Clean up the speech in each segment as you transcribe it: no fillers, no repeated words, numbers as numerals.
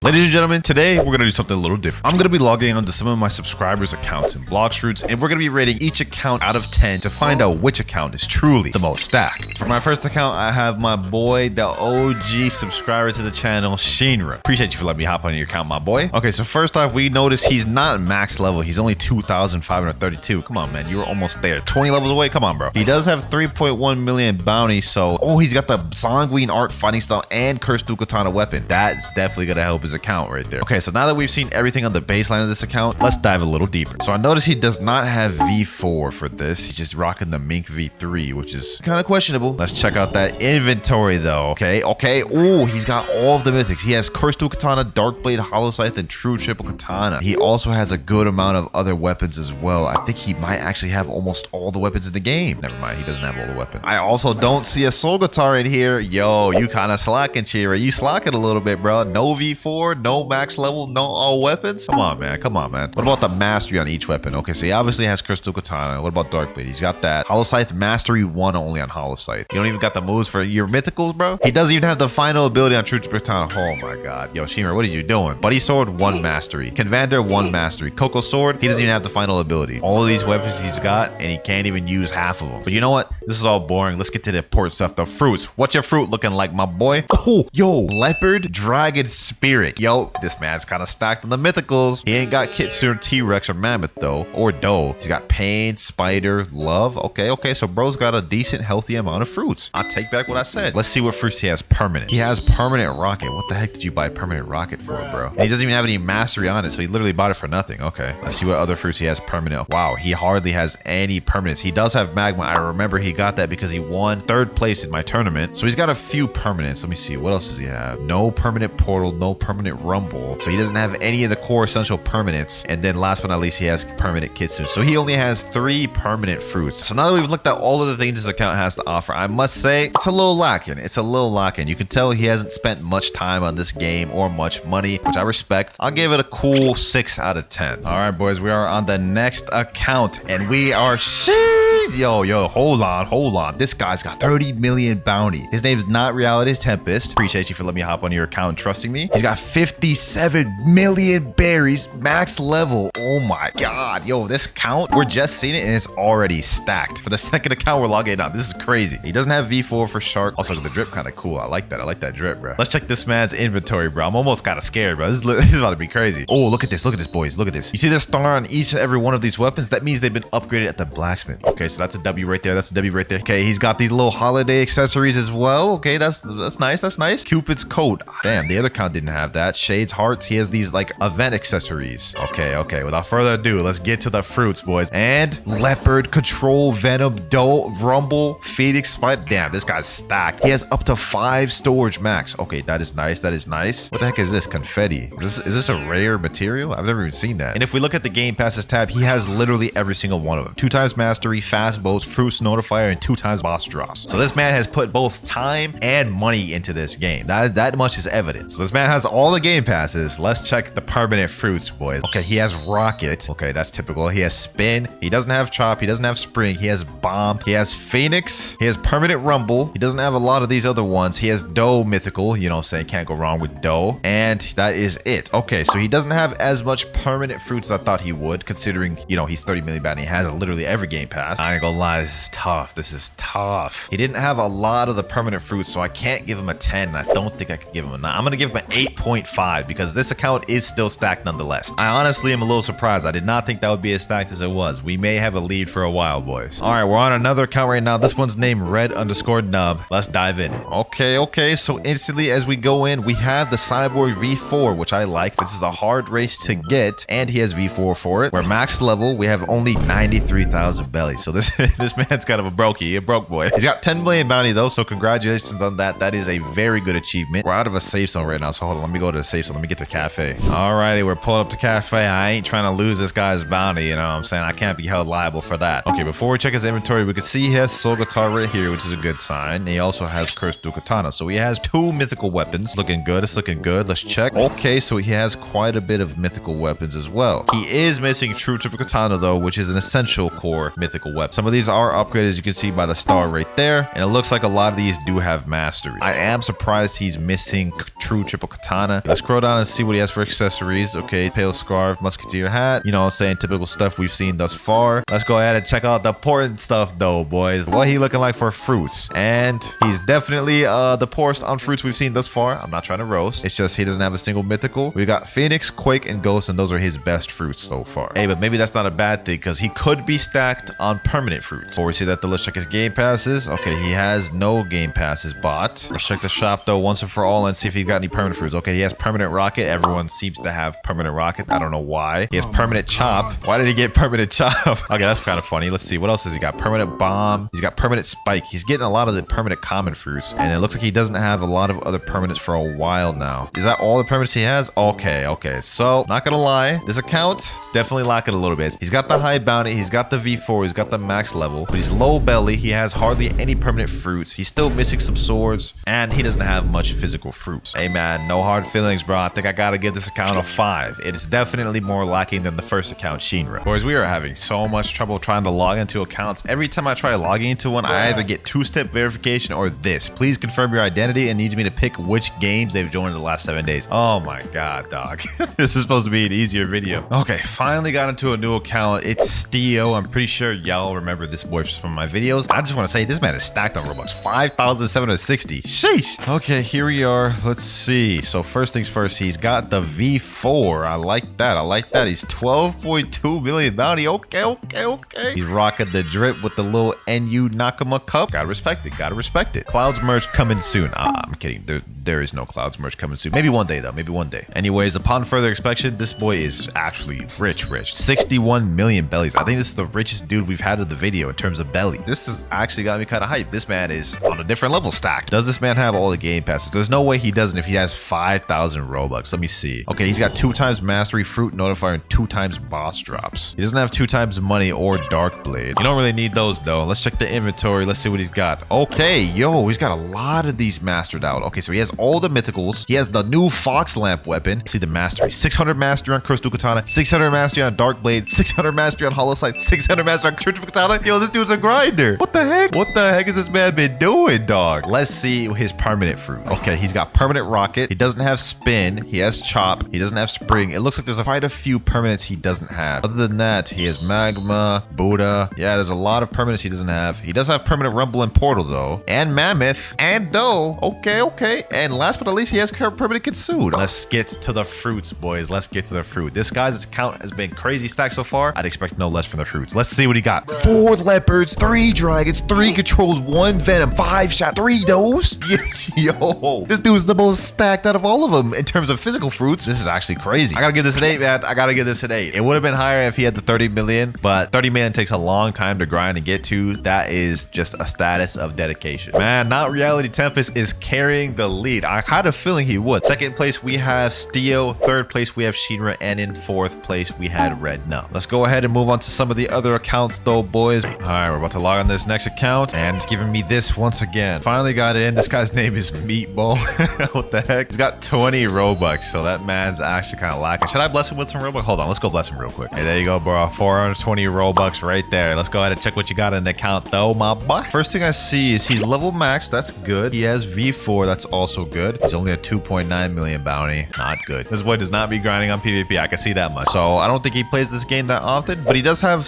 Ladies and gentlemen, today we're going to do something a little different. I'm going to be logging onto some of my subscribers' accounts in Blox Fruits, and we're going to be rating each account out of 10 to find out which account is truly the most stacked. For my first account, I have my boy, the OG subscriber to the channel, Shenra. Appreciate you for letting me hop on your account, my boy. Okay, so first off, we notice he's not max level. He's only 2,532. Come on, man. You were almost there. 20 levels away. Come on, bro. He does have 3.1 million bounty, so... Oh, he's got the sanguine art fighting style and cursed katana weapon. That's definitely going to help his account right there. Okay, so now that we've seen everything on the baseline of this account, let's dive a little deeper. So I noticed he does not have V4 for this. He's just rocking the Mink V3, which is kind of questionable. Let's check out that inventory though. Okay. Oh, he's got all of the mythics. He has Cursed Katana, Dark Blade, Hollow Scythe, and True Triple Katana. He also has a good amount of other weapons as well. I think he might actually have almost all the weapons in the game. Never mind, he doesn't have all the weapons. I also don't see a soul guitar in here. Yo, you kind of slacking, Chira. You slacking a little bit, bro. No V4, no max level, no all weapons. Come on, man. What about the mastery on each weapon? Okay, so he obviously has Crystal Katana. What about Dark Blade? He's got that. Hollow Scythe mastery 1 only on Hollow Scythe. You don't even got the moves for your mythicals, bro. He doesn't even have the final ability on True Katana. Oh my god. Yo, Shimmer, what are you doing? Buddy Sword 1 mastery. Convander 1 mastery. Coco Sword, he doesn't even have the final ability. All of these weapons he's got, and he can't even use half of them. But you know what? This is all boring. Let's get to the important stuff. The fruits. What's your fruit looking like, my boy? Oh, yo, Leopard, Dragon, Spirit. Yo, this man's kind of stacked on the mythicals. He ain't got Kitsune, T-Rex, or Mammoth though, or Doe. He's got Pain, Spider, Love. Okay, so bro's got a decent, healthy amount of fruits. I'll take back what I said. Let's see what fruits he has permanent. He has permanent rocket. What the heck did you buy permanent rocket for, bro? And he doesn't even have any mastery on it, so he literally bought it for nothing. Okay, let's see what other fruits he has permanent. Wow, he hardly has any permanents. He does have magma. I remember he got that because he won 3rd place in my tournament, so he's got a few permanents. Let me see, what else does he have? No permanent portal, no permanent rumble, so he doesn't have any of the core essential permanents. And then last but not least, he has permanent Kitsune, so he only has 3 permanent fruits. So now that we've looked at all of the things this account has to offer, I must say it's a little lacking. You can tell he hasn't spent much time on this game or much money, which I respect. I'll give it a cool 6 out of 10. All right, boys, we are on the next account, and we are yo, hold on. This guy's got 30 million bounty. His name's not Reality, it's Tempest. Appreciate you for letting me hop on your account and trusting me. He's got 57 million berries, max level. Oh my god, yo, this account, we're just seeing it and it's already stacked. For the second account we're logging on, this is crazy. He doesn't have V4 for Shark. Also, the drip kind of cool. I like that drip, bro. Let's check this man's inventory, bro. I'm almost kind of scared, bro. This is about to be crazy. Oh, look at this, boys. Look at this. You see this star on each and every one of these weapons? That means they've been upgraded at the blacksmith. Okay, so that's a W right there. Okay, he's got these little holiday accessories as well. Okay, that's nice. Cupid's coat. Damn, the other account didn't have that. Shades hearts. He has these like event accessories. Okay. Without further ado, let's get to the fruits, boys. And Leopard, Control, Venom, Doe, Rumble, Phoenix, Spider. Damn, this guy's stacked. He has up to 5 storage max. Okay, that is nice. What the heck is this? Confetti. Is this a rare material? I've never even seen that. And if we look at the Game Passes tab, he has literally every single one of them. 2 times mastery, fast boats, fruits notifier, and 2 times boss drops. So this man has put both time and money into this game. That much is evidence. So this man has all the Game Passes. Let's check the permanent fruits, boys. Okay, he has rocket. Okay, that's typical. He has spin. He doesn't have chop. He doesn't have spring. He has bomb. He has phoenix. He has permanent rumble. He doesn't have a lot of these other ones. He has Doe mythical. You know what I'm saying? Can't go wrong with Doe. And that is it. Okay, so he doesn't have as much permanent fruits as I thought he would, considering, you know, he's 30 million bounty. He has literally every Game Pass. I ain't gonna lie, this is tough. He didn't have a lot of the permanent fruits, so I can't give him a 10. I don't think I could give him a 9. I'm gonna give him an 8.5 because this account is still stacked nonetheless. I honestly am a little surprised. I did not think that would be as stacked as it was. We may have a lead for a while, boys. All right, we're on another account right now. This one's named Red_Nub. Let's dive in. Okay. So instantly as we go in, we have the Cyborg V4, which I like. This is a hard race to get, and he has V4 for it. We're max level. We have only 93,000 belly. So this man's kind of a brokey, a broke boy. He's got 10 million bounty though, so congratulations on that. That is a very good achievement. We're out of a safe zone right now, so hold on. Let me go to the safe zone. Let me get to cafe. Alrighty, we're pulling up to cafe. I ain't trying to lose this guy's bounty, you know what I'm saying? I can't be held liable for that. Okay, before we check his inventory, we can see he has soul guitar right here, which is a good sign. And he also has cursed katana, so he has 2 mythical weapons. Looking good. It's looking good. Let's check. Okay, so he has quite a bit of mythical weapons as well. He is missing true triple katana though, which is an essential core mythical weapon. but some of these are upgraded, as you can see by the star right there. And it looks like a lot of these do have mastery. I am surprised he's missing true triple katana. Let's scroll down and see what he has for accessories. Okay, pale scarf, musketeer hat. You know what I'm saying? Typical stuff we've seen thus far. Let's go ahead and check out the important stuff though, boys. What he looking like for fruits. And he's definitely the poorest on fruits we've seen thus far. I'm not trying to roast. It's just he doesn't have a single mythical. We got Phoenix, Quake, and Ghost, and those are his best fruits so far. Hey, but maybe that's not a bad thing because he could be stacked on permanent fruits. Before we see that, let's check his game passes. Okay, he has no game passes bought. Let's check the shop though once and for all and see if he got any permanent fruits. Okay, he has permanent rocket. Everyone seems to have permanent rocket. I don't know why. He has permanent chop. Why did he get permanent chop? Okay, that's kind of funny. Let's see. What else has he got? Permanent bomb. He's got permanent spike. He's getting a lot of the permanent common fruits. And it looks like he doesn't have a lot of other permanents for a while now. Is that all the permanents he has? Okay, okay. So, not gonna lie. This account is definitely lacking a little bit. He's got the high bounty. He's got the V4. He's got the max level. But he's low belly. He has hardly any permanent fruits. He's still missing some swords. And he doesn't have much physical fruits. Hey, man. No hard feelings, bro. I think I gotta give this account a 5. It is definitely more lacking than the first account, Shenra. Boys, we are having so much trouble trying to log into accounts. Every time I try logging into one, I either get 2-step verification or this. Please confirm your identity, and needs me to pick which games they've joined in the last 7 days. Oh my god, dog. This is supposed to be an easier video. Okay, finally got into a new account. It's Steo. I'm pretty sure y'all remember this boy from my videos. I just want to say this man is stacked on Roblox. 5,760. Sheesh. Okay, here we are. Let's see. So first things first, he's got the V4. I like that. I like that. He's 12.2 million bounty. Okay, okay, okay. He's rocking the drip with the little NU Nakama cup. Gotta respect it. Gotta respect it. Clouds merch coming soon. I'm kidding. There is no Clouds merch coming soon. Maybe one day though. Maybe one day. Anyways, upon further inspection, this boy is actually rich. 61 million bellies. I think this is the richest dude we've had in the video in terms of belly. This has actually got me kind of hyped. This man is on a different level stacked. Does this man have all the game passes? There's no way he doesn't if he has 5,000 Robux. Let me see. Okay, he's got 2 times mastery, fruit notifier, and 2 times boss drops. He doesn't have 2 times money or dark blade. You don't really need those though. Let's check the inventory. Let's see what he's got. Okay, yo, he's got a lot of these mastered out. Okay, so he has all the mythicals. He has the new fox lamp weapon. See the mastery. 600 mastery on Crystal Katana, 600 mastery on dark blade, 600 mastery on hollow sight, 600 mastery on Crystal Katana. Yo, this dude's a grinder. What the heck? What the heck has this man been doing, dog? Let's see his permanent fruit. Okay, he's got permanent rocket. He doesn't have spin. He has chop. He doesn't have spring. It looks like there's quite a few permanents he doesn't have. Other than that, he has magma, Buddha. Yeah, there's a lot of permanents he doesn't have. He does have permanent rumble and portal though, and mammoth, and dough. Okay, okay. And last but not least, he has permanent consude. Let's get to the fruits, boys. Let's get to the fruit. This guy's account has been crazy stacked so far. I'd expect no less from the fruits. Let's see what he got. 4 leopards, 3 dragons, 3 controls, 1 venom, 5 shot, 3 dose. Yo, this dude's the most stacked out of all of them in terms of physical fruits. This is actually crazy. I gotta give this an 8, man. I gotta give this an 8. It would have been higher if he had the 30 million, but 30 million takes a long time to grind and get to. That is just a status of dedication. Man, Not Reality Tempest is carrying the lead. I had a feeling he would. Second place, we have Steo. Third place, we have Shenra. And in 4th place, we had Red Nub. Let's go ahead and move on to some of the other accounts though, boys. All right, we're about to log on this next account, and it's giving me this once again. Finally got in. This guy's name is Meatball. What the heck? He's got 20 Robux, so that man's actually kind of lacking. Should I bless him with some Robux? Hold on, let's go bless him real quick. Hey, there you go, bro. 420 Robux right there. Let's go ahead and check what you got in the account though, my boy. First thing I see is he's level max. That's good. He has V4. That's also good. He's only a 2.9 million bounty. Not good. This boy does not be grinding on PvP. I can see that much. So I don't think he plays this game that often, but he does have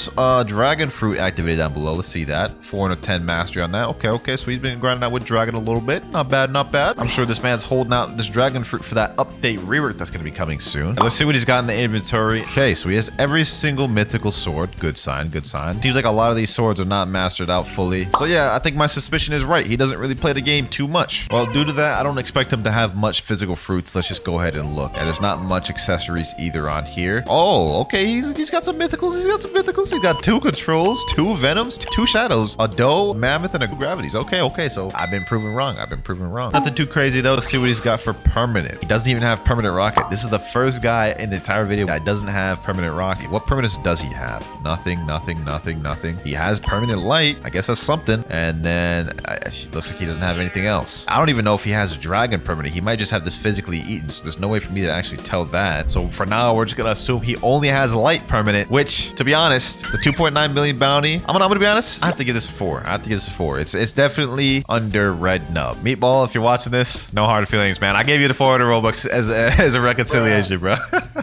dragon fruit activated down below. Let's see that. 410 mastery on that. Okay, okay. So he's been grinding out with dragon a little bit. Not bad, not bad. I'm sure this man's holding out this dragon fruit for that update rework that's going to be coming soon. Let's see what he's got in the inventory. Okay, so he has every single mythical sword. Good sign, good sign. Seems like a lot of these swords are not mastered out fully. So yeah, I think my suspicion is right. He doesn't really play the game too much. Well, due to that, I don't expect him to have much physical fruits. Let's just go ahead and look. And there's not much accessories either on here. Oh, okay. He's got some mythicals. He's got some mythicals. He's got 2 controls, 2 venoms, 2 shadows, a doe, mammoth, and a gravities. Okay, okay. So I've been proven wrong. I've been proven wrong. Nothing too crazy though. Let's see what he's got for permanent. He doesn't even have permanent rocket. This is the first guy in the entire video that doesn't have permanent rocket. What permanents does he have? Nothing, nothing, nothing, nothing. He has permanent light. I guess that's something. And then it looks like he doesn't have anything else. I don't even know if he has a dragon permanent. He might just have this physically eaten. So there's no way for me to actually tell that. So for now, we're just gonna assume he only has light permanent, which, to be honest, the 2.9 million bounty bounty. I'm gonna be honest. I have to give this a 4. I have to give this a 4. It's definitely under Red Nub. Meatball, if you're watching this, no hard feelings, man. I gave you the 400 Robux as a reconciliation, bro.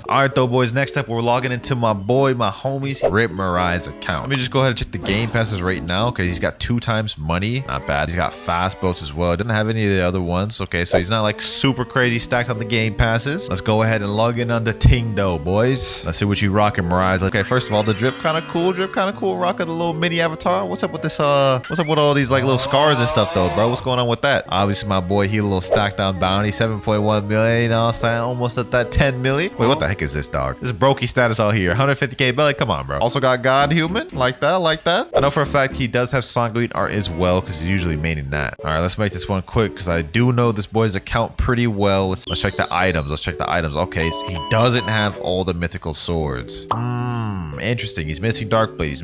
All right, though, boys. Next up, we're logging into my homies, Rip Marai's account. Let me just go ahead and check the game passes right now. Okay, he's got 2 times money. Not bad. He's got fast boats as well. Doesn't have any of the other ones. Okay, so he's not like super crazy stacked on the game passes. Let's go ahead and log in on the Tingdo, boys. Let's see what you rocking, Marai's. Okay, first of all, the drip kind of cool. Rocking a little mini avatar. What's up with this? What's up with all these like little scars and stuff, though, bro? What's going on with that? Obviously, my boy, he a little stacked on bounty, 7.1 million. You know what I'm saying? Almost at that 10 million. Wait, what the heck is this, dog? This is brokey status out here. 150k belly. Come on, bro. Also got God Human. Like that. I know for a fact he does have Sanguine art as well, because he's usually maining that. All right, let's make this one quick, because I do know this boy's account pretty well. Let's check the items. Okay, so he doesn't have all the mythical swords. Interesting. He's missing Darkblade.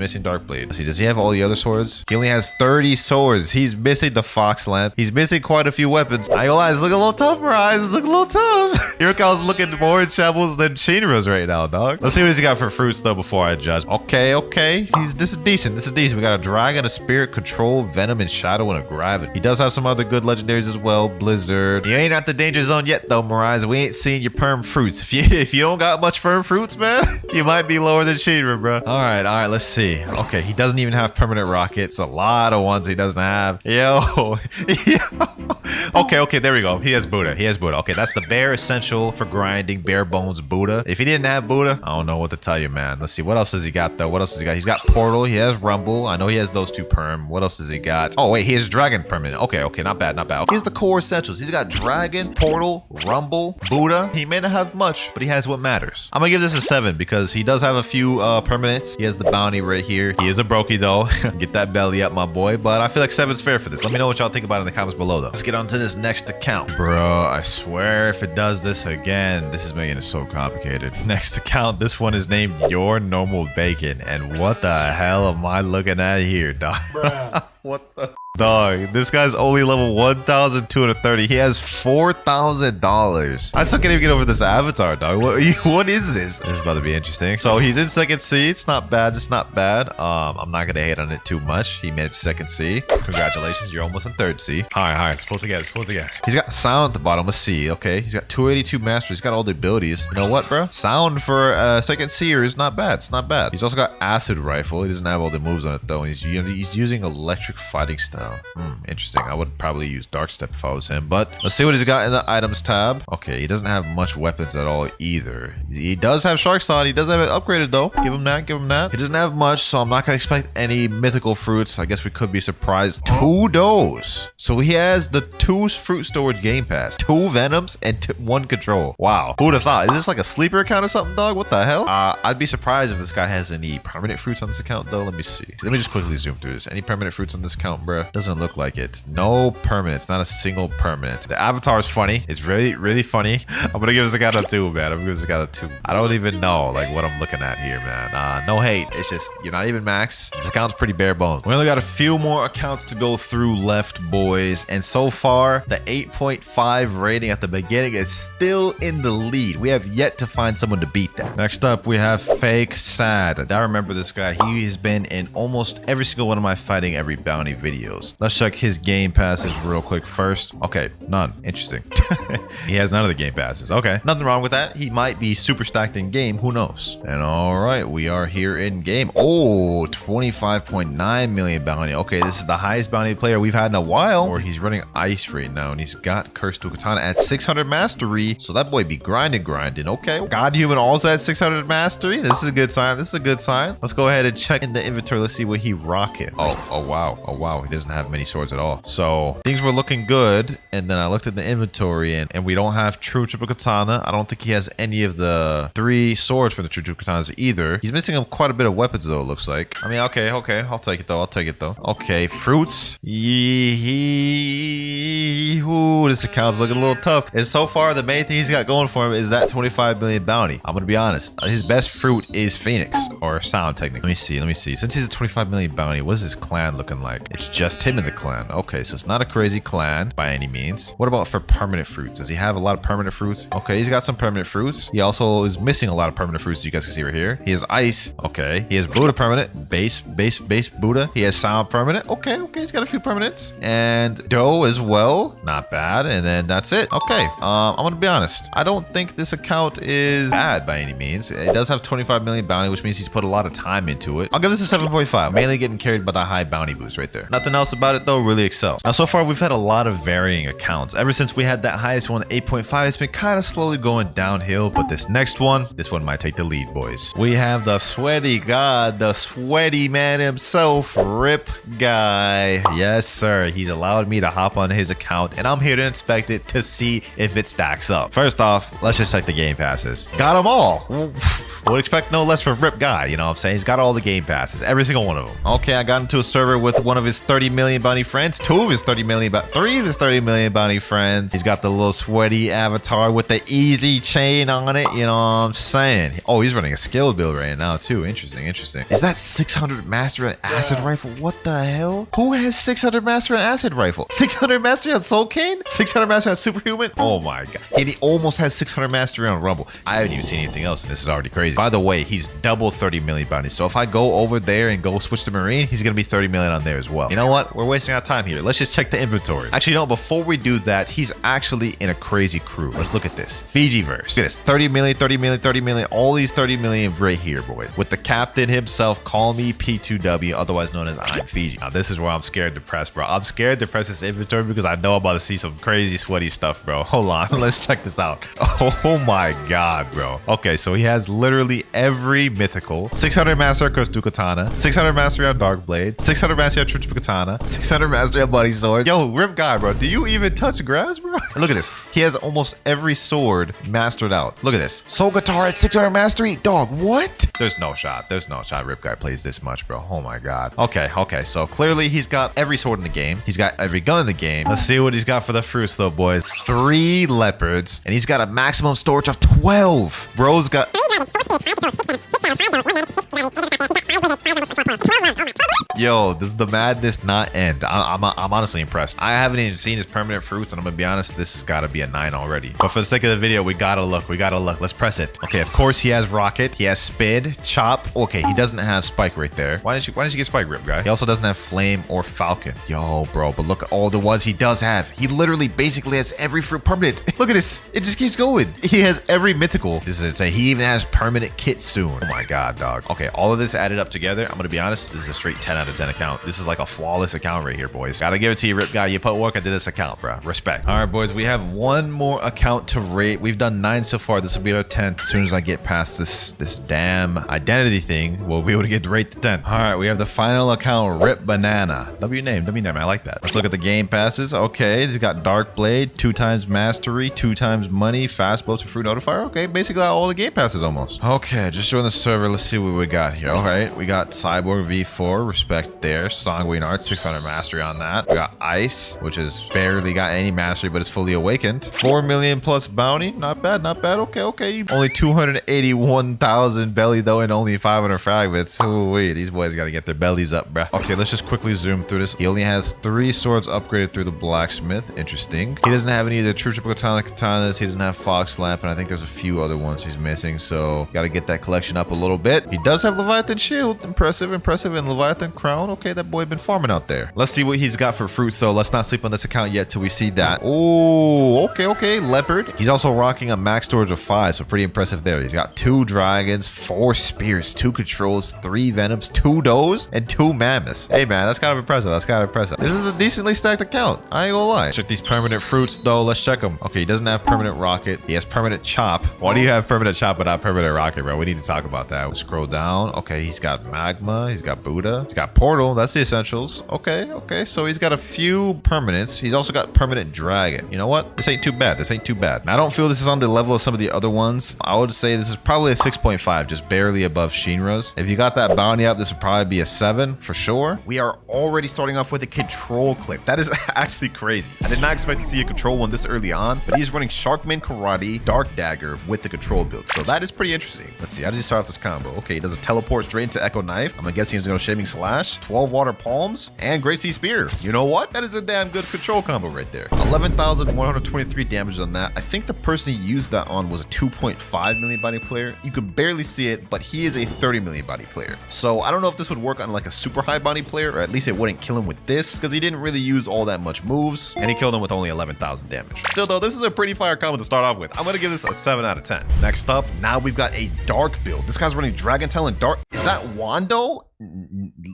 Let's see, does he have all the other swords? He only has 30 swords. He's missing the Fox Lamp. He's missing quite a few weapons. I realize, look a little tough, Marai. It's looking a little tough. Your account's looking more in shambles than Shenra's right now, dog. Let's see what he's got for fruits, though, before I judge. Okay. This is decent. We got a dragon, a spirit, control, venom, and shadow, and a gravity. He does have some other good legendaries as well. Blizzard. You ain't at the danger zone yet, though, Marai. We ain't seen your perm fruits. If you don't got much perm fruits, man, you might be lower than Shenra, bro. All right, let's see. Okay, he doesn't even have permanent rockets. A lot of ones he doesn't have. Yo. Okay, there we go. He has Buddha. Okay, that's the bare essential for grinding, bare bones Buddha. If he didn't have Buddha, I don't know what to tell you, man. Let's see. What else has he got, though? He's got Portal. He has Rumble. I know he has those 2 perm. What else has he got? Oh, wait, he has Dragon permanent. Okay, not bad. Here's the core essentials. He's got Dragon, Portal, Rumble, Buddha. He may not have much, but he has what matters. I'm gonna give this a 7 because he does have a few permanents. He has the bounty right here. He is a brokey, though. Get that belly up, my boy. But I feel like 7's fair for this. Let me know what y'all think about it in the comments below, though. Let's get on to this next account. Bro, I swear if it does this again, this is making it so complicated. Next account, this one is named Your Normal Bacon. And what the hell am I looking at here, dog? What the... Dog, this guy's only level 1,230. He has $4,000. I still can't even get over this avatar, dog. What is this? This is about to be interesting. So he's in 2nd C. It's not bad. I'm not gonna hate on it too much. He made it 2nd C. Congratulations, you're almost in 3rd C. All right, let's pull together. He's got sound at the bottom. Let's see. Okay, he's got 282 mastery. He's got all the abilities. You know what, bro? Sound for 2nd C'er is not bad. It's not bad. He's also got acid rifle. He doesn't have all the moves on it, though. And he's using electric fighting style. Interesting. I would probably use Dark Step if I was him, but let's see what he's got in the items tab. Okay, he doesn't have much weapons at all either. He does have Shark Sod. He does have it upgraded, though. Give him that. He doesn't have much, so I'm not gonna expect any mythical fruits. I guess we could be surprised. 2 does. So he has the 2 fruit storage game pass, 2 venoms, and 1 control. Wow. Who'd have thought? Is this like a sleeper account or something, dog? What the hell? I'd be surprised if this guy has any permanent fruits on this account, though. Let me see. Let me just quickly zoom through this. Any permanent fruits on this account, bruh? Doesn't look like it. No permanents. Not a single permanent. The avatar is funny. It's really funny. I'm gonna give this a guy a 2, man. I don't even know like what I'm looking at here, man. No hate. It's just you're not even max. This account's pretty bare bones. We only got a few more accounts to go through left, boys. And so far, the 8.5 rating at the beginning is still in the lead. We have yet to find someone to beat that. Next up, we have Fake Sad. I remember this guy. He has been in almost every single one of my fighting every bounty videos. Let's check his game passes real quick first. Okay, none. Interesting. He has none of the game passes. Okay, nothing wrong with that. He might be super stacked in game. Who knows? And all right, we are here in game. Oh, 25.9 million bounty. Okay, this is the highest bounty player we've had in a while. Or he's running ice right now, and he's got Curse to Katana at 600 mastery. So that boy be grinding. Okay, God Human also at 600 mastery. This is a good sign. Let's go ahead and check in the inventory. Let's see what he rocking. Oh wow. He doesn't have many swords at all. So things were looking good. And then I looked at the inventory and we don't have True Triple Katana. I don't think he has any of the 3 swords for the True Triple Katanas either. He's missing quite a bit of weapons though, it looks like. I mean, okay. I'll take it though. Okay, fruits. Ooh, this account's looking a little tough. And so far, the main thing he's got going for him is that 25 million bounty. I'm gonna be honest. His best fruit is Phoenix or Sound technically. Let me see. Since he's a 25 million bounty, what is his clan looking like? It's just just him in the clan. Okay, so it's not a crazy clan by any means. What about for permanent fruits? Does he have a lot of permanent fruits? Okay, he's got some permanent fruits. He also is missing a lot of permanent fruits, as you guys can see right here. He has ice. Okay, he has Buddha permanent, base Buddha. He has sound permanent. Okay, he's got a few permanents. And dough as well. Not bad. And then that's it. Okay, I'm gonna be honest. I don't think this account is bad by any means. It does have 25 million bounty, which means he's put a lot of time into it. I'll give this a 7.5. Mainly getting carried by the high bounty boost right there. Nothing else about it though, really excels. Now so far we've had a lot of varying accounts. Ever since we had that highest one, 8.5, it's been kind of slowly going downhill, but this one might take the lead, boys. We have the sweaty god, the sweaty man himself, Rip Guy. Yes sir, he's allowed me to hop on his account and I'm here to inspect it to see if it stacks up. First off, let's just check the game passes. Got them all. Would expect no less from Rip Guy, you know what I'm saying? He's got all the game passes, every single one of them. Okay, I got into a server with one of his 30 million bounty friends, three of his 30 million bounty friends. He's got the little sweaty avatar with the easy chain on it, you know what I'm saying? Oh, he's running a skill build right now too. Interesting. Is that 600 master and acid rifle? What the hell? Who has 600 master and acid rifle? 600 mastery on Soul Cane? 600 mastery on Superhuman? Oh my god. And he almost has 600 mastery on Rumble. I haven't even seen anything else and this is already crazy. By the way, he's double 30 million bounty. So if I go over there and go switch to Marine, he's gonna be 30 million on there as well. You know what? We're wasting our time here. Let's just check the inventory. Actually, no, before we do that, he's actually in a crazy crew. Let's look at this. Fijiverse. Look at this. 30 million, 30 million, 30 million. All these 30 million right here, boy. With the captain himself, call me P2W, otherwise known as I'm Fiji. Now, this is where I'm scared to press, bro. I'm scared to press this inventory because I know I'm about to see some crazy sweaty stuff, bro. Hold on. Let's check this out. Oh my god, bro. Okay, so he has literally every mythical. 600 mastery across Katana, 600 mastery on Dark Blade, 600 mastery on Triple Katana, 600 mastery on Bloody Sword. Yo, Rip Guy, bro. Do you even touch grass, bro? And look at this. He has almost every sword mastered out. Look at this. Soul Guitar at 600 mastery. Dog, what? There's no shot. There's no shot Rip Guy plays this much, bro. Oh my god. Okay. So clearly he's got every sword in the game. He's got every gun in the game. Let's see what he's got for the fruits though, boys. 3 leopards. And he's got a maximum storage of 12. Bro's got... Yo, does the madness not end? I'm honestly impressed. I haven't even seen his permanent fruits, and I'm gonna be honest, this has got to be a 9 already. But for the sake of the video, we gotta look. Let's press it. Okay, of course he has rocket. He has spin, chop. Okay, he doesn't have spike right there. Why didn't you get spike, Rip Guy? He also doesn't have flame or falcon. Yo, bro, but look at all the ones he does have. He literally basically has every fruit permanent. Look at this. It just keeps going. He has every mythical. This is insane. He even has permanent kit soon. Oh my god, dog. Okay, all of this added up together, I'm gonna be honest, this is a straight 10 out of 10 account. This is like a flawless account right here, boys. Gotta give it to you, Rip Guy. You put work into this account, bro. Respect. All right, boys, we have one more account to rate. We've done 9 so far. This will be our 10th. As soon as I get past this damn identity thing, we'll be able to get to rate the 10th. All right, we have the final account, Rip Banana. W name. I like that. Let's look at the game passes. Okay, he's got Dark Blade, 2 times mastery, 2 times money, fast boats, and fruit notifier. Okay, basically all the game passes almost. Okay, just join the server. Let's see what we got here. All right, we got Cyborg V4, respect there. Sanguine Art, 600 mastery on that. We got Ice, which has barely got any mastery, but it's fully awakened. 4 million plus bounty. Not bad. Okay. Only 281,000 belly though, and only 500 fragments. Oh wait, these boys gotta get their bellies up, bruh. Okay, let's just quickly zoom through this. He only has 3 swords upgraded through the blacksmith. Interesting. He doesn't have any of the true triple katanas. He doesn't have Fox Lamp, and I think there's a few other ones he's missing, so gotta get that collection up a little bit. He does have Leviathan Shield. Impressive, and Leviathan Crown. Okay, that boy been farming out there. Let's see what he's got for fruits though. Let's not sleep on this account yet till we see that. Oh, okay. Leopard. He's also rocking a max storage of 5, so pretty impressive there. He's got 2 dragons, 4 spears, 2 controls, 3 venoms, 2 does, and 2 mammoths. Hey man, that's kind of impressive. This is a decently stacked account. I ain't gonna lie. Check these permanent fruits though. Let's check them. Okay, he doesn't have permanent rocket. He has permanent chop. Why do you have permanent chop but not permanent rocket, bro? We need to talk about that. We'll scroll down. Okay, he's got magma. He's got Buddha. He's got portal. That's the essentials. Okay. So he's got a few permanents. He's also got permanent dragon. You know what? This ain't too bad. I don't feel this is on the level of some of the other ones. I would say this is probably a 6.5, just barely above Shenra's. If you got that bounty up, this would probably be a 7 for sure. We are already starting off with a control clip. That is actually crazy. I did not expect to see a control one this early on, but he's running Sharkman Karate, Dark Dagger with the control build. So that is pretty interesting. Let's see. How does he start off this combo? Okay, he does a teleport straight into Echo Knife. I'm guessing he's going to Shaving Slash. Flash, 12 Water Palms, and Great Sea Spear. You know what? That is a damn good control combo right there. 11,123 damage on that. I think the person he used that on was a 2.5 million body player. You could barely see it, but he is a 30 million body player. So I don't know if this would work on like a super high body player, or at least it wouldn't kill him with this, because he didn't really use all that much moves, and he killed him with only 11,000 damage. Still though, this is a pretty fire combo to start off with. I'm gonna give this a 7 out of 10. Next up, now we've got a dark build. This guy's running Dragon Tail and Dark. Is that Wando?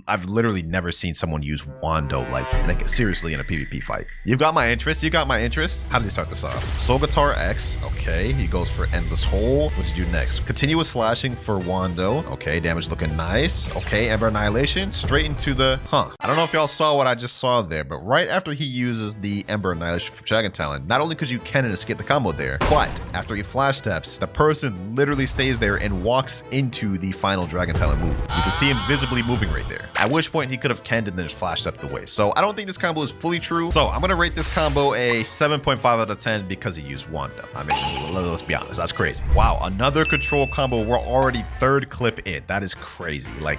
I've literally never seen someone use Wando like seriously in a PvP fight. You've got my interest. You got my interest. How does he start this off? Soul Guitar X. Okay, he goes for Endless Hole. What did you do next? Continuous slashing for Wando. Okay, damage looking nice. Okay, Ember Annihilation. Straight into the... I don't know if y'all saw what I just saw there, but right after he uses the Ember Annihilation from Dragon Talon, not only because you can escape the combo there, but after he flash steps, the person literally stays there and walks into the final Dragon Talon move. You can see him visibly moving right there. At which point he could have canned and then just flashed up the way. So I don't think this combo is fully true. So I'm gonna rate this combo a 7.5 out of 10 because he used Wanda. I mean, let's be honest, that's crazy. Wow, another control combo. We're already 3rd clip in. That is crazy. Like,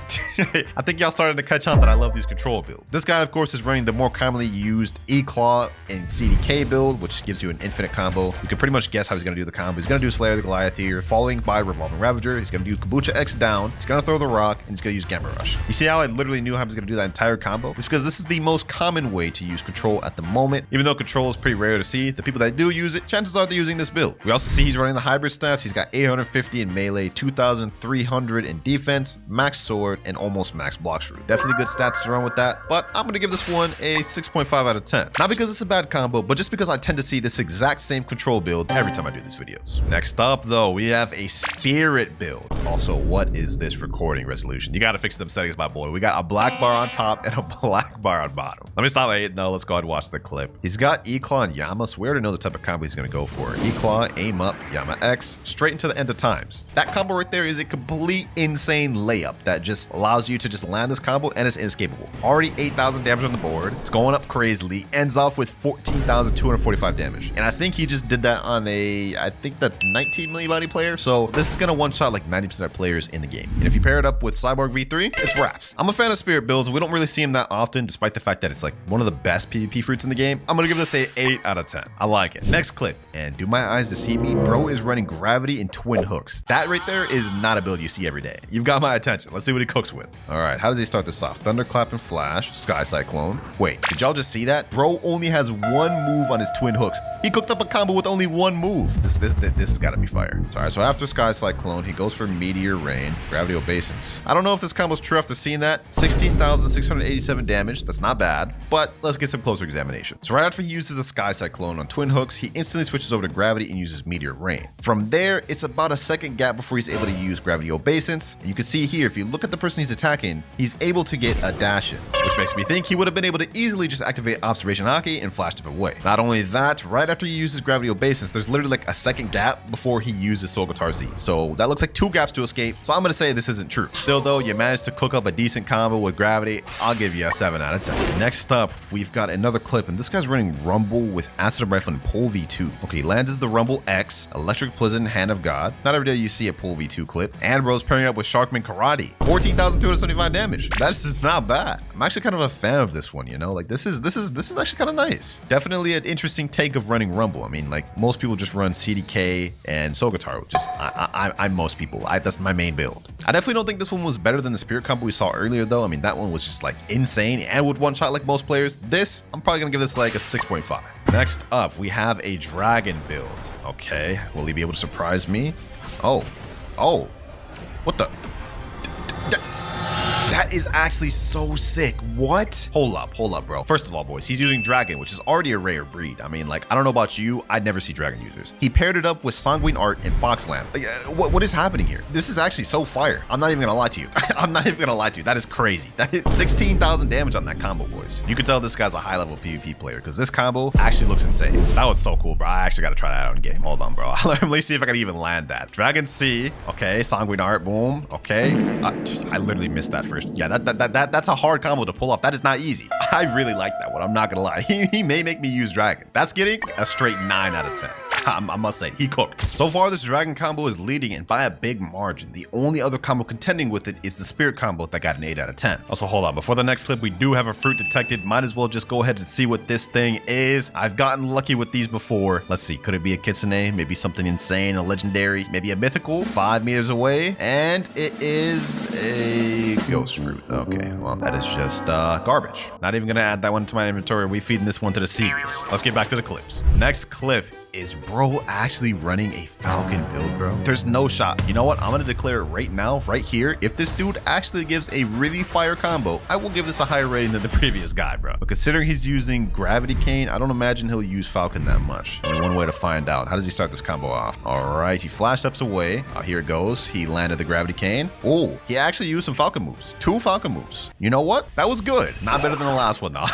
I think y'all starting to catch on that I love these control builds. This guy, of course, is running the more commonly used E-Claw and CDK build, which gives you an infinite combo. You can pretty much guess how he's gonna do the combo. He's gonna do Slayer the Goliath here, following by Revolving Ravager. He's gonna do Kabucha X down. He's gonna throw the rock, and he's gonna use Gamma Rush. You see how I literally knew how I was going to do that entire combo? It's because this is the most common way to use control at the moment. Even though control is pretty rare to see, the people that do use it, chances are they're using this build. We also see he's running the hybrid stats. He's got 850 in melee, 2,300 in defense, max sword, and almost max Blox Fruit. Definitely good stats to run with that, but I'm going to give this one a 6.5 out of 10. Not because it's a bad combo, but just because I tend to see this exact same control build every time I do these videos. Next up though, we have a spirit build. Also, what is this recording resolution? You got to fix them settings, my boy. We got a black bar on top and a black bar on bottom. Let me stop it. No, let's go ahead and watch the clip. He's got E-Claw and Yama, so we already know the type of combo he's going to go for. E-Claw, aim up, Yama X, straight into the end of times. That combo right there is a complete insane layup that just allows you to just land this combo, and it's inescapable. Already 8,000 damage on the board. It's going up crazily. Ends off with 14,245 damage. And I think he just did that on a, I think that's 19 million body player. So this is going to one-shot like 90% of players in the game. And if you pair it up with Cyborg V3, it's wraps. I'm a fan of spirit builds. We don't really see him that often, despite the fact that it's like one of the best PvP fruits in the game. I'm gonna give this a 8 out of 10. I like it. Next clip, and do my eyes deceive me? Bro is running gravity and twin hooks. That right there is not a build you see every day. You've got my attention. Let's see what he cooks with. All right, how does he start this off? Thunderclap and Flash, Sky Cyclone. Wait, did y'all just see that? Bro only has one move on his twin hooks. He cooked up a combo with only one move. This has got to be fire. All right, so after Sky Cyclone, he goes for Meteor Rain, Gravity Obeisance. I don't know if this combo's true after seeing that. 16,687 damage. That's not bad, but let's get some closer examination. So right after he uses the Sky Cyclone on twin hooks, he instantly switches over to Gravity and uses Meteor Rain. From there, it's about a second gap before he's able to use Gravity Obeisance. And you can see here, if you look at the person he's attacking, he's able to get a dash in, which makes me think he would have been able to easily just activate Observation Haki and flash him away. Not only that, right after he uses Gravity Obeisance, there's literally like a second gap before he uses Soul Guitar Z. So that looks like 2 gaps to escape. So I'm going to say this isn't true. Still though, you managed to cook up a decent combo with Gravity. I'll give you a 7 out of 10. Next up, we've got another clip, and this guy's running Rumble with Acid Rifle and Pole V2. Okay, he lands as the Rumble X, Electric Pleasant, Hand of God. Not every day you see a Pole V2 clip. And bro's pairing up with Sharkman Karate. 14,275 damage. That's just not bad. I'm actually kind of a fan of this one, you know? Like this is actually kind of nice. Definitely an interesting take of running Rumble. I mean, like most people just run CDK and Soul Guitar, which is I'm most people. That's my main build. I definitely don't think this one was better than the Spirit combo we saw earlier though. I mean, that one was just like insane and would one shot like most players. This, I'm probably gonna give this like a 6.5. Next up, we have a Dragon build. Okay, will he be able to surprise me? Oh, what the? That is actually so sick. What? Hold up, bro. First of all, boys, he's using Dragon, which is already a rare breed. I mean, like, I don't know about you, I'd never see Dragon users. He paired it up with Sanguine Art and Foxland. Like, what is happening here? This is actually so fire. I'm not even gonna lie to you. I'm not even gonna lie to you. That is crazy. That hit 16,000 damage on that combo, boys. You can tell this guy's a high-level PvP player because this combo actually looks insane. That was so cool, bro. I actually gotta try that out in game. Hold on, bro. Let me see if I can even land that. Dragon C. Okay, Sanguine Art. Boom. Okay. I literally missed that first. Yeah, that's a hard combo to pull off. That is not easy. I really like that one. I'm not gonna lie. He may make me use Dragon. That's getting a straight 9 out of 10. I must say, he cooked. So far, this dragon combo is leading and by a big margin. The only other combo contending with it is the spirit combo that got an 8 out of 10. Also, hold on. Before the next clip, we do have a fruit detected. Might as well just go ahead and see what this thing is. I've gotten lucky with these before. Let's see. Could it be a kitsune? Maybe something insane, a legendary, maybe a mythical, 5 meters away. And it is a ghost fruit. Okay, well, that is just garbage. Not even gonna add that one to my inventory. We feeding this one to the series. Let's get back to the clips. Next clip is bro actually running a falcon build, bro. There's no shot. You know what? I'm gonna declare it right now, right here. If this dude actually gives a really fire combo, I will give this a higher rating than the previous guy, bro. But considering he's using gravity cane, I don't imagine he'll use falcon that much. Only one way to find out. How does he start this combo off? All right, he flash steps away. Here it goes. He landed the gravity cane. Oh, he actually used some falcon moves. 2 falcon moves. You know what? That was good. Not better than the last one though.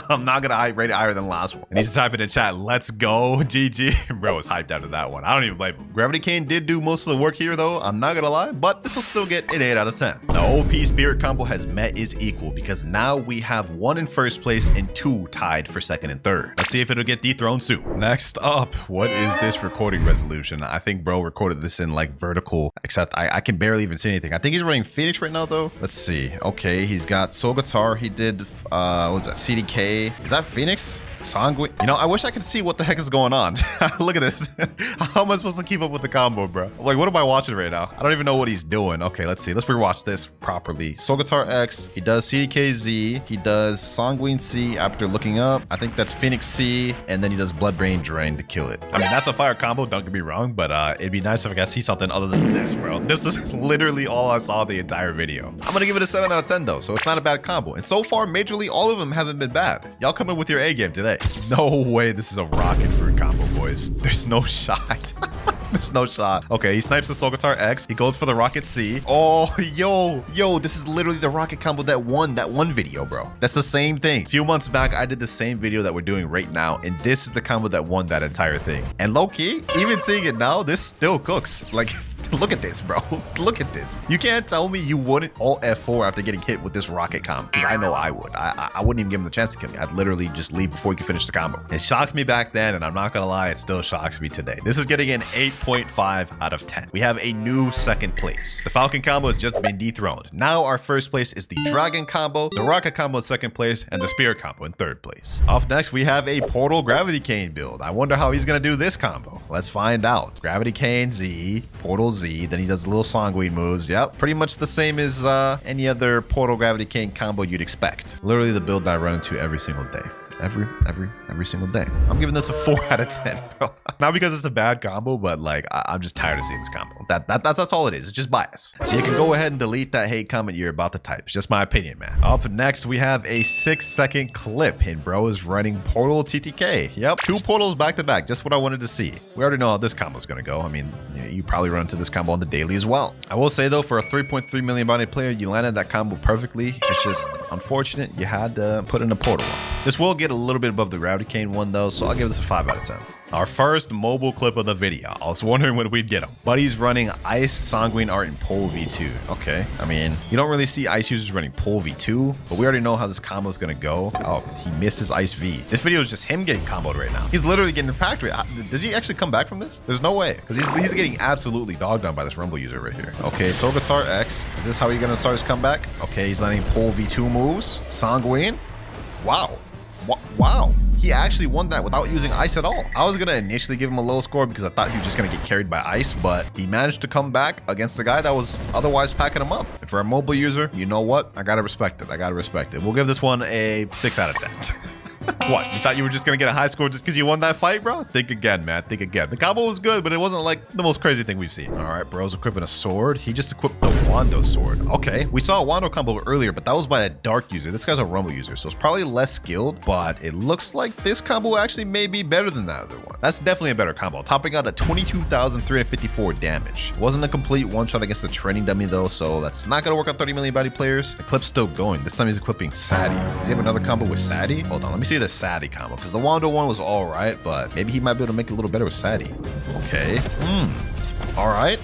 I'm not gonna rate it higher than the last one. And he's typing in chat, let's go, GG. Bro is hyped out of that one. I don't even blame him. Gravity cane did do most of the work here though. I'm not gonna lie, but this will still get an 8 out of 10. The OP spirit combo has met is equal because now we have 1 in first place and 2 tied for 2nd and 3rd. Let's see if it'll get dethroned soon. Next up, what is this recording resolution? I think bro recorded this in like vertical, except I can barely even see anything. I think he's running Phoenix right now though. Let's see. Okay, he's got Soul Guitar. He did, what was that? CDK. Is that Phoenix? Sanguine. You know, I wish I could see what the heck is going on. Look at this. How am I supposed to keep up with the combo, bro? Like, what am I watching right now? I don't even know what he's doing. Okay, let's see. Let's rewatch this properly. Soul Guitar X. He does CDKZ. He does Sanguine C after looking up. I think that's Phoenix C. And then he does Blood Brain Drain to kill it. I mean, that's a fire combo. Don't get me wrong. But it'd be nice if I could see something other than this, bro. This is literally all I saw the entire video. I'm going to give it a 7 out of 10, though. So it's not a bad combo. And so far, majorly, all of them haven't been bad. Y'all come in with your A game today. No way this is a rocket fruit combo, boys. There's no shot. There's no shot. Okay, he snipes the Soul Guitar X. He goes for the Rocket C. Oh, yo, this is literally the rocket combo that won that one video, bro. That's the same thing. A few months back, I did the same video that we're doing right now, and this is the combo that won that entire thing. And low-key, even seeing it now, this still cooks. Like, look at this, bro. Look at this. You can't tell me you wouldn't alt F4 after getting hit with this rocket combo. Because I know I would. I wouldn't even give him the chance to kill me. I'd literally just leave before he could finish the combo. It shocked me back then, and I'm not gonna lie, it still shocks me today. This is getting an 8.5 out of 10. We have a new 2nd place. The Falcon combo has just been dethroned. Now our 1st place is the Dragon combo, the Rocket combo in 2nd place, and the Spirit combo in 3rd place. Up next, we have a Portal Gravity Cane build. I wonder how he's gonna do this combo. Let's find out. Gravity Cane Z, Portal Z, then he does little Sanguine moves. Yep, pretty much the same as any other Portal Gravity Cane combo you'd expect. Literally the build that I run into every single day. Every single day. I'm giving this a 4 out of 10, bro. Not because it's a bad combo, but like I'm just tired of seeing this combo. That's all it is. It's just bias. So you can go ahead and delete that hate comment you're about to type. It's just my opinion, man. Up next, we have a 6-second clip, and bro is running Portal TTK. Yep, 2 portals back to back. Just what I wanted to see. We already know how this combo is gonna go. I mean, you probably run into this combo on the daily as well. I will say though, for a 3.3 million body player, you landed that combo perfectly. It's just unfortunate you had to put in a portal one. This will get a little bit above the Gravity Cane one though, so I'll give this a 5 out of 10. Our first mobile clip of the video. I was wondering when we'd get him. But he's running Ice, Sanguine Art, and Pole V2. Okay, I mean, you don't really see Ice users running Pole V2, but we already know how this combo is gonna go. Oh, he misses Ice V. This video is just him getting comboed right now. He's literally getting packed right. Does he actually come back from this? There's no way, because he's getting absolutely dogged on by this Rumble user right here. Okay, Soul Guitar X. Is this how you're gonna start his comeback? Okay, he's landing Pole V2 moves. Sanguine. Wow. Wow. He actually won that without using ice at all. I was gonna initially give him a low score because I thought he was just gonna get carried by ice, but he managed to come back against the guy that was otherwise packing him up. And for a mobile user, you know what? I gotta respect it. I gotta respect it. We'll give this one a 6 out of 10. What? You thought you were just gonna get a high score just because you won that fight, bro? Think again, man. Think again. The combo was good, but it wasn't like the most crazy thing we've seen. All right, bro's equipping a sword. He just equipped the Wando sword. Okay, we saw a Wando combo earlier, but that was by a dark user. This guy's a Rumble user, so it's probably less skilled, but it looks like this combo actually may be better than that other one. That's definitely a better combo, topping out at 22,354 damage. It wasn't a complete one-shot against the training dummy though, so that's not gonna work on 30 million body players. The clip's still going. This time he's equipping Sadie. Does he have another combo with Sadie? Hold on, let me see the Sadie combo, because the Wando one was all right, but maybe he might be able to make it a little better with Sadie. Okay. All right.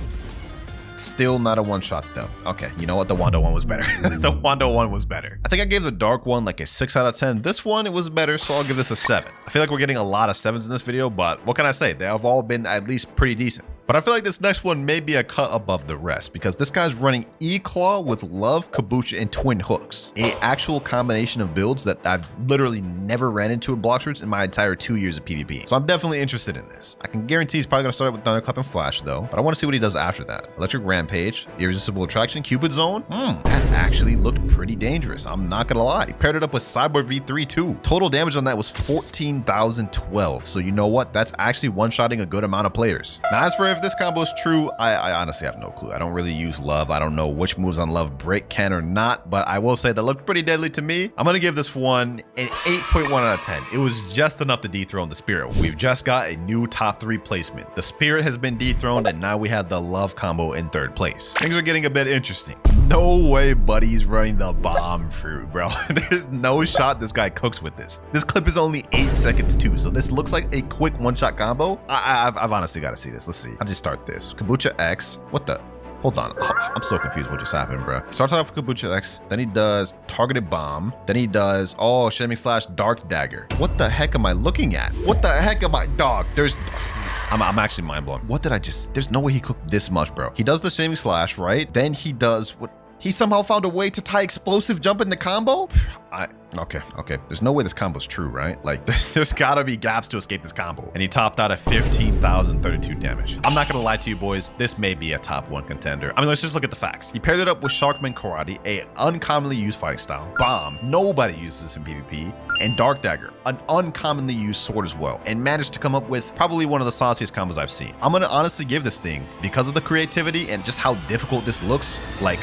Still not a one-shot though. Okay, you know what? The Wando one was better. The Wando one was better. I think I gave the dark one like a 6 out of 10. This one, it was better, so I'll give this a 7. I feel like we're getting a lot of 7s in this video, but what can I say? They have all been at least pretty decent. But I feel like this next one may be a cut above the rest because this guy's running E-Claw with Love, Kabucha, and Twin Hooks. A actual combination of builds that I've literally never ran into in Blox Fruits in my entire 2 years of PvP. So I'm definitely interested in this. I can guarantee he's probably going to start with Thunderclap and Flash though, but I want to see what he does after that. Electric Rampage, Irresistible Attraction, Cupid Zone. That actually looked pretty dangerous. I'm not going to lie. He paired it up with Cyborg V3 too. Total damage on that was 14,012. So you know what? That's actually one-shotting a good amount of players. Now as for if this combo is true, I honestly have no clue. I don't really use Love. I don't know which moves on Love break can or not, but I will say that looked pretty deadly to me. I'm gonna give this one an 8.1 out of 10. It was just enough to dethrone the Spirit. We've just got a new top 3 placement. The Spirit has been dethroned, and now we have the Love combo in 3rd place. Things are getting a bit interesting. No way Buddy's running the Bomb Fruit, bro. There's no shot this guy cooks with this. This clip is only 8 seconds too, so this looks like a quick one-shot combo. I've honestly got to see this. Let's see. I'll just start this. Kabucha X. What the? Hold on. I'm so confused what just happened, bro. Starts off with Kabucha X. Then he does Targeted Bomb. Then he does, Shaming Slash Dark Dagger. What the heck am I looking at? What the heck am I? Dog, there's... I'm actually mind blown. What did I just... There's no way he cooked this much, bro. He does the Shaming Slash, right? Then he does what... He somehow found a way to tie Explosive Jump in the combo? Okay. There's no way this combo's true, right? Like, there's gotta be gaps to escape this combo. And he topped out at 15,032 damage. I'm not gonna lie to you boys, this may be a top 1 contender. I mean, let's just look at the facts. He paired it up with Sharkman Karate, a uncommonly used fighting style. Bomb, nobody uses this in PvP. And Dark Dagger, an uncommonly used sword as well. And managed to come up with probably one of the sauciest combos I've seen. I'm gonna honestly give this thing, because of the creativity and just how difficult this looks, like,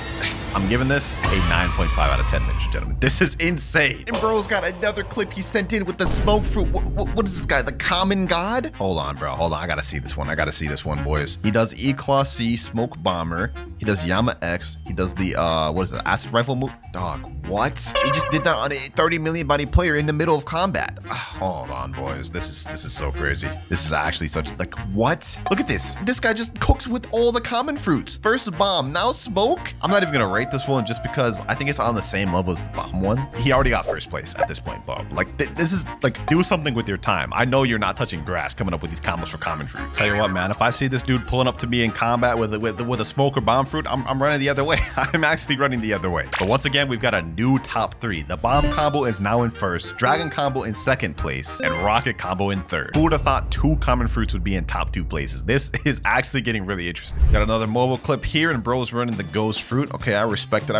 I'm giving this a 9.5 out of 10, ladies and gentlemen. This is insane. And bro's got another clip he sent in with the Smoke Fruit. What is this guy, the Common God? Hold on, bro. Hold on. I gotta see this one. I gotta see this one, boys. He does E-Claw C, Smoke Bomber. He does Yama X. He does the, what is it, Acid Rifle move? Dog, what? He just did that on a 30 million body player in the middle of combat. Hold on, boys. This is so crazy. This is actually such, like, what? Look at this. This guy just cooks with all the common fruits. First Bomb, now Smoke. I'm not even gonna rate this one just because I think it's on the same level as the Bomb one. He already got first place at this point, Bob. Like, this is, like, do something with your time. I know you're not touching grass coming up with these combos for common fruit. Tell you what, man, if I see this dude pulling up to me in combat with a Smoke or Bomb Fruit, I'm running the other way. I'm actually running the other way. But once again, we've got a new top 3. The Bomb combo is now in 1st, Dragon combo in 2nd place, and Rocket combo in 3rd. Who would have thought 2 common fruits would be in top 2 places? This is actually getting really interesting. Got another mobile clip here, and bro's running the Ghost Fruit. Okay, I respect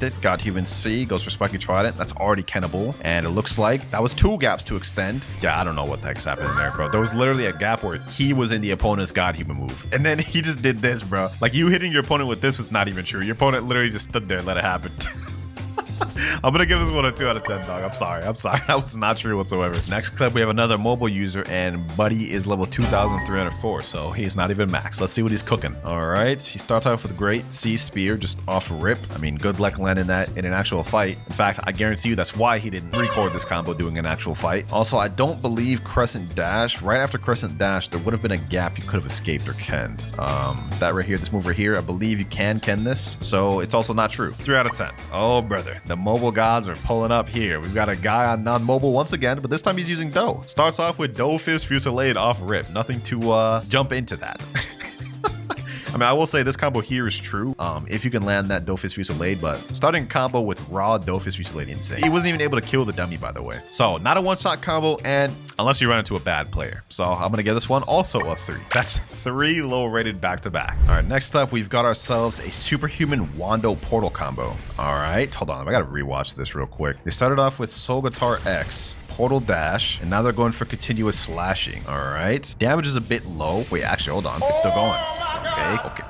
it. God Human C, goes for Spiky Trident. That's already Kennable. And it looks like that was 2 gaps to extend. Yeah, I don't know what the heck's happening there, bro. There was literally a gap where he was in the opponent's God Human move. And then he just did this, bro. Like, you hitting your opponent with this was not even true. Your opponent literally just stood there and let it happen. I'm gonna give this one a 2 out of 10, dog. I'm sorry. That was not true whatsoever. Next clip, we have another mobile user, and Buddy is level 2,304, so he's not even max. Let's see what he's cooking. All right, he starts off with a great C Spear just off Rip. I mean, good luck landing that in an actual fight. In fact, I guarantee you that's why he didn't record this combo doing an actual fight. Also, I don't believe Crescent Dash. Right after Crescent Dash, there would have been a gap you could have escaped or kenned. That right here, this move right here, I believe you can ken this, so it's also not true. 3 out of 10. Oh, brother. The mobile gods are pulling up here. We've got a guy on non-mobile once again, but this time he's using Dough. Starts off with Dough Fist Fusillade off Rip. Nothing to jump into that. I mean, I will say this combo here is true if you can land that Dofus Fusillade, but starting combo with raw Dofus Fusillade insane. He wasn't even able to kill the dummy, by the way. So not a one-shot combo, and unless you run into a bad player. So I'm gonna give this one also a 3. That's 3 low-rated back-to-back. All right, next up, we've got ourselves a Superhuman Wando Portal combo. All right, hold on, I gotta rewatch this real quick. They started off with Soul Guitar X, Portal Dash, and now they're going for continuous slashing. All right, damage is a bit low. Wait, actually, hold on, it's still going. Okay.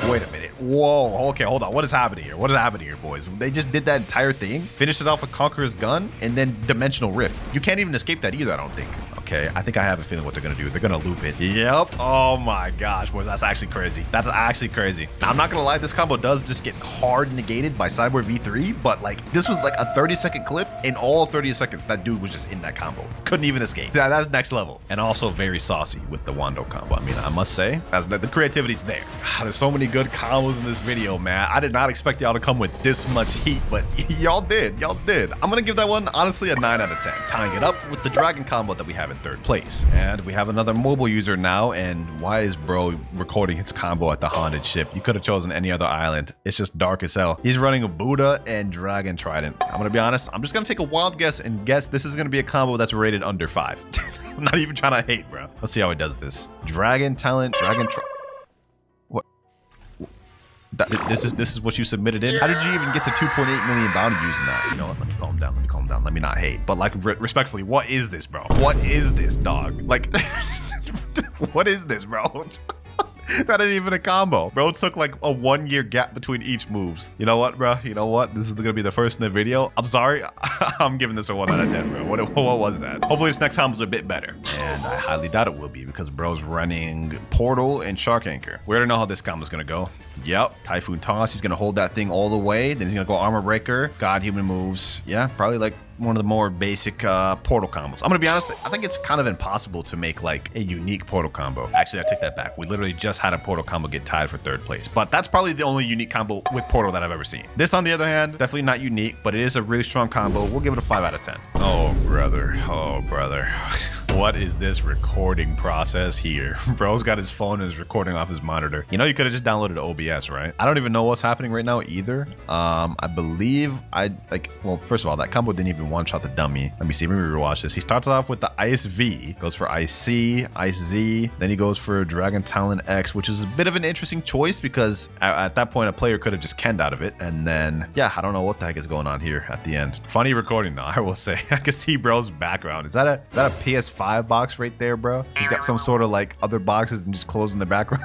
Wait a minute. Whoa. Okay, hold on. What is happening here? What is happening here, boys? They just did that entire thing, finished it off with Conqueror's Gun, and then Dimensional Rift. You can't even escape that either, I don't think. Okay, I think I have a feeling what they're gonna do. They're gonna loop it. Yep. Oh my gosh, boys, that's actually crazy. That's actually crazy. Now, I'm not gonna lie, this combo does just get hard negated by Cyborg V3, but like this was like a 30-second clip. In all 30 seconds, that dude was just in that combo. Couldn't even escape. That's next level. And also very saucy with the Wando combo. I mean, I must say, the creativity's there. God, there's so many good combos in this video, man. I did not expect y'all to come with this much heat, but y'all did. Y'all did. I'm gonna give that one, honestly, a 9 out of 10. Tying it up with the dragon combo that we have in third place. And we have another mobile user now. And why is bro recording his combo at the haunted ship? You could have chosen any other island. It's just dark as hell. He's running a Buddha and Dragon Trident. I'm gonna be honest. I'm just gonna take a wild guess and guess this is gonna be a combo that's rated under 5. I'm not even trying to hate, bro. Let's see how he does this. Dragon Talent, What? This is what you submitted in? How did you even get to 2.8 million bounty using that? You know what? Let me calm down. Let me calm down. Let me not hate. But like, respectfully, what is this, bro? What is this, dog? Like, what is this, bro? That ain't even a combo. Bro took like a 1-year gap between each moves. You know what, bro? You know what? This is gonna be the first in the video. I'm sorry. I'm giving this a 1 out of 10, bro. What was that? Hopefully this next combo's a bit better. And I highly doubt it will be because bro's running Portal and Shark Anchor. We already know how this combo's gonna go. Yep. Typhoon Toss. He's gonna hold that thing all the way. Then he's gonna go Armor Breaker. God Human moves. Yeah, probably like one of the more basic portal combos. I'm gonna be honest, I think it's kind of impossible to make like a unique portal combo. Actually, I take that back. We literally just had a portal combo get tied for 3rd place, but that's probably the only unique combo with portal that I've ever seen. This, on the other hand, definitely not unique, but it is a really strong combo. We'll give it a 5 out of 10. Oh, brother. Oh, brother. What is this recording process here? Bro's got his phone and is recording off his monitor. You know, you could have just downloaded OBS, right? I don't even know what's happening right now either. I believe well, first of all, that combo didn't even one-shot the dummy. Let me see, let me rewatch this. He starts off with the Ice V, goes for Ice C, Ice Z, then he goes for Dragon Talon X, which is a bit of an interesting choice because at that point, a player could have just canned out of it. And then, yeah, I don't know what the heck is going on here at the end. Funny recording though, I will say. I can see bro's background. Is that a PS5 box right there, bro? He's got some sort of like other boxes and just closing the background.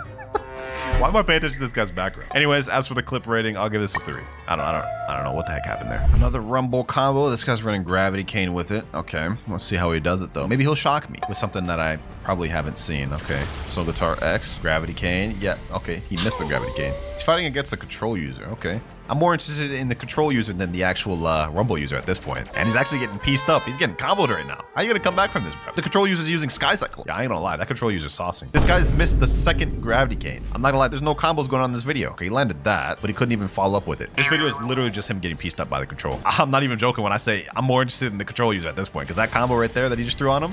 Why am I paying attention to this guy's background? Anyways, as for the clip rating, I'll give this a 3. I don't know what the heck happened there. Another Rumble combo. This guy's running Gravity Cane with it. Okay, let's see how he does it though. Maybe he'll shock me with something that I probably haven't seen. Okay, Soul Guitar X, Gravity Cane. Yeah, okay, he missed the Gravity Cane. He's fighting against the control user. Okay. I'm more interested in the control user than the actual Rumble user at this point. And he's actually getting pieced up. He's getting comboed right now. How you gonna come back from this, bro? The control user's using Sky Cycle. Yeah, I ain't gonna lie. That control user's saucing. This guy's missed the 2nd Gravity Cane. I'm not gonna lie. There's no combos going on in this video. Okay, he landed that, but he couldn't even follow up with it. This video is literally just him getting pieced up by the control. I'm not even joking when I say I'm more interested in the control user at this point, because that combo right there that he just threw on him,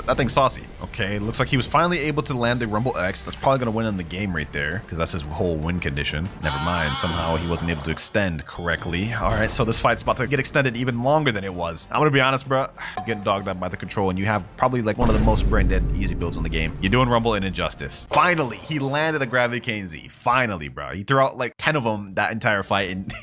that thing's saucy. Okay, looks like he was finally able to land the Rumble X. That's probably gonna win in the game right there, because that's his whole win condition. Never mind. Somehow he wasn't able to extend correctly. All right, so this fight's about to get extended even longer than it was. I'm gonna be honest, bro. You're getting dogged out by the control, and you have probably like one of the most brain dead easy builds in the game. You're doing Rumble and Injustice. Finally, he landed a Gravity Cane Z. Finally, bro. He threw out like 10 of them that entire fight and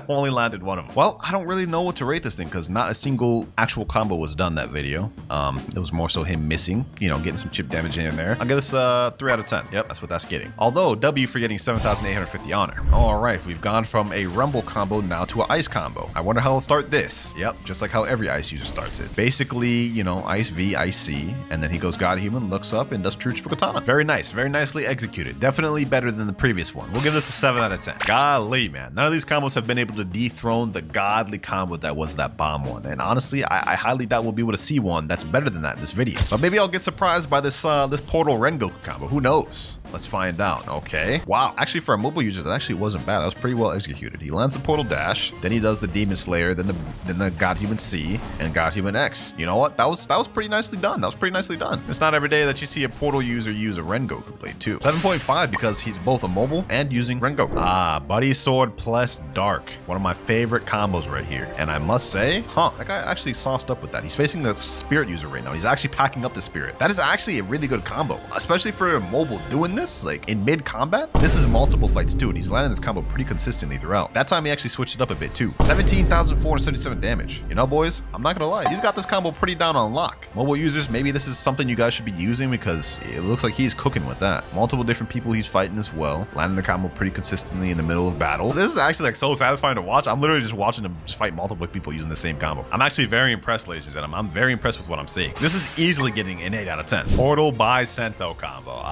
only landed one of them. Well, I don't really know what to rate this thing because not a single actual combo was done that video. It was more so him missing, you know, getting some chip damage in there. I'll give this 3 out of 10. Yep, that's what that's getting. Although W for getting 7,850 honor. All right, we've gone from a Rumble combo now to an Ice combo. I wonder how he'll start this. Yep, just like how every Ice user starts it. Basically, you know, Ice V, Ice C, and then he goes God Human, looks up, and does True Triple Katana. Very nice, very nicely executed. Definitely better than the previous one. We'll give this a 7 out of 10. Golly, man. None of these combos have been able to dethrone the godly combo that was that bomb one. And honestly, I highly doubt we'll be able to see one that's better than that in this video. But maybe I'll get surprised by this this Portal Rengoku combo. Who knows? Let's find out. Okay. Wow. Actually, for a mobile user, that actually wasn't bad. That was pretty well executed. He lands the Portal Dash, then he does the Demon Slayer, then the God Human C, and God Human X. You know what? That was pretty nicely done. That was pretty nicely done. It's not every day that you see a Portal user use a Rengoku blade too. 7.5 because he's both a mobile and using Rengoku. Ah, Buddy Sword plus Dark. One of my favorite combos right here. And I must say, that guy actually sauced up with that. He's facing the Spirit user right now. He's actually packing up the Spirit. That is actually a really good combo, especially for a mobile doing this like in mid combat. This is multiple fights fights too, and he's landing this combo pretty consistently throughout. That time he actually switched it up a bit too. 17,477 damage. You know, boys, I'm not gonna lie, he's got this combo pretty down on lock. Mobile users, maybe this is something you guys should be using because it looks like he's cooking with that. Multiple different people he's fighting as well, landing the combo pretty consistently in the middle of battle. This is actually like so satisfying to watch. I'm literally just watching him just fight multiple people using the same combo. I'm actually very impressed, ladies and gentlemen. I'm very impressed with what I'm seeing. This is easily getting an 8 out of 10. Portal by Sento combo.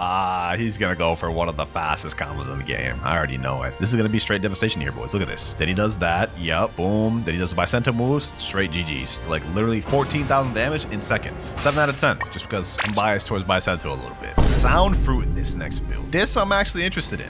He's gonna go for one of the fastest combos in the game. I already know it. This is gonna be straight devastation here, boys. Look at this. Then he does that. Yep. Boom. Then he does the Bicento moves. Straight GG's. Like literally 14,000 damage in seconds. 7 out of 10. Just because I'm biased towards Bicento a little bit. Sound Fruit in this next build. This I'm actually interested in.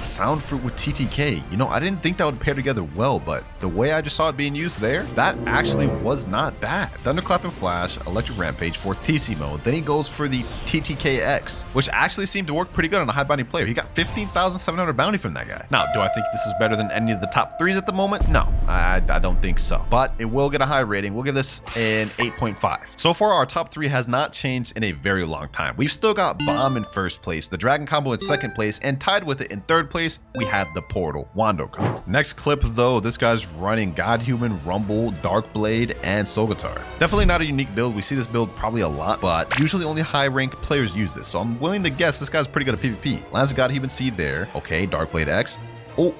Sound Fruit with TTK. You know, I didn't think that would pair together well, but the way I just saw it being used there, that actually was not bad. Thunderclap and Flash, Electric Rampage for TC mode. Then he goes for the TTKX, which actually seemed to work pretty good on a high bounty player. He got 15,700 bounty from that guy. Now, do I think this is better than any of the top 3s at the moment? No, I don't think so. But it will get a high rating. We'll give this an 8.5. So far, our top 3 has not changed in a very long time. We've still got Bomb in first place, the Dragon combo in second place, and tied with it in third place, we have the Portal Wando combo. Next clip though, this guy's running God Human, Rumble, Dark Blade, and Soul Guitar. Definitely not a unique build. We see this build probably a lot, but usually only high ranked players use this. So I'm willing to guess this guy's pretty good at PvP. Lands God Human Seed there. Okay, Dark Blade X. Oh,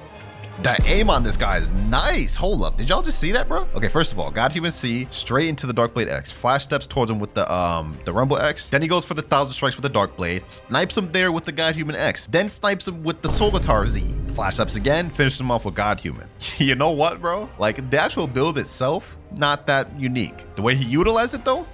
that aim on this guy is nice. Hold up, did y'all just see that, bro? Okay, first of all, God Human C straight into the Dark Blade X. Flash steps towards him with the Rumble X. Then he goes for the 1,000 strikes with the Dark Blade. Snipes him there with the God Human X. Then snipes him with the Soul Guitar Z. Flash steps again, finishes him off with God Human. You know what, bro? Like the actual build itself, not that unique. The way he utilized it though,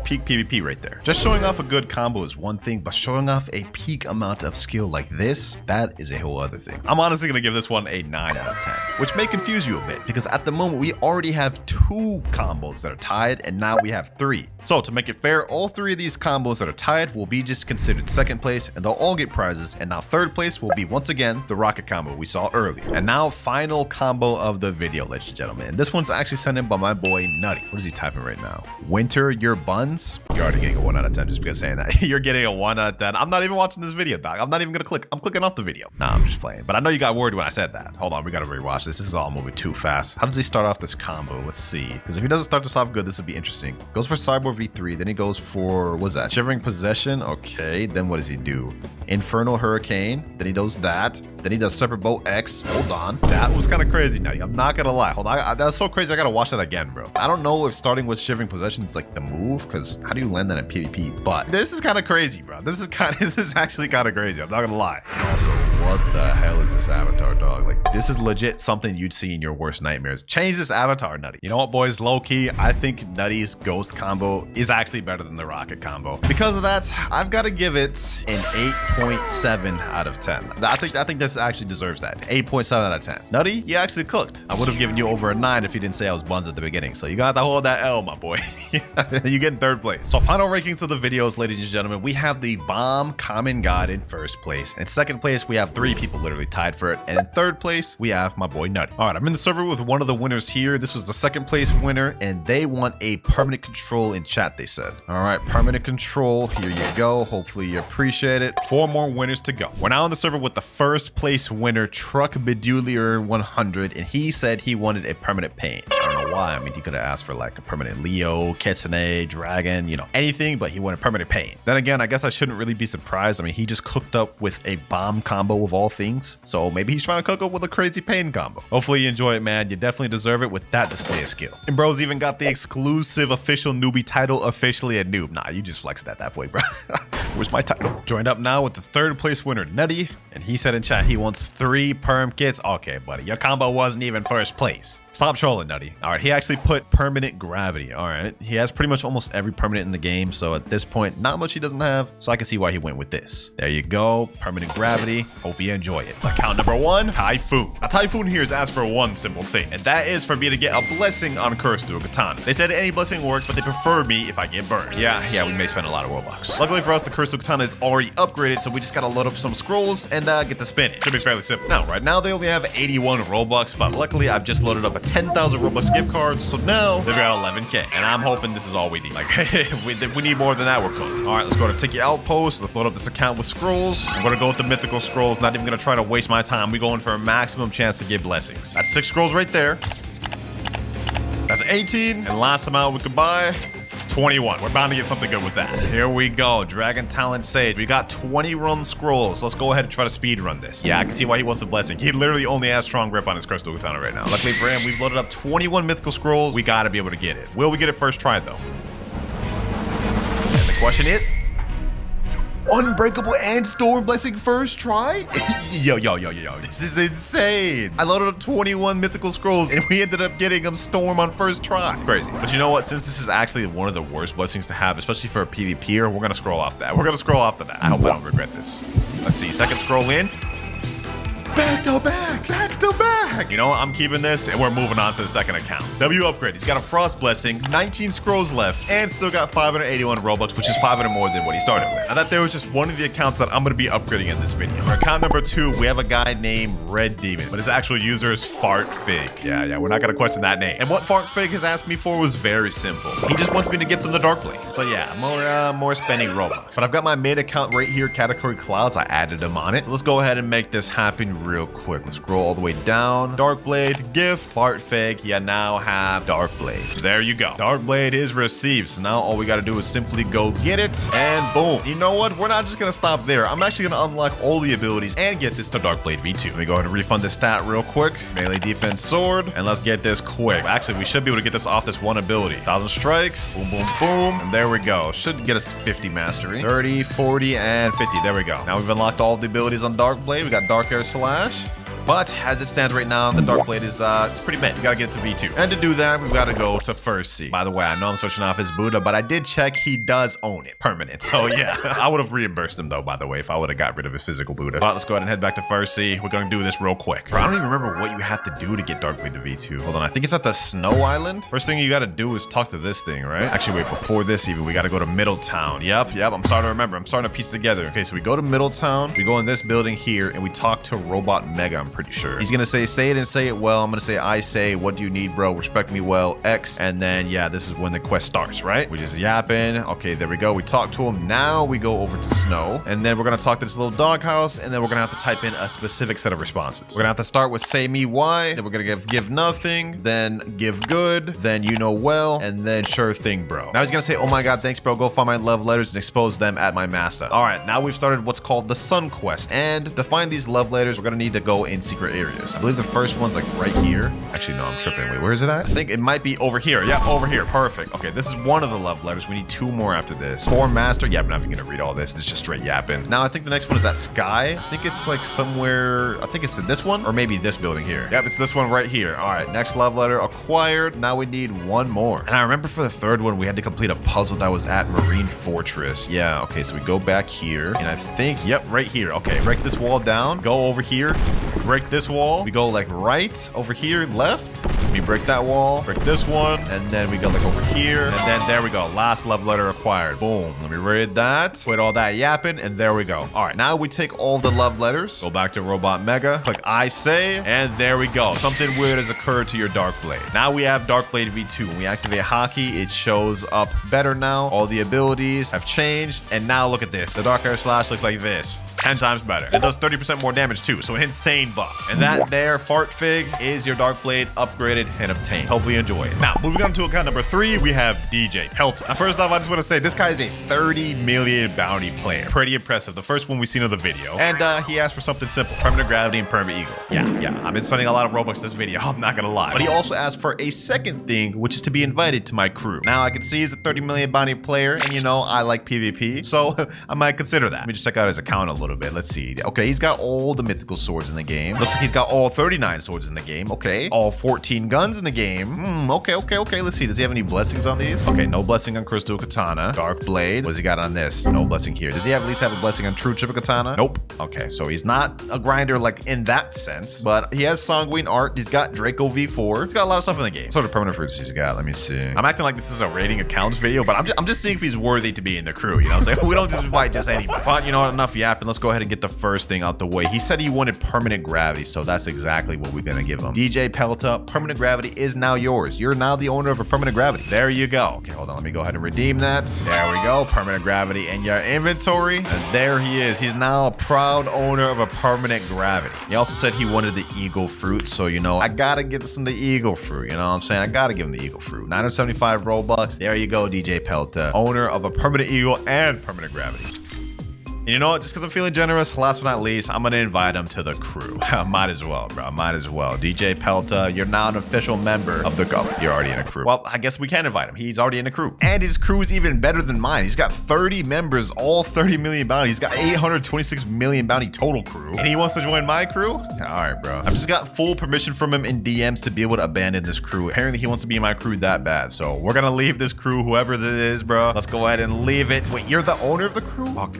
peak PvP right there. Just showing off a good combo is one thing, but showing off a peak amount of skill like this, that is a whole other thing. I'm honestly gonna give this one a 9 out of 10, which may confuse you a bit because at the moment we already have 2 combos that are tied and now we have 3. So to make it fair, all 3 of these combos that are tied will be just considered second place and they'll all get prizes. And now third place will be once again the rocket combo we saw earlier. And now final combo of the video, ladies and gentlemen. And this one's actually sent in by my boy Nutty. What is he typing right now? Winter your buns? You're already getting a 1 out of 10 just because saying that. You're getting a 1 out of 10. I'm not even watching this video, dog. I'm not even gonna click. I'm clicking off the video. Nah, I'm just playing. But I know you got worried when I said that. Hold on, we gotta rewatch this. This is all moving too fast. How does he start off this combo? Let's see. Because if he doesn't start this off good, this would be interesting. Goes for Cyborg V3, then he goes for, what's that? Shivering Possession. Okay, then what does he do? Infernal Hurricane. Then he does that. Then he does Separate Bolt X. Hold on. That was kind of crazy, Nutty. I'm not gonna lie. Hold on. That's so crazy. I gotta watch that again, bro. I don't know if starting with Shivering Possession is like the move, because how do you land that in PvP? But this is kind of crazy, bro. This is actually kind of crazy. I'm not gonna lie. And also, what the hell is this avatar, dog? Like, this is legit something you'd see in your worst nightmares. Change this avatar, Nutty. You know what, boys? Low key, I think Nutty's Ghost combo is actually better than the Rocket combo. Because of that, I've got to give it an 8.7 out of 10. I think this actually deserves that. 8.7 out of 10. Nutty, you actually cooked. I would have given you over a 9 if you didn't say I was buns at the beginning. So you got to hold that L, my boy. You get in third place. So final rankings of the videos, ladies and gentlemen, we have the Bomb Common God in first place. In second place, we have 3 people literally tied for it. And in third place, we have my boy Nutty. All right, I'm in the server with one of the winners here. This was the second place winner, and they want a permanent control in chat, they said. All right, permanent control. Here you go. Hopefully you appreciate it. 4 more winners to go. We're now in the server with the first place winner, Truck Bedulier 100, and he said he wanted a permanent paint. I don't know why. I mean, he could have asked for like a permanent Leo, Kitsune, Dragon, you know, anything, but he wanted permanent paint. Then again, I guess I shouldn't really be surprised. I mean, he just cooked up with a bomb combo of all things, so maybe he's trying to cook up with a crazy pain combo. Hopefully you enjoy it, man. You definitely deserve it with that display of skill. And bro's even got the exclusive official newbie title, officially a noob. Nah, you just flexed at that point, bro. Where's my title? Joined up now with the third place winner, Nutty, and he said in chat he wants 3 perm kits. Okay, buddy, your combo wasn't even first place. Stop trolling, Nutty. All right, he actually put permanent gravity. All right, he has pretty much almost every permanent in the game, so at this point, not much he doesn't have, so I can see why he went with this. There you go, permanent gravity. Hope you enjoy it. Account number 1, Typhoon. Now, Typhoon here is asked for one simple thing, and that is for me to get a blessing on Curse through a Katana. They said any blessing works, but they prefer me if I get burned. Yeah, we may spend a lot of Roblox. Luckily for us, the Crystal Katana is already upgraded, so we just gotta load up some scrolls and get to spin it. Should be fairly simple. Now, right now they only have 81 Robux, but luckily I've just loaded up a 10,000 Robux gift card, so now they've got 11k, and I'm hoping this is all we need. Like, if we need more than that, we're cool. All right, let's go to Ticket Outpost. Let's load up this account with scrolls. I'm gonna go with the mythical scrolls. Not even gonna try to waste my time. We're going for a maximum chance to get blessings. That's 6 scrolls right there. That's 18, and last amount we could buy, 21. We're bound to get something good with that. Here we go. Dragon Talent Sage. We got 20 run scrolls. Let's go ahead and try to speed run this. Yeah, I can see why he wants a blessing. He literally only has strong grip on his Crystal Katana right now. Luckily for him, we've loaded up 21 mythical scrolls. We gotta be able to get it. Will we get it first try though? And the question is, Unbreakable and Storm Blessing first try? Yo. This is insane. I loaded up 21 mythical scrolls and we ended up getting them Storm on first try. Crazy. But you know what? Since this is actually one of the worst blessings to have, especially for a PvPer, we're gonna scroll off that. We're gonna scroll off to that. I hope I don't regret this. Let's see. Second scroll in. Back to back. You know what? I'm keeping this and we're moving on to the second account. W upgrade. He's got a Frost Blessing, 19 scrolls left, and still got 581 Robux, which is 500 more than what he started with. I thought there was just one of the accounts that I'm going to be upgrading in this video. For account number 2, we have a guy named Red Demon, but his actual user is Fartfig. Yeah, we're not going to question that name. And what Fartfig has asked me for was very simple. He just wants me to gift him the Dark Blade. So yeah, more spending Robux. But I've got my main account right here, WinterKloudz. I added him on it. So let's go ahead and make this happen real quick. Let's scroll all the way down. Dark Blade, gift, Fartfig. You now have Dark Blade. There you go. Dark Blade is received. So now all we got to do is simply go get it, and boom. You know what? We're not just going to stop there. I'm actually going to unlock all the abilities and get this to Dark Blade V2. Let me go ahead and refund this stat real quick. Melee defense sword, and let's get this quick. Actually, we should be able to get this off this one ability. 1,000 strikes, boom, and there we go. Should get us 50 mastery. 30, 40, and 50. There we go. Now we've unlocked all the abilities on Dark Blade. We got Dark Air Slash. But as it stands right now, the Dark Blade is it's pretty mid. We gotta get it to V2. And to do that, we've got to go to First C. By the way, I know I'm switching off his Buddha, but I did check he does own it permanent. So yeah, I would have reimbursed him though, by the way, if I would have got rid of his physical Buddha. But let's go ahead and head back to First C. We're gonna do this real quick. Bro, I don't even remember what you have to do to get Dark Blade to V2. Hold on, I think it's at the Snow Island. First thing you gotta do is talk to this thing, right? Actually, wait, before this even, we gotta go to Middletown. Yep, I'm starting to remember. I'm starting to piece together. Okay, so we go to Middletown, we go in this building here, and we talk to Robot Mega, I'm pretty sure. He's gonna say it and say it well. I'm gonna say, I say, what do you need, bro? Respect me well, X. And then, yeah, this is when the quest starts, right? We just yapping. Okay, there we go. We talk to him. Now we go over to Snow. And then we're gonna talk to this little doghouse. And then we're gonna have to type in a specific set of responses. We're gonna have to start with say me why. Then we're gonna give nothing. Then give good. Then you know well. And then sure thing, bro. Now he's gonna say, oh my God, thanks, bro. Go find my love letters and expose them at my master. All right, now we've started what's called the Sun Quest. And to find these love letters, we're gonna need to go in secret areas. I believe the first one's like right here. Actually, no, I'm tripping. Wait, where is it at? I think it might be over here. Yeah, over here. Perfect. Okay, this is one of the love letters. We need 2 more after this. 4 master. Yeah, I'm not even gonna read all this. It's just straight yapping. Now, I think the next one is that sky. I think it's like somewhere. I think it's in this one or maybe this building here. Yep, it's this one right here. All right, next love letter acquired. Now we need 1 more. And I remember for the third one, we had to complete a puzzle that was at Marine Fortress. Yeah, okay, so we go back here. And I think, yep, right here. Okay, break this wall down. Go over here. Break this wall. We go like right over here, left. We break that wall, break this one, and then we go like over here, and then there we go. Last love letter acquired. Boom. Let me read that. Quit all that yapping, and there we go. All right, now we take all the love letters, go back to Robot Mega, click I say, and there we go. Something weird has occurred to your Dark Blade. Now we have Dark Blade V2. When we activate Hockey, it shows up better now. All the abilities have changed, and now look at this. The Dark Air Slash looks like this. 10 times better. It does 30% more damage too, so an insane buff. And that there, Fartfig, is your Dark Blade upgraded and obtained. Hopefully you enjoy it. Now, moving on to account number 3, we have DJ Pelton. Now, first off, I just want to say this guy is a 30 million bounty player. Pretty impressive. The first one we've seen of the video. And he asked for something simple. Permanent Gravity and Permanent Eagle. Yeah. I've been spending a lot of Robux this video. I'm not gonna lie. But he also asked for a second thing, which is to be invited to my crew. Now, I can see he's a 30 million bounty player, and you know, I like PvP, so I might consider that. Let me just check out his account a little bit. Let's see. Okay, he's got all the mythical swords in the game. game. Looks like he's got all 39 swords in the game. Okay. All 14 guns in the game. Okay. Let's see. Does he have any blessings on these? Okay, no blessing on Crystal Katana. Dark Blade. What does he got on this? No blessing here. Does he at least have a blessing on True Triple Katana? Nope. Okay, so he's not a grinder like in that sense, but he has Sanguine Art. He's got Draco V4. He's got a lot of stuff in the game. What sort of permanent fruits he's got? Let me see. I'm acting like this is a rating accounts video, but I'm just seeing if he's worthy to be in the crew. You know what I'm saying? We don't just invite just anybody. But you know what? Enough yapping. Let's go ahead and get the first thing out the way. He said he wanted permanent gravity, so that's exactly what we're gonna give him. DJ Pelta, permanent gravity is now yours. You're now the owner of a permanent gravity. There you go. Okay, hold on. Let me go ahead and redeem that. There we go. Permanent gravity in your inventory. And there he is. He's now a proud owner of a permanent gravity. He also said he wanted the eagle fruit, so you know I gotta give him the eagle fruit. You know what I'm saying? I gotta give him the eagle fruit. 975 Robux. There you go, DJ Pelta, owner of a permanent eagle and permanent gravity. And you know what? Just because I'm feeling generous, last but not least, I'm going to invite him to the crew. Might as well, bro. Might as well. DJ Pelta, you're now an official member of the crew. You're already in a crew. Well, I guess we can invite him. He's already in a crew. And his crew is even better than mine. He's got 30 members, all 30 million bounty. He's got 826 million bounty total crew. And he wants to join my crew? All right, bro. I've just got full permission from him in DMs to be able to abandon this crew. Apparently, he wants to be in my crew that bad. So we're going to leave this crew, whoever this is, bro. Let's go ahead and leave it. Wait, you're the owner of the crew? Oh,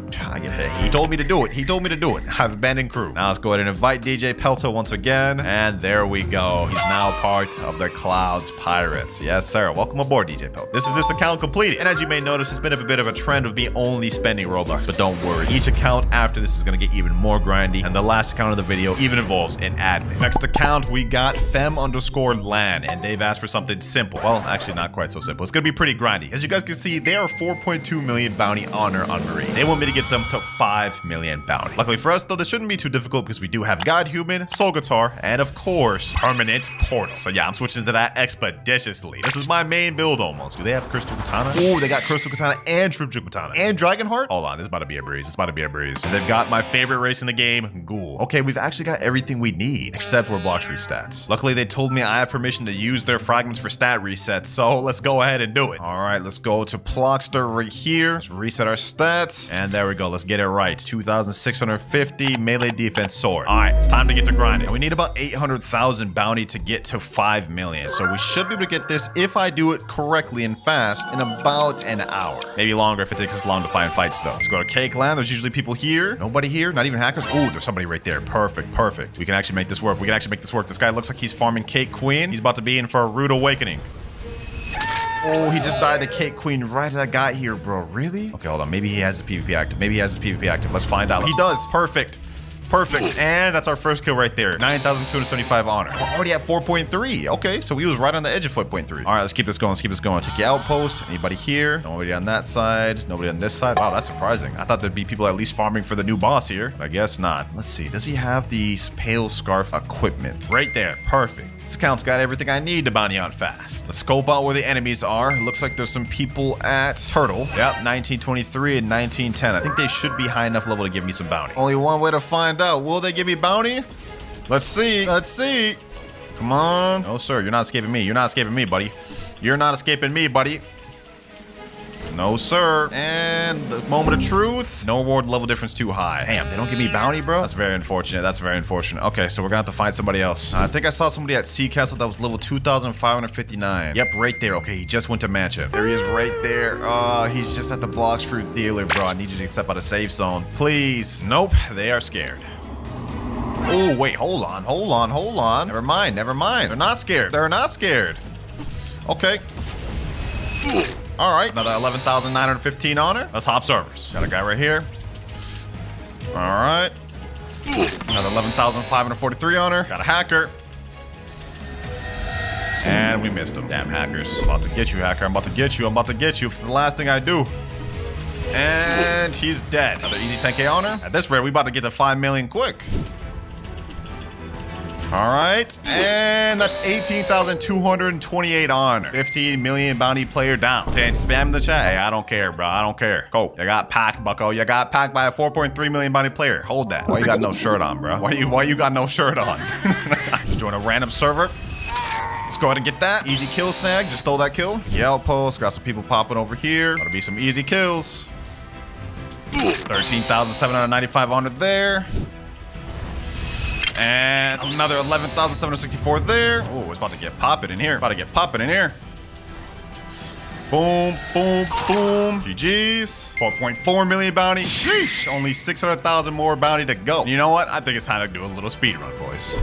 he told me to do it. He told me to do it. I've abandoned crew. Now let's go ahead and invite DJ Pelta once again. And there we go. He's now part of the Clouds Pirates. Yes, sir. Welcome aboard, DJ Pelta. This is this account completed. And as you may notice, it's been a bit of a trend of me only spending Robux. But don't worry. Each account after this is going to get even more grindy. And the last account of the video even involves an admin. Next account, we got fem_lan. And they've asked for something simple. Well, actually not quite so simple. It's going to be pretty grindy. As you guys can see, they are 4.2 million bounty honor on Marine. They want me to get them to 5 million bounty. Luckily for us, though, this shouldn't be too difficult because we do have God Human, Soul Guitar, and of course, Permanent Portal. So yeah, I'm switching to that expeditiously. This is my main build almost. Do they have Crystal Katana? Oh, they got Crystal Katana and Triple Katana and Dragon Heart. Hold on, this is about to be a breeze. It's about to be a breeze. And they've got my favorite race in the game, Ghoul. Okay, we've actually got everything we need except for Blox Fruits stats. Luckily, they told me I have permission to use their fragments for stat resets, so let's go ahead and do it. All right, let's go to Plogster right here. Let's reset our stats, and there we go. Let's get it right. 2,650 melee defense sword. All right, it's time to get to grinding. And we need about 800,000 bounty to get to 5 million. So we should be able to get this if I do it correctly and fast in about an hour. Maybe longer if it takes us long to find fights though. Let's go to Cake Land. There's usually people here. Nobody here, not even hackers. Oh, there's somebody right there. Perfect, perfect. We can actually make this work. We can actually make this work. This guy looks like he's farming Cake Queen. He's about to be in for a rude awakening. Oh, he just died to Cake Queen right as I got here, bro. Really? Okay, hold on. Maybe he has his PvP active. Maybe he has his PvP active. Let's find out. He does. Perfect. Perfect. And that's our first kill right there. 9,275 honor. We're already at 4.3. Okay, so we was right on the edge of 4.3. All right, let's keep this going. Let's keep this going. Check the outpost. Anybody here? Nobody on that side. Nobody on this side. Wow, that's surprising. I thought there'd be people at least farming for the new boss here. I guess not. Let's see. Does he have the Pale Scarf equipment? Right there. Perfect. This account's got everything I need to bounty out fast. Let's scope out where the enemies are. Looks like there's some people at Turtle. Yep, 1923 and 1910. I think they should be high enough level to give me some bounty. Only one way to find out. Will they give me bounty? Let's see. Let's see. Come on. No, sir. You're not escaping me. You're not escaping me, buddy. You're not escaping me, buddy. No, sir. And the moment of truth. No reward level difference too high. Damn, they don't give me bounty, bro. That's very unfortunate. That's very unfortunate. Okay, so we're gonna have to find somebody else. I think I saw somebody at Sea Castle that was level 2,559. Yep, right there. Okay, he just went to Mansion. There he is right there. He's just at the Blox Fruit dealer, bro. I need you to step out of safe zone. Please. Nope, they are scared. Oh, wait, hold on, hold on, hold on. Never mind, never mind. They're not scared. They're not scared. Okay. All right, another 11,915 honor. Let's hop servers. Got a guy right here. All right. Another 11,543 honor. Got a hacker. And we missed him. Damn hackers. I'm about to get you, hacker. I'm about to get you. I'm about to get you. It's the last thing I do. And he's dead. Another easy 10k honor. At this rate, we about to get to 5 million quick. All right, and that's 18,228 honor. 15 million bounty player down. Saying spam in the chat. Hey, I don't care, bro. I don't care. Go. You got packed, bucko. You got packed by a 4.3 million bounty player. Hold that. Why you got no shirt on, bro? Why you got no shirt on? Just join a random server. Let's go ahead and get that. Easy kill snag. Just stole that kill. The outpost. Got some people popping over here. Gotta be some easy kills. 13,795 honor there. And another 11,764 there. Oh, it's about to get popping in here. About to get popping in here. Boom, boom, boom. GG's. 4.4 million bounty. Sheesh. Only 600,000 more bounty to go. You know what? I think it's time to do a little speed run, boys.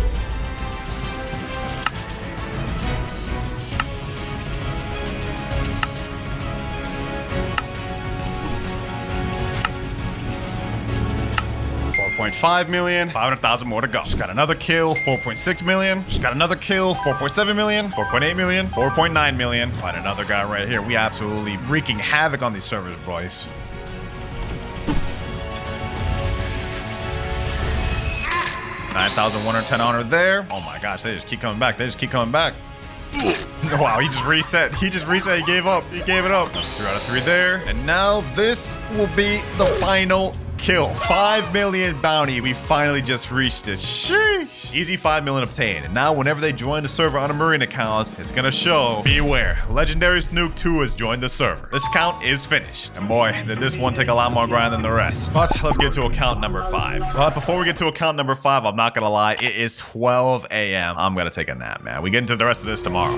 $4.5 million, 500,000 more to go. Just got another kill, 4.6 million. Just got another kill, 4.7 million, 4.8 million, 4.9 million. Find another guy right here. We absolutely wreaking havoc on these servers, boys. $9,110 honor there. Oh my gosh, they just keep coming back. They just keep coming back. Wow, he just reset. He just reset. He gave up. He gave it up. 3 out of 3 there. And now this will be the final kill. 5 million bounty. We finally just reached it. Sheesh. Easy 5 million obtained. And now whenever they join the server on a Marine account, it's gonna show, beware, Legendary Snook 2 has joined the server. This account is finished. And boy, did this one take a lot more grind than the rest. But let's get to account number 5. But before we get to account number 5, I'm not gonna lie, it is 12 a.m. I'm gonna take a nap, man. We get into the rest of this tomorrow.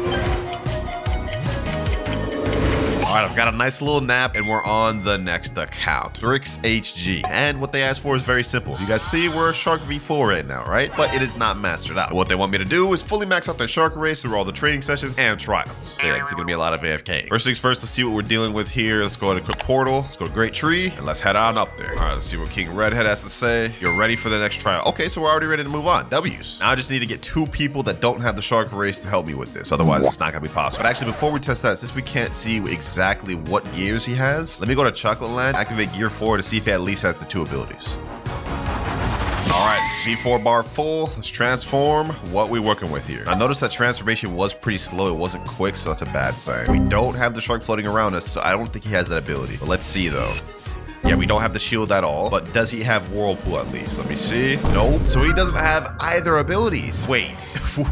All right, I've got a nice little nap and we're on the next account, Strix HG. And what they asked for is very simple. You guys see we're a Shark V4 right now, right? But it is not mastered out. What they want me to do is fully max out their Shark race through all the training sessions and trials. So yeah, this is gonna be a lot of AFK. First things first, let's see what we're dealing with here. Let's go to Equip Portal. Let's go to Great Tree and let's head on up there. All right, let's see what King Redhead has to say. You're ready for the next trial. Okay, so we're already ready to move on. W's. Now I just need to get 2 people that don't have the Shark race to help me with this. Otherwise, it's not gonna be possible. But actually, before we test that, since we can't see exactly what gears he has, let me go to Chocolate Land, activate gear 4 to see if he at least has the 2 abilities. All right, V4 bar full. Let's transform. What we working with here? I noticed that transformation was pretty slow. It wasn't quick, so that's a bad sign. We don't have the shark floating around us, so I don't think he has that ability. But let's see though. Yeah, we don't have the shield at all, but does he have Whirlpool at least? Let me see. Nope. So he doesn't have either abilities. Wait,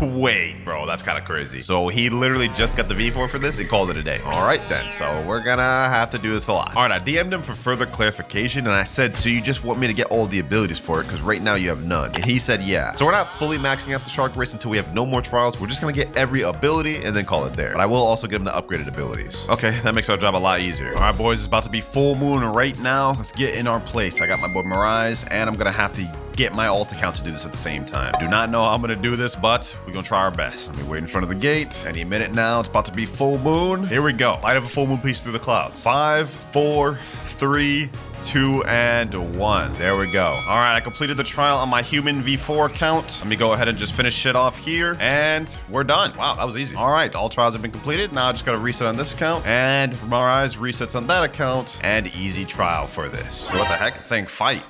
wait, bro, that's kind of crazy. So he literally just got the V4 for this and called it a day. All right then, so we're gonna have to do this a lot. All right, I DM'd him for further clarification and I said, so you just want me to get all the abilities for it because right now you have none. And he said, yeah. So we're not fully maxing out the shark race until we have no more trials. We're just gonna get every ability and then call it there. But I will also give him the upgraded abilities. Okay, that makes our job a lot easier. All right, boys, it's about to be full moon right now. Let's get in our place. I got my boy Marai, and I'm gonna have to get my alt account to do this at the same time. Do not know how I'm gonna do this, but we're gonna try our best. Let me wait in front of the gate. Any minute now, it's about to be full moon. Here we go. Light of a full moon piece through the clouds. 5, 4, 3, 2, and 1. There we go. All right, I completed the trial on my human V4 account. Let me go ahead and just finish shit off here, and we're done. Wow, that was easy. All right, all trials have been completed. Now I just gotta reset on this account, and Mari's resets on that account, and easy trial for this. So what the heck? It's saying fight.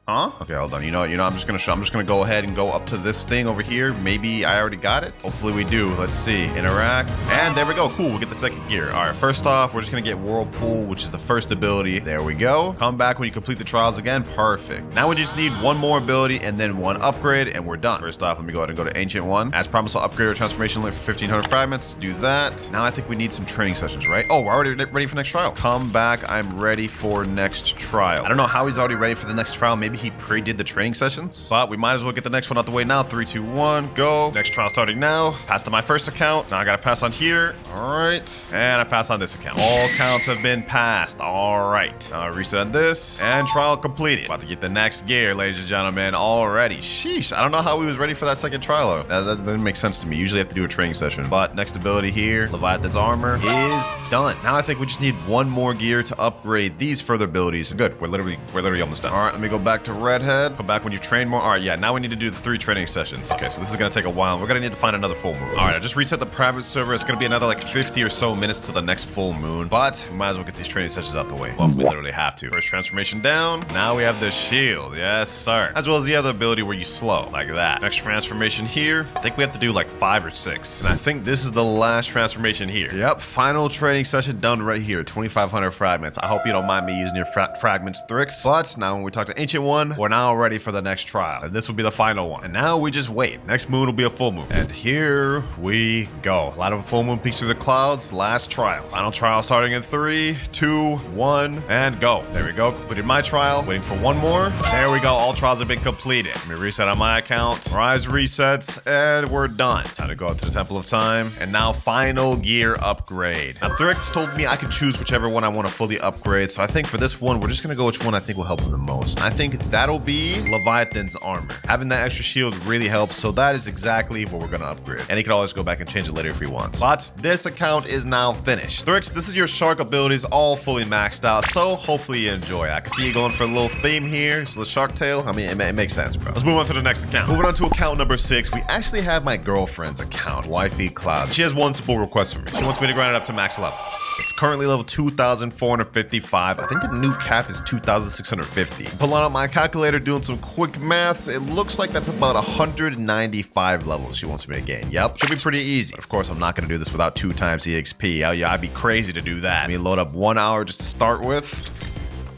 Huh? Okay, hold on. You know, I'm just gonna go ahead and go up to this thing over here. Maybe I already got it. Hopefully we do. Let's see. Interact. And there we go. Cool. We get the second gear. All right. First off, we're just gonna get Whirlpool, which is the first ability. There we go. Come back when you complete the trials again. Perfect. Now we just need 1 more ability and then 1 upgrade, and we're done. First off, let me go ahead and go to Ancient 1. As promised, I'll upgrade our transformation limit for 1,500 fragments. Do that. Now I think we need some training sessions, right? Oh, we're already ready for next trial. Come back. I'm ready for next trial. I don't know how he's already ready for the next trial. Maybe he pre-did the training sessions, but we might as well get the next one out the way now. 3, 2, 1, go. Next trial starting now. Pass to my first account. Now I gotta pass on here. All right, and I pass on this account. All counts have been passed. All right, now I reset on this, and trial completed. About to get the next gear, ladies and gentlemen, already. Sheesh, I don't know how we was ready for that second trial. That didn't make sense to me. Usually I have to do a training session, but next ability here, Leviathan's armor is done. Now I think we just need 1 more gear to upgrade these further abilities. Good, we're literally almost done. All right, let me go back to Redhead. Come back when you've trained more. All right, yeah, now we need to do the 3 training sessions. Okay, so this is gonna take a while. We're gonna need to find another full moon. All right, I just reset the private server. It's gonna be another like 50 or so minutes to the next full moon, but we might as well get these training sessions out the way. Well, we literally have to. First transformation down. Now we have the shield. Yes, sir. As well as the other ability where you slow, like that. Next transformation here. I think we have to do like 5 or 6. And I think this is the last transformation here. Yep, final training session done right here. 2,500 fragments. I hope you don't mind me using your fragments, Strix. But now when we talk to Ancient one. We're now ready for the next trial, and this will be the final one. And now we just wait. Next moon will be a full moon. And here we go. A lot of full moon peeks through the clouds. Last trial. Final trial starting in 3, 2, 1, and go. There we go. Completed my trial. Waiting for one more. There we go. All trials have been completed. Let me reset on my account. Rise resets, and we're done. Time to go up to the Temple of Time. And now final gear upgrade. Now Thrix told me I could choose whichever one I want to fully upgrade. So I think for this one, we're just going to go which one I think will help him the most. I think that'll be Leviathan's armor. Having that extra shield really helps. So that is exactly what we're going to upgrade. And he can always go back and change it later if he wants. But this account is now finished. Thrix, this is your shark abilities all fully maxed out. So hopefully you enjoy it. I can see you going for a little theme here. So the shark tail. I mean, it makes sense, bro. Let's move on to the next account. Moving on to account number 6. We actually have my girlfriend's account, WinterKloudz. She has one simple request from me. She wants me to grind it up to max level. It's currently level 2,455. I think the new cap is 2,650. Pulling out my calculator, doing some quick maths. It looks like that's about 195 levels she wants me to gain. Yep, should be pretty easy. But of course, I'm not going to do this without 2 times EXP. Yeah, I'd be crazy to do that. Let me load up 1 hour just to start with.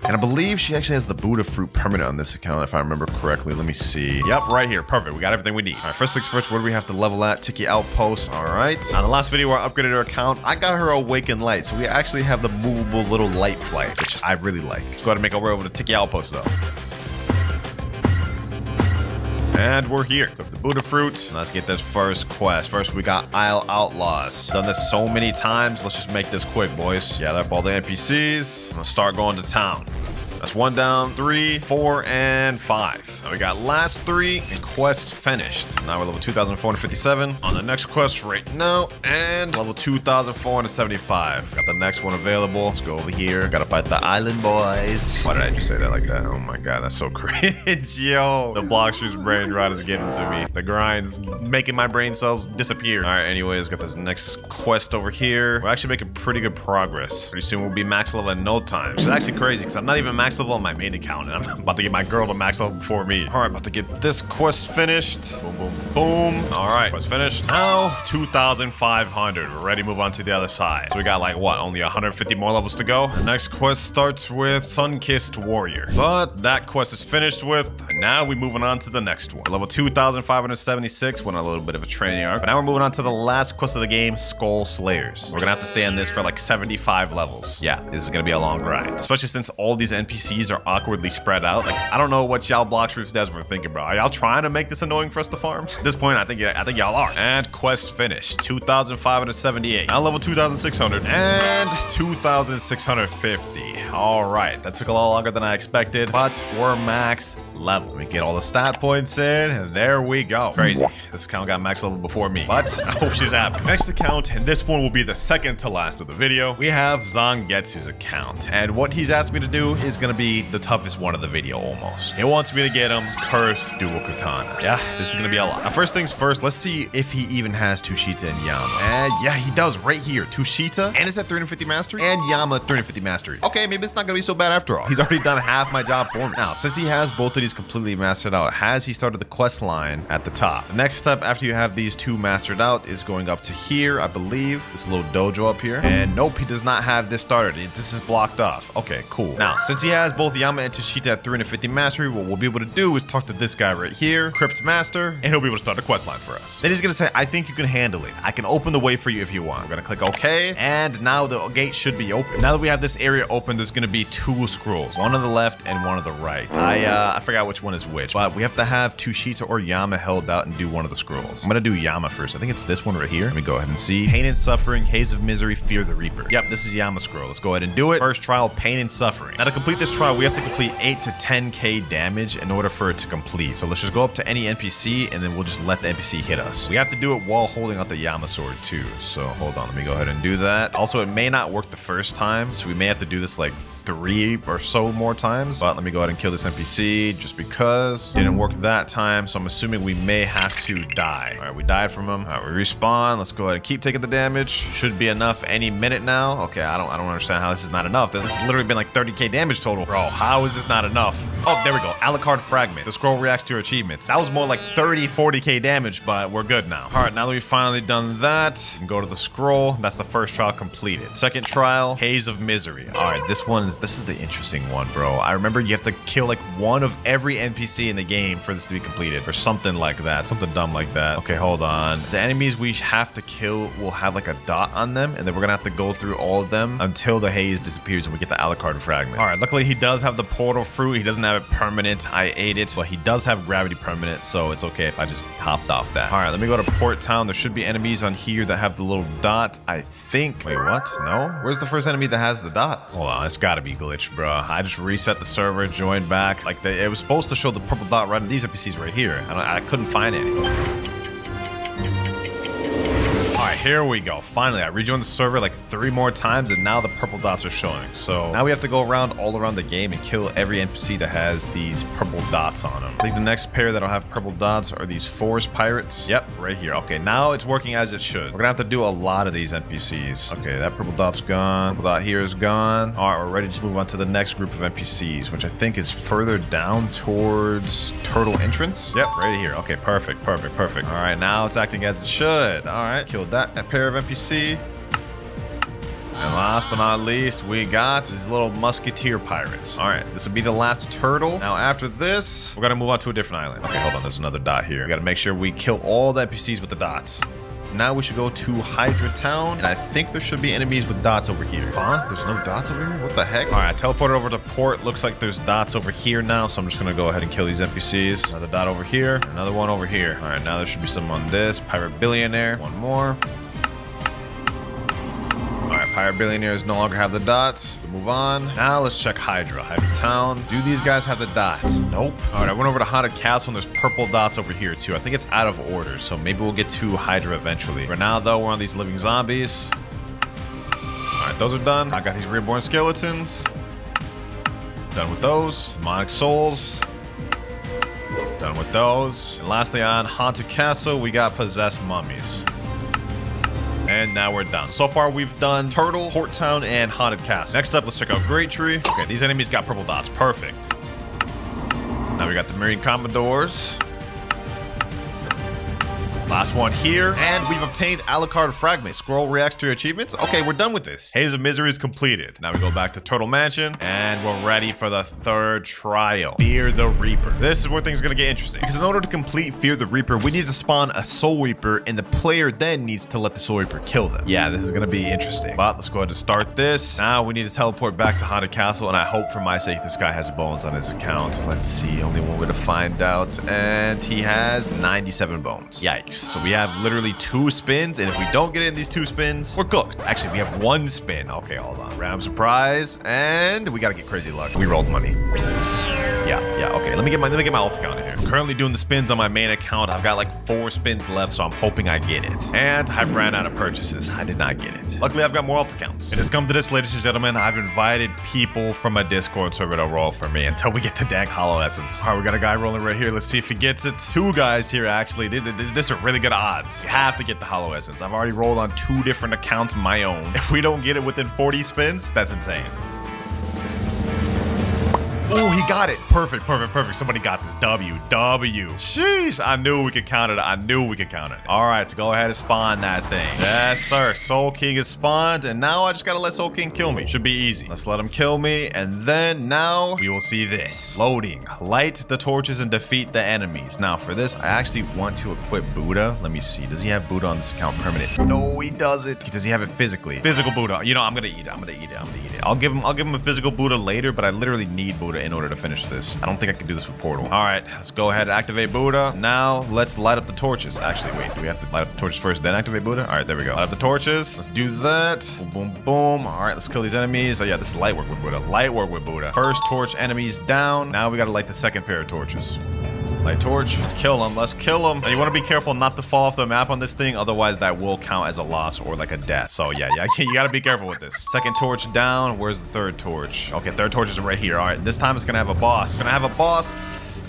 And I believe she actually has the Buddha fruit permanent on this account, if I remember correctly. Let me see. Yep, right here. Perfect. We got everything we need. All right, first things first, what do we have to level at? Tiki Outpost. All right. On the last video where I upgraded her account, I got her Awakened Light. So we actually have the movable little light flight, which I really like. Let's go ahead and make our way over to Tiki Outpost, though. And we're here with the Buddha fruit. Let's get this first quest. First, we got Isle Outlaws. Done this so many times. Let's just make this quick, boys. Gather up all the NPCs. I'm gonna start going to town. That's 1 down, 3, 4, and 5. Now we got last 3 and quest finished. Now we're level 2,457 on the next quest right now, and level 2,475. Got the next one available. Let's go over here. Gotta fight the island boys. Why did I just say that like that? Oh my god, that's so cringe, yo. The Blox Fruits brain rot is getting to me. The grind's making my brain cells disappear. All right, anyways, got this next quest over here. We're actually making pretty good progress. Pretty soon we'll be max level in no time, which is actually crazy because I'm not even max level on my main account, and I'm about to get my girl to max level before me. All right, about to get this quest finished. Boom, boom, boom. All right, quest finished. Now 2,500. We're ready to move on to the other side. So we got like what, only 150 more levels to go. The next quest starts with Sun-Kissed Warrior, but that quest is finished with. And now we're moving on to the next one. Level 2,576. Went on a little bit of a training arc, but now we're moving on to the last quest of the game, Skull Slayers. We're gonna have to stay on this for like 75 levels. Yeah, this is gonna be a long grind, especially since all these NPCs are awkwardly spread out. Like, I don't know what y'all Blox Fruits devs were thinking, bro. Are y'all trying to make this annoying for us to farm? At this point, I think y'all are. And quest finished. 2,578. Now level 2,600 and 2,650. All right, that took a lot longer than I expected, but we're max level. Let me get all the stat points in, and there we go. Crazy. This account got max level before me, but I hope she's happy. Next account, and this one will be the second to last of the video, we have Zangetsu's account. And what he's asked me to do is gonna be the toughest one of the video almost. He wants me to get him cursed dual katana. Yeah, this is gonna be a lot. Now, first things first, let's see if he even has Tushita and Yama. And yeah, he does right here. Tushita, and it's at 350 mastery, and Yama 350 mastery. Okay, maybe it's not gonna be so bad after all. He's already done half my job for me. Now, since he has both of these completely mastered out, has he started the quest line at the top? The next step after you have these 2 mastered out is going up to here, I believe. This little dojo up here. And nope, he does not have this started. This is blocked off. Okay, cool. Now, since he has both Yama and Tushita at 350 mastery, what we'll be able to do is talk to this guy right here, Crypt Master, and he'll be able to start a quest line for us. Then he's gonna say, I think you can handle it. I can open the way for you if you want. I'm gonna click OK, and now the gate should be open. Now that we have this area open, there's gonna be 2 scrolls, one on the left and one on the right. I forgot which one is which, but we have to have Tushita or Yama held out and do one of the scrolls. I'm gonna do Yama first. I think it's this one right here. Let me go ahead and see. Pain and Suffering, Haze of Misery, Fear the Reaper. Yep, this is Yama scroll. Let's go ahead and do it. First trial, Pain and Suffering. Now to complete this trial, we have to complete 8 to 10k damage in order for it to complete. So let's just go up to any NPC and then we'll just let the NPC hit us. We have to do it while holding out the Yama sword too. So hold on, let me go ahead and do that. Also, it may not work the first time, so we may have to do this like 3 or so more times, but let me go ahead and kill this NPC just because it didn't work that time. So I'm assuming we may have to die. All right, we died from him. All right, we respawn. Let's go ahead and keep taking the damage. Should be enough any minute now. Okay, I don't understand how this is not enough. This has literally been like 30k damage total. Bro, how is this not enough? Oh, there we go. Alucard fragment. The scroll reacts to your achievements. That was more like 30, 40k damage, but we're good now. All right, now that we've finally done that, you can go to the scroll. That's the first trial completed. Second trial, Haze of Misery. All right, this is the interesting one, bro. I remember you have to kill like one of every NPC in the game for this to be completed, or something like that, something dumb like that. Okay, hold on. The enemies we have to kill will have like a dot on them, and then we're gonna have to go through all of them until the haze disappears and we get the Alucard fragment. All right, luckily he does have the portal fruit. He doesn't have it permanent. I ate it, but he does have gravity permanent, so it's okay if I just hopped off that. All right, let me go to Port Town. There should be enemies on here that have the little dot, I think. Wait, what? No? Where's the first enemy that has the dot? Hold on, it's gotta be glitched, bro. I just reset the server, joined back. Like, it was supposed to show the purple dot right on these NPCs right here. I couldn't find any. All right, here we go. Finally, I rejoined the server like 3 more times, and now the purple dots are showing. So now we have to go around all around the game and kill every NPC that has these purple dots on them. I think the next pair that'll have purple dots are these forest pirates. Yep, right here. Okay, now it's working as it should. We're gonna have to do a lot of these NPCs. Okay, that purple dot's gone. Purple dot here is gone. All right, we're ready to move on to the next group of NPCs, which I think is further down towards Turtle Entrance. Yep, right here. Okay, perfect, perfect, perfect. All right, now it's acting as it should. All right, killed that pair of NPC. And last but not least, we got these little musketeer pirates. All right, this will be the last turtle. Now after this, we're gonna move on to a different island. Okay, hold on, there's another dot here. We gotta make sure we kill all the NPCs with the dots. Now we should go to Hydra Town, and I think there should be enemies with dots over here. Huh? There's no dots over here? What the heck? All right, teleported over to port. Looks like there's dots over here now, so I'm just gonna go ahead and kill these NPCs. Another dot over here, another one over here. All right, now there should be some on this. Pirate Billionaire, one more. Pirate Billionaires no longer have the dots. We'll move on. Now let's check Hydra Town. Do these guys have the dots? Nope. All right, I went over to Haunted Castle, and there's purple dots over here too. I think it's out of order, so maybe we'll get to Hydra eventually. For now, though, we're on these living zombies. All right, those are done. I got these reborn skeletons. Done with those. Demonic souls. Done with those. And lastly, on Haunted Castle, we got possessed mummies. And now we're done. So far, we've done Turtle, Port Town, and Haunted Castle. Next up, let's check out Great Tree. Okay, these enemies got purple dots. Perfect. Now we got the Marine Commodores. Last one here. And we've obtained Alucard Fragment. Scroll reacts to your achievements. Okay, we're done with this. Haze of Misery is completed. Now we go back to Turtle Mansion. And we're ready for the third trial. Fear the Reaper. This is where things are going to get interesting. Because in order to complete Fear the Reaper, we need to spawn a Soul Reaper. And the player then needs to let the Soul Reaper kill them. Yeah, this is going to be interesting. But let's go ahead and start this. Now we need to teleport back to Haunted Castle. And I hope for my sake this guy has bones on his account. Let's see. Only one way to find out. And he has 97 bones. Yikes. So we have literally 2 spins, and if we don't get in these 2 spins, we're cooked. Actually, we have 1 spin. Okay, hold on. Random surprise, and we gotta get crazy luck. We rolled money. Yeah, okay. Let me get my alt account in here. I'm currently doing the spins on my main account. I've got like 4 spins left, so I'm hoping I get it. And I've ran out of purchases. I did not get it. Luckily, I've got more alt accounts. It has come to this, ladies and gentlemen. I've invited people from my Discord server to roll for me until we get the dang Hollow Essence. All right, we got a guy rolling right here. Let's see if he gets it. 2 guys here, actually. This are really good odds. You have to get the Hollow Essence. I've already rolled on 2 different accounts of my own. If we don't get it within 40 spins, that's insane. Oh, he got it. Perfect. Somebody got this. W. Sheesh. I knew we could count it. All right, so go ahead and spawn that thing. Yes, sir. Soul King is spawned, and now I just gotta let Soul King kill me. Should be easy. Let's let him kill me, and then now we will see this. Loading. Light the torches and defeat the enemies. Now, for this, I actually want to equip Buddha. Let me see. Does he have Buddha on this account permanent? No, he doesn't. Does he have it physically? Physical Buddha. You know, I'm gonna eat it. I'll give him a physical Buddha later, but I literally need Buddha in order to finish this. I don't think I can do this with Portal. All right, let's go ahead and activate Buddha. Now, let's light up the torches. Actually, wait, do we have to light up the torches first, then activate Buddha? All right, there we go. Light up the torches. Let's do that. Boom, boom, boom. All right, let's kill these enemies. Oh, yeah, this is light work with Buddha. First torch enemies down. Now we got to light the second pair of torches. Light torch. Let's kill him. Let's kill him. And you want to be careful not to fall off the map on this thing. Otherwise, that will count as a loss or like a death. So yeah, you got to be careful with this. Second torch down. Where's the third torch? Okay, third torch is right here. All right, this time it's going to have a boss. It's going to have a boss.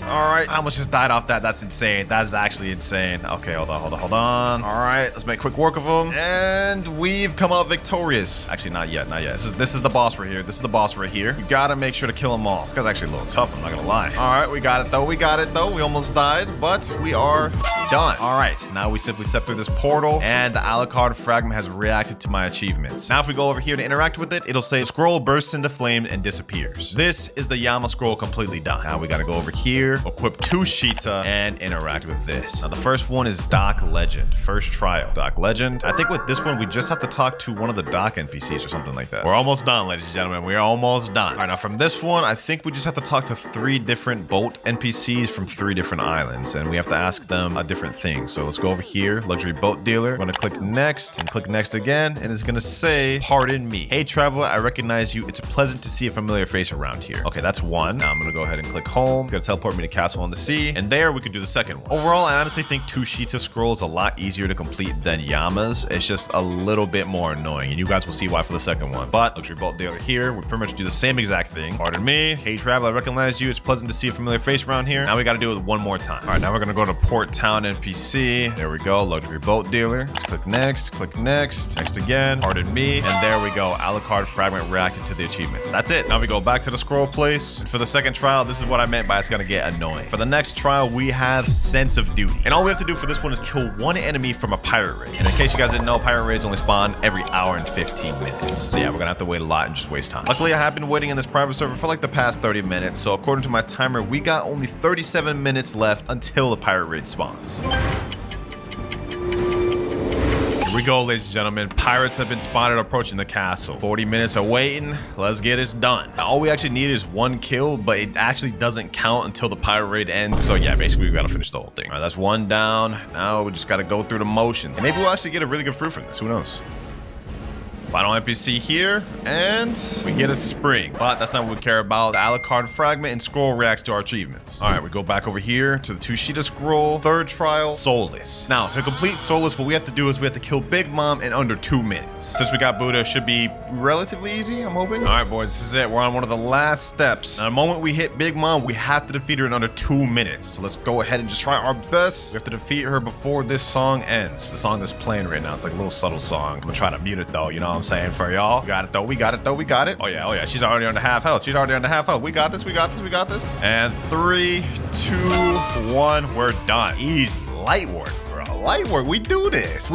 All right, I almost just died off that. That's insane. That is actually insane. Okay, hold on. All right, let's make quick work of him. And we've come out victorious. Actually, not yet. This is the boss right here. This is the boss right here. We gotta make sure to kill them all. This guy's actually a little tough, I'm not gonna lie. All right, we got it though. We almost died, but we are done. All right, now we simply step through this portal, and the Alucard fragment has reacted to my achievements. Now, if we go over here to interact with it, it'll say the scroll bursts into flame and disappears. This is the Yama scroll completely done. Now we gotta go over here, equip 2 Sheeta, and interact with this. Now the first one is Doc Legend. First trial. Doc Legend. I think with this one, we just have to talk to one of the Doc NPCs or something like that. We're almost done, ladies and gentlemen. We are almost done. All right, now from this one, I think we just have to talk to 3 different boat NPCs from 3 different islands, and we have to ask them a different thing. So let's go over here, luxury boat dealer. I'm gonna click next and click next again, and it's gonna say, pardon me. Hey traveler, I recognize you. It's pleasant to see a familiar face around here. Okay, that's one. Now I'm gonna go ahead and click home. It's gonna teleport me to Castle on the Sea, and there we could do the second one. Overall, I honestly think 2 Sheeta scrolls a lot easier to complete than Yama's. It's just a little bit more annoying, and you guys will see why for the second one. But luxury boat dealer here, we pretty much do the same exact thing. Pardon me. Hey traveler, I recognize you. It's pleasant to see a familiar face around here. Now we gotta do it one more time. All right, now we're gonna go to Port Town NPC. There we go, luxury boat dealer. Let's click next again. Pardon me. And there we go. Alucard fragment reacted to the achievements. That's it. Now we go back to the scroll place. And for the second trial, this is what I meant by it's gonna get annoying. For the next trial, we have Sense of Duty. And all we have to do for this one is kill 1 enemy from a pirate raid. And in case you guys didn't know, pirate raids only spawn every hour and 15 minutes. So yeah, we're gonna have to wait a lot and just waste time. Luckily, I have been waiting in this private server for like the past 30 minutes. So according to my timer, we got only 37 minutes left until the pirate raid spawns. Here we go, ladies and gentlemen. Pirates have been spotted approaching the castle. 40 minutes of waiting. Let's get this done. Now, all we actually need is 1 kill, but it actually doesn't count until the pirate raid ends. So yeah, basically we gotta finish the whole thing. All right, that's 1 down. Now we just gotta go through the motions. And maybe we'll actually get a really good fruit from this. Who knows? Final NPC here, and we get a spring, but that's not what we care about. The Alucard fragment and scroll reacts to our achievements. All right, we go back over here to the 2 Sheeta scroll. Third trial, Soulless. Now, to complete Soulless, what we have to do is we have to kill Big Mom in under 2 minutes. Since we got Buddha, it should be relatively easy, I'm hoping. All right, boys, this is it. We're on one of the last steps. Now, the moment we hit Big Mom, we have to defeat her in under 2 minutes. So let's go ahead and just try our best. We have to defeat her before this song ends. The song that's playing right now, it's like a little subtle song. I'm gonna try to mute it though, you know what I'm saying, for y'all. We got it though. We got it. Oh yeah. She's already under half health. We got this. And 3, 2, 1. We're done. Easy. Light work, bro. Light work. We do this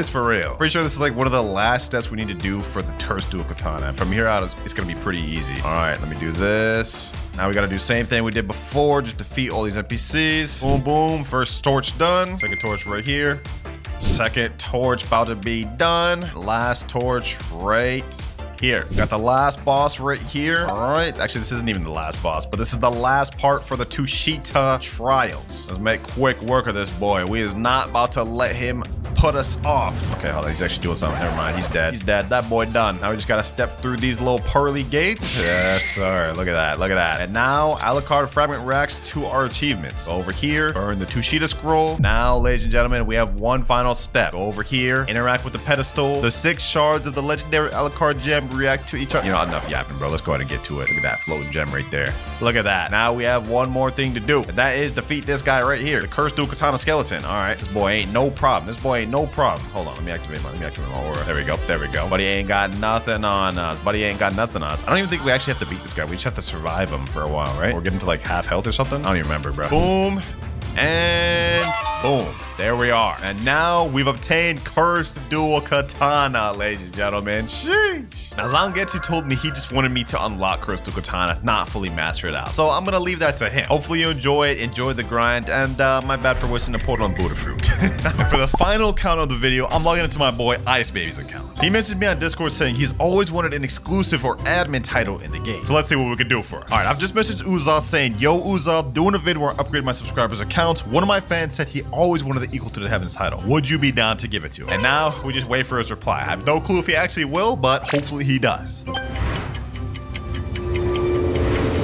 for real. Pretty sure this is like one of the last steps we need to do for the Terse Dual Katana. And from here out, it's gonna be pretty easy. All right, let me do this. Now we gotta do the same thing we did before. Just defeat all these NPCs. Boom, boom. First torch done. Second torch right here. Second torch about to be done. Last torch right here. We got the last boss right here. All right. Actually, this isn't even the last boss, but this is the last part for the 2 Sheeta trials. Let's make quick work of this boy. We is not about to let him put us off. Okay, hold on. He's actually doing something. Never mind. He's dead. That boy done. Now we just got to step through these little pearly gates. Yes, sir. Look at that. And now Alucard fragment reacts to our achievements. So over here, burn the 2 Sheeta scroll. Now, ladies and gentlemen, we have one final step. Go over here, interact with the pedestal. The 6 shards of the legendary Alucard gem react to each other. You know, enough yapping, bro. Let's go ahead and get to it. Look at that floating gem right there. Look at that. Now we have one more thing to do. And that is defeat this guy right here. The Cursed Dual Katana skeleton. All right. This boy ain't no problem. Hold on. Let me activate my aura. There we go. Buddy ain't got nothing on us. I don't even think we actually have to beat this guy. We just have to survive him for a while, right? We're getting to like half health or something. I don't even remember, bro. Boom. And boom. There we are. And now we've obtained Cursed Dual Katana, ladies and gentlemen. Sheesh. Now, Zangetsu told me he just wanted me to unlock Cursed Dual Katana, not fully master it out. So I'm going to leave that to him. Hopefully you enjoy the grind, and my bad for wasting a portal on Buddha Fruit. And for the final count of the video, I'm logging into my boy Ice Baby's account. He messaged me on Discord saying he's always wanted an exclusive or admin title in the game. So let's see what we can do for him. All right, I've just messaged Uzoth saying, yo, Uzoth, doing a vid where I upgrade my subscribers' accounts. One of my fans said he always wanted the Equal to the Heavens title. Would you be down to give it to him? And now we just wait for his reply. I have no clue if he actually will, but hopefully he does.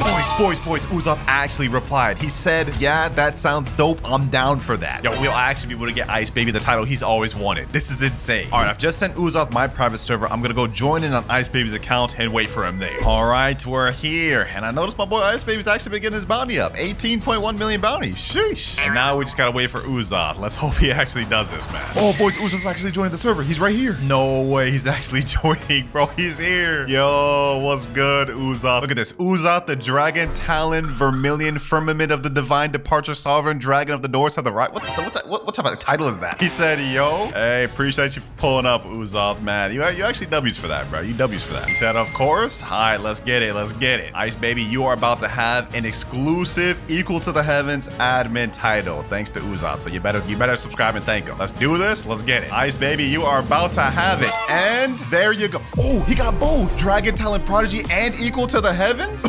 Oh Boys, Uzoth actually replied. He said, yeah, that sounds dope. I'm down for that. Yo, we'll actually be able to get Ice Baby the title he's always wanted. This is insane. All right, I've just sent Uzoth my private server. I'm gonna go join in on Ice Baby's account and wait for him there. All right, we're here. And I noticed my boy Ice Baby's actually been getting his bounty up. 18.1 million bounty. Sheesh. And now we just gotta wait for Uzoth. Let's hope he actually does this, man. Oh, boys, Uzoth's actually joining the server. He's right here. No way, he's actually joining, bro. He's here. Yo, what's good, Uzoth? Look at this. Uzoth, the Dragon, Talon, Vermilion, Firmament of the Divine Departure, Sovereign, Dragon of the North of the Right. What type of title is that? He said, yo, hey, appreciate you for pulling up, Uzoth, man. You actually W's for that, bro. You W's for that. He said, of course. All right, let's get it. Let's get it. Ice Baby, you are about to have an exclusive Equal to the Heavens admin title, thanks to Uzoth. So you better subscribe and thank him. Let's do this. Let's get it. Ice Baby, you are about to have it. And there you go. Oh, he got both. Dragon, Talent, Prodigy, and Equal to the Heavens?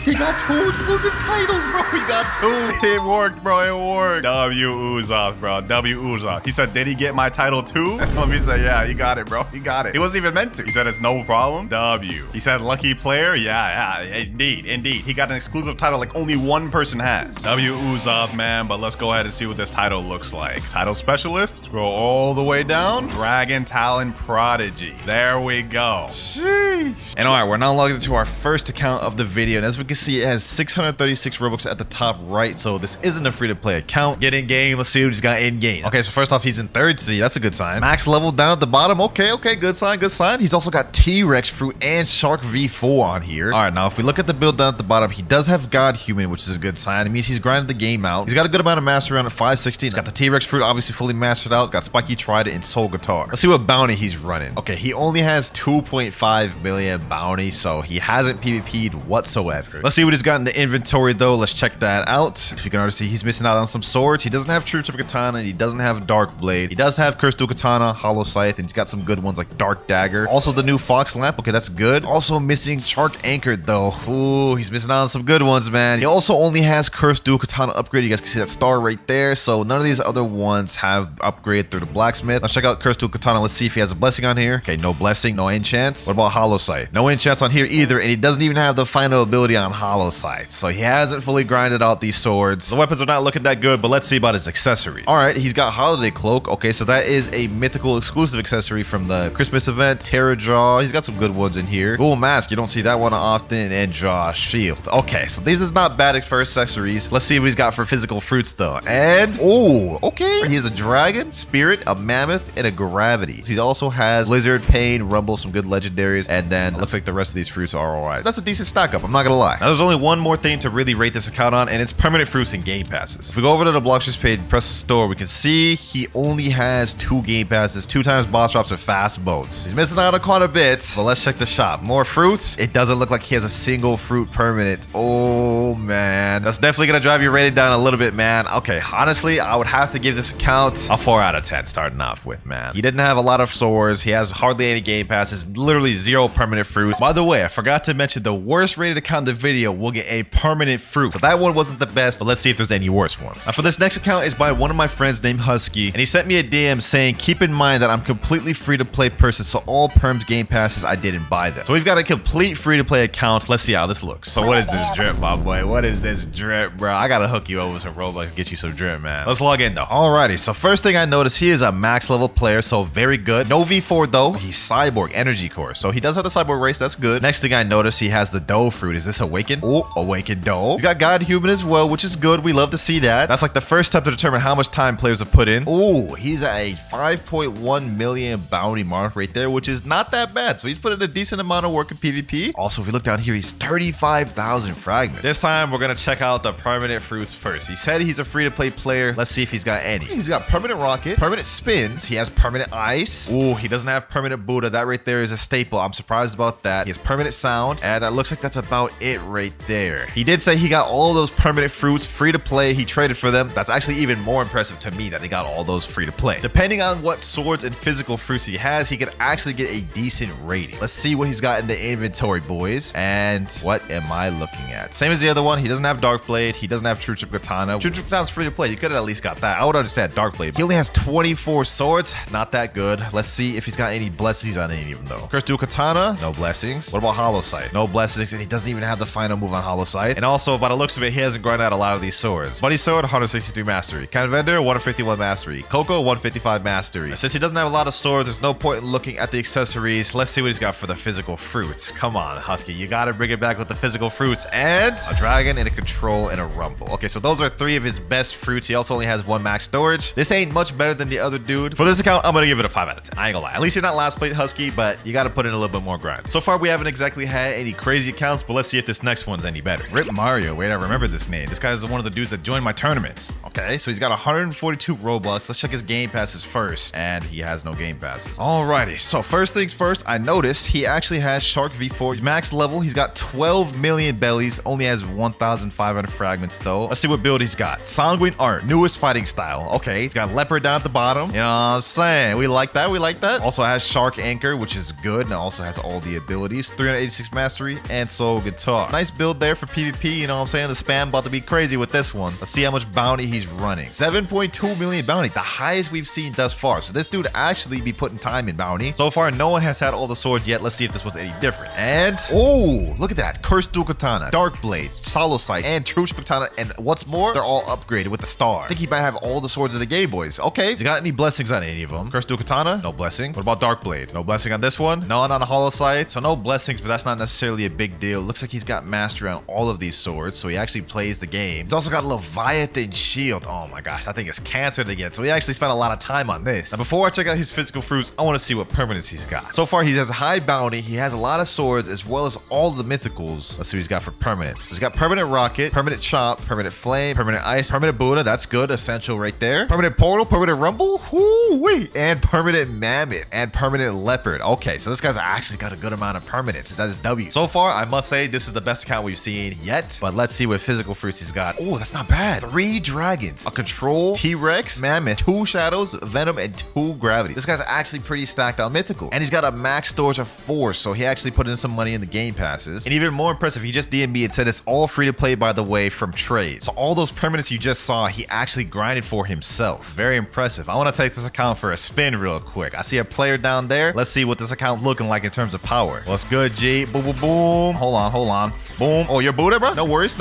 He got 2 exclusive titles, bro. He got 2. It worked, bro. It worked. W Uzoth, bro. W Uzoth. He said, did he get my title too? Let me say, yeah, he got it, bro. He got it. He wasn't even meant to. He said, it's no problem. W. He said, lucky player. Yeah, indeed. He got an exclusive title like only one person has. W Uzoth, man. But let's go ahead and see what this title looks like. Title specialist. Scroll all the way down. Dragon, Talent, Prodigy. There we go. Sheesh. And all right, we're now logged into our first account of the video. And as we can see, it has 636 Robux at the top right, so this isn't a free-to-play account. Get in game. Let's see what he's got in game. Okay, so first off, he's in 3rd C. That's a good sign. Max level down at the bottom. Okay, good sign. He's also got T-Rex Fruit and Shark V4 on here. All right, now if we look at the build down at the bottom, he does have God Human, which is a good sign. It means he's grinded the game out. He's got a good amount of mastery around at 516. He's got the T-Rex Fruit obviously fully mastered out. Got Spiky Trident and Soul Guitar. Let's see what bounty he's running. Okay, he only has 2.5 million bounty, so he hasn't PvP'd whatsoever. Let's see what he's got in the inventory though. Let's check that out. If you can already see, he's missing out on some swords. He doesn't have True Triple Katana, and he doesn't have Dark Blade. He does have Cursed Dual Katana, Hollow Scythe, and he's got some good ones like Dark Dagger. Also the new Fox Lamp. Okay, that's good. Also missing Shark Anchored though. Ooh, he's missing out on some good ones, man. He also only has Cursed Dual Katana upgrade. You guys can see that star right there. So none of these other ones have upgrade through the blacksmith. Let's check out Cursed Dual Katana. Let's see if he has a blessing on here. Okay, no blessing, no enchants. What about Hollow Scythe? No enchants on here either, and he doesn't even have the final ability on Hollow Scythe. So he hasn't fully grinded out these swords. The weapons are not looking that good, but let's see about his accessories. All right, he's got Holiday Cloak. Okay, so that is a mythical exclusive accessory from the Christmas event. Terror Jaw. He's got some good ones in here. Dual Mask. You don't see that one often. And Jaw Shield. Okay, so these is not bad for accessories. Let's see what he's got for physical fruits though. And oh, okay. He has a Dragon, Spirit, a Mammoth, and a Gravity. He also has Lizard, Pain, Rumble, some good legendaries, and then it looks like the rest of these fruits are alright. That's a decent stack up. I'm not gonna lie. Now there's only one more thing to really rate this account on, and it's permanent fruits and game passes. If we go over to the Blox Fruits page and press the store, we can see he only has 2 game passes, 2 times boss drops, and fast boats. He's missing out on quite a bit, but let's check the shop. More fruits. It doesn't look like he has a single fruit permanent. Oh man, that's definitely gonna drive your rating down a little bit, man. Okay, honestly, I would have to give this account a 4 out of 10 starting off with, man. He didn't have a lot of swords. He has hardly any game passes, literally 0 permanent fruits. By the way, I forgot to mention the worst rated account in the video will get a permanent fruit. So that one wasn't the best, but let's see if there's any worse ones. Now for this next account is by one of my friends named Husky, and he sent me a DM saying, keep in mind that I'm completely free to play person, so all perms game passes, I didn't buy them. So we've got a complete free to play account. Let's see how this looks. So what is this drip, my boy? What is this drip, bro? I gotta hook you over to Roblox and get you some drip, man. Let's log in though. Alrighty, so first thing I noticed, he is a max level player, so very good. No V4 though. He's Cyborg Energy Core, so he does have the Cyborg race. That's good. Next thing I noticed, he has the Doe fruit. Is this Awaken? Oh, Awaken Doe. You got God Human as well, which is good. We love to see that. That's like the first step to determine how much time players have put in. Oh, he's at a 5.1 million bounty mark right there, which is not that bad. So he's put in a decent amount of work in PvP. Also, if we look down here, he's 35,000 fragments. This time, we're gonna check out the permanent fruits first. He said he's a free-to-play player. Let's see if he's got any. He's got permanent rocket, permanent spins. He has permanent ice. Oh, he doesn't have permanent Buddha. That right there is a staple. I'm surprised about that. He has permanent sound, and that looks like that's about it right there. He did say he got all those permanent fruits free to play. He traded for them. That's actually even more impressive to me that he got all those free to play. Depending on what swords and physical fruits he has, he can actually get a decent rating. Let's see what he's got in the inventory, boys. And what am I looking at? Same as the other one. He doesn't have Dark Blade. He doesn't have True Triple Katana. True Triple Katana's free to play. He could have at least got that. I would understand Dark Blade. He only has 24 swords. Not that good. Let's see if he's got any blessings on any of them though. Cursed Dual Katana, no blessings. What about Hollow Sight? No blessings, and he doesn't even have the final move on Hollow Sight. And also, by the looks of it, he hasn't grinded out a lot of these swords. Buddy Sword, 163 mastery. Can Vendor, 151 mastery. Coco, 155 mastery. Since he doesn't have a lot of swords, there's no point in looking at the accessories. Let's see what he's got for the physical fruits. Come on, Husky, you gotta bring it back with the physical fruits. And a dragon and a control and a rumble. Okay, so those are 3 of his best fruits. He also only has 1 max storage. This ain't much better than the other dude. For this account, I'm gonna give it a 5 out of 10. I ain't gonna lie. At least you're not last plate, Husky, but you gotta put in a little bit more grind. So far, we haven't exactly had any crazy accounts, but let's see if this next one's any better. Rip Mario. Wait, I remember this name. This guy is one of the dudes that joined my tournaments. Okay, so he's got 142 Robux. Let's check his game passes first. And he has no game passes. Alrighty, so first things first, I noticed he actually has Shark V4. He's max level. He's got 12 million bellies. Only has 1,500 fragments though. Let's see what build he's got. Sanguine Art, newest fighting style. Okay, he's got Leopard down at the bottom. You know what I'm saying? We like that. We like that. Also has Shark Anchor, which is good. And also has all the abilities. 386 mastery and Soul Guitar. Nice build there for PvP. You know what I'm saying? The spam about to be crazy with this one. Let's see how much bounty he's running. 7.2 million bounty. The highest we've seen thus far. So this dude actually be putting time in bounty. So far, no one has had all the swords yet. Let's see if this one's any different. And, oh, look at that. Cursed Dual Katana, Dark Blade, Solo Sight, and True Katana. And what's more, they're all upgraded with the star. I think he might have all the swords of the Game Boys. Okay. Has he got any blessings on any of them? Cursed Dual Katana? No blessing. What about Dark Blade? No blessing on this one? None on a Hollow Sight. So no blessings, but that's not necessarily a big deal. Looks like he's got mastery on all of these swords. So he actually plays the game. He's also got Leviathan Shield. Oh my gosh. I think it's cancer to get. So he actually spent a lot of time on this. Now, before I check out his physical fruits, I want to see what permanents he's got. So far, he has a high bounty. He has a lot of swords as well as all the mythicals. Let's see what he's got for permanents. So he's got permanent rocket, permanent chop, permanent flame, permanent ice, permanent Buddha. That's good. Essential right there. Permanent portal, permanent rumble. Whoo, wait. And permanent mammoth and permanent leopard. Okay, so this guy's actually got a good amount of permanents. That is W. So far, I must say this is the best account we've seen yet. But let's see what physical fruits he's got. Oh, that's not bad. 3 dragons, a control, T-Rex, mammoth, 2 shadows, venom, and 2 gravity. This guy's actually pretty stacked on mythical. And he's got a max storage of 4, so he actually put in some money in the game passes. And even more impressive, he just DM'd me and said it's all free to play, by the way, from trade. So all those permanents you just saw, he actually grinded for himself. Very impressive. I want to take this account for a spin real quick. I see a player down there. Let's see what this account's looking like in terms of power. What's good, G? Boom, boom, boom. Hold on. Boom. Oh, you're Buddha, bro? No worries.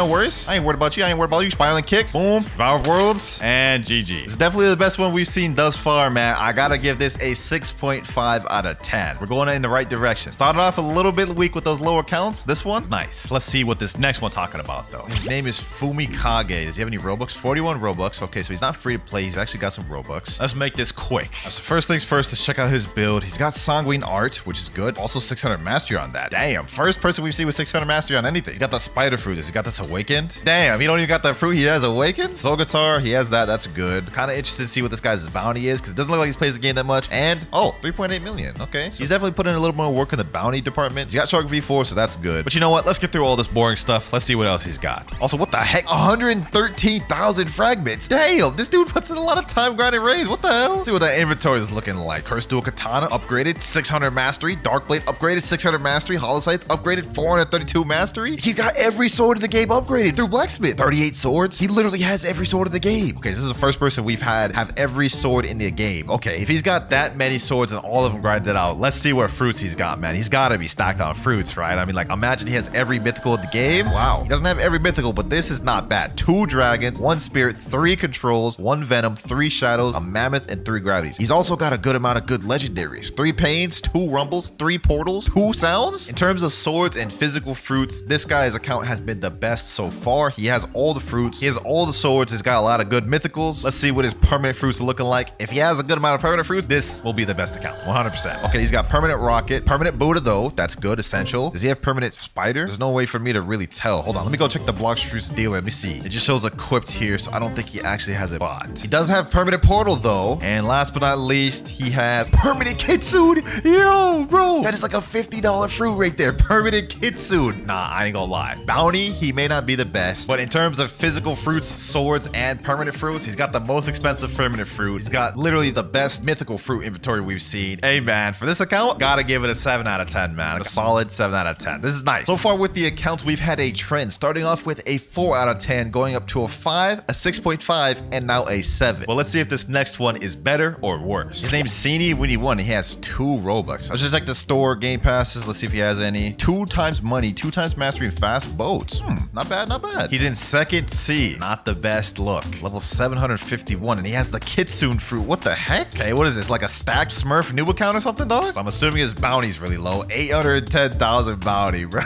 I ain't worried about you. Spiraling kick. Boom. Valve Worlds. And GG. It's definitely the best one we've seen thus far, man. I gotta give this a 6.5 out of 10. We're going in the right direction. Started off a little bit weak with those lower counts. This one's nice. Let's see what this next one's talking about, though. His name is Fumikage. Does he have any Robux? 41 Robux. Okay, so he's not free to play. He's actually got some Robux. Let's make this quick. So first things first, let's check out his build. He's got Sanguine Art, which is good. Also 600 mastery on that. Damn. First person we've seen with 600 mastery on anything. He's got the Spider Fruit. Has he got this Awakened? Damn, he don't even got that fruit. He has Awakened. Soul Guitar, he has that. That's good. Kind of interested to see what this guy's bounty is, because it doesn't look like he plays the game that much. And, oh, 3.8 million. Okay. So he's definitely put in a little more work in the bounty department. He's got Shark V4, so that's good. But you know what? Let's get through all this boring stuff. Let's see what else he's got. Also, what the heck? 113,000 fragments. Damn, this dude puts in a lot of time grinding raids. What the hell? Let's see what that inventory is looking like. Cursed Dual Katana, upgraded 600 mastery. Dark Blade, upgraded 600 mastery. Hollow Sight, upgraded 432 mastery. He's got every sword in the game upgraded through Blacksmith. 38 swords. He literally has every sword in the game. Okay, this is the first person we've had have every sword in the game. Okay, if he's got that many swords and all of them grinded out, let's see what fruits he's got, man. He's got to be stacked on fruits, right? I mean, like, imagine he has every mythical in the game. Wow. He doesn't have every mythical, but this is not bad. 2 dragons, 1 spirit, 3 controls, 1 venom, 3 shadows, a mammoth, and 3 gravities. He's also got a good amount of good legendaries. 3 pains, 2 rumbles, 3 portals, 2 sounds. In terms of swords and physical fruits, this guy's account has been the best so far. He has all the fruits. He has all the swords. He's got a lot of good mythicals. Let's see what his permanent fruits are looking like. If he has a good amount of permanent fruits, this will be the best account. 100%. Okay, he's got permanent rocket, permanent Buddha though. That's good, essential. Does he have permanent spider? There's no way for me to really tell. Hold on, let me go check the Blox Fruits dealer. Let me see. It just shows equipped here, so I don't think he actually has it bought. He does have permanent portal though. And last but not least, he has permanent Kitsune. Yo, bro, that is like a $50 fruit right there. Permanent Kitsune. Nah, I ain't gonna lie. Bounty, he may not be the best, but in terms of physical fruits, swords, and permanent fruits, he's got the most expensive permanent fruit. He's got literally the best mythical fruit inventory we've seen. Hey man, for this account, gotta give it a 7 out of 10, man. A solid 7 out of 10. This is nice. So far with the accounts, we've had a trend, starting off with a 4 out of 10, going up to a 5, a 6.5, and now a 7. Well, let's see if this next one is better or worse. His name's Sini Winnie 1. He has 2 Robux. Let's just check the store game passes. Let's see if he has any. 2 times money, 2 times mastery in fast boats. Not bad, not bad. He's in second C. Not the best look. Level 751, and he has the Kitsune fruit. What the heck? Okay, what is this? Like a stacked Smurf noob account or something, dog? So I'm assuming his bounty's really low. 810,000 bounty, bro.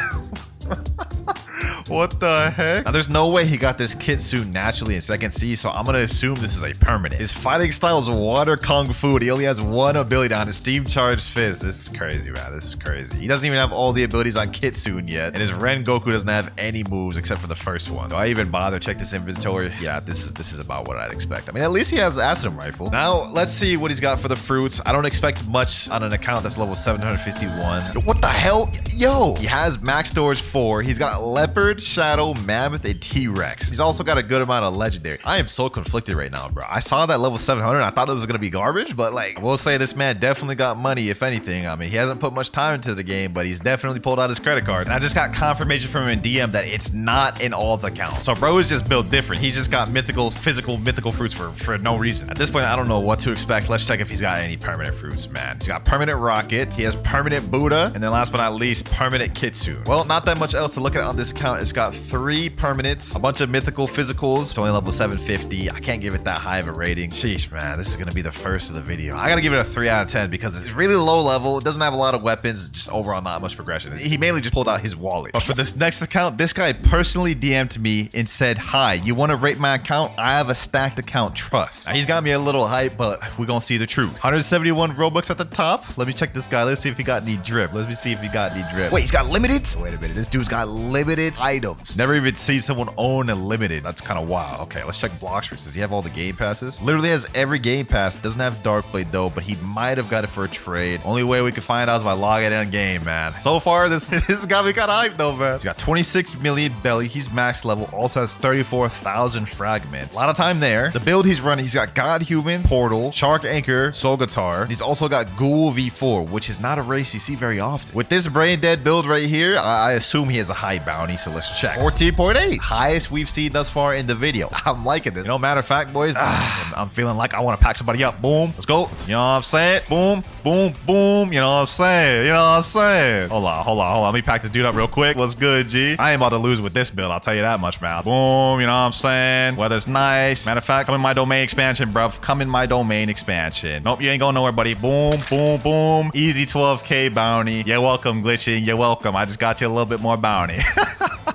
What the heck? Now, there's no way he got this Kitsune naturally in second C, so I'm gonna assume this is a permanent. His fighting style is water kung fu. He only has one ability on his steam charged fist. This is crazy, man. This is crazy. He doesn't even have all the abilities on Kitsune yet, and his Ren Goku doesn't have any moves except for the first one. Do I even bother check this inventory? Yeah, this is about what I'd expect. I mean, at least he has Acid Rifle. Now, let's see what he's got for the fruits. I don't expect much on an account that's level 751. What the hell? Yo! He has max storage 4. He's got Leopard, Shadow, Mammoth, and T-Rex. He's also got a good amount of legendary. I am so conflicted right now, bro. I saw that level 700. I thought this was gonna be garbage, but like, I will say this man definitely got money, if anything. I mean, he hasn't put much time into the game, but he's definitely pulled out his credit card. And I just got confirmation from him in DM that it's not an alt account. So bro is just built different. He just got mythical fruits for no reason. At this point, I don't know what to expect. Let's check if he's got any permanent fruits, man. He's got permanent Rocket. He has permanent Buddha. And then last but not least, permanent Kitsune. Well, not that much else to look at on this account. It's got 3 permanents, a bunch of mythical physicals. It's only level 750. I can't give it that high of a rating. Sheesh, man. This is going to be the first of the video. I got to give it a 3 out of 10 because it's really low level. It doesn't have a lot of weapons. It's just overall not much progression. He mainly just pulled out his wallet. But for this next account, this guy personally DM'd me and said, "Hi, you want to rate my account? I have a stacked account, trust." Now, he's got me a little hype, but we're going to see the truth. 171 Robux at the top. Let me check this guy. Let's see if he got any drip. Let me see if he got any drip. Wait, he's got limited? Wait a minute. This dude's got limited items. Never even seen someone own a limited. That's kind of wild. Okay, let's check Blox Fruits. Does he have all the game passes? Literally has every game pass. Doesn't have Darkblade though, but he might have got it for a trade. Only way we can find out is by logging in game, man. So far, this got me kind of hyped though, man. He's got 26 million belly. He's max level. Also has 34,000 fragments. A lot of time there. The build he's running, he's got God Human, Portal, Shark Anchor, Soul Guitar. He's also got Ghoul V4, which is not a race you see very often. With this brain dead build right here, I assume he has a high bounty, so let's check. 14.8. Highest we've seen thus far in the video. I'm liking this. You know, matter of fact, boys, I'm feeling like I want to pack somebody up. Boom. Let's go. You know what I'm saying? Boom, boom, boom. You know what I'm saying? You know what I'm saying? Hold on. Let me pack this dude up real quick. What's good, G? I ain't about to lose with this build. I'll tell you that much, man. Boom. You know what I'm saying? Weather's nice. Matter of fact, come in my domain expansion, bruv. Come in my domain expansion. Nope, you ain't going nowhere, buddy. Boom, boom, boom. Easy 12K bounty. You're welcome, glitching. You're welcome. I just got you a little bit more bounty.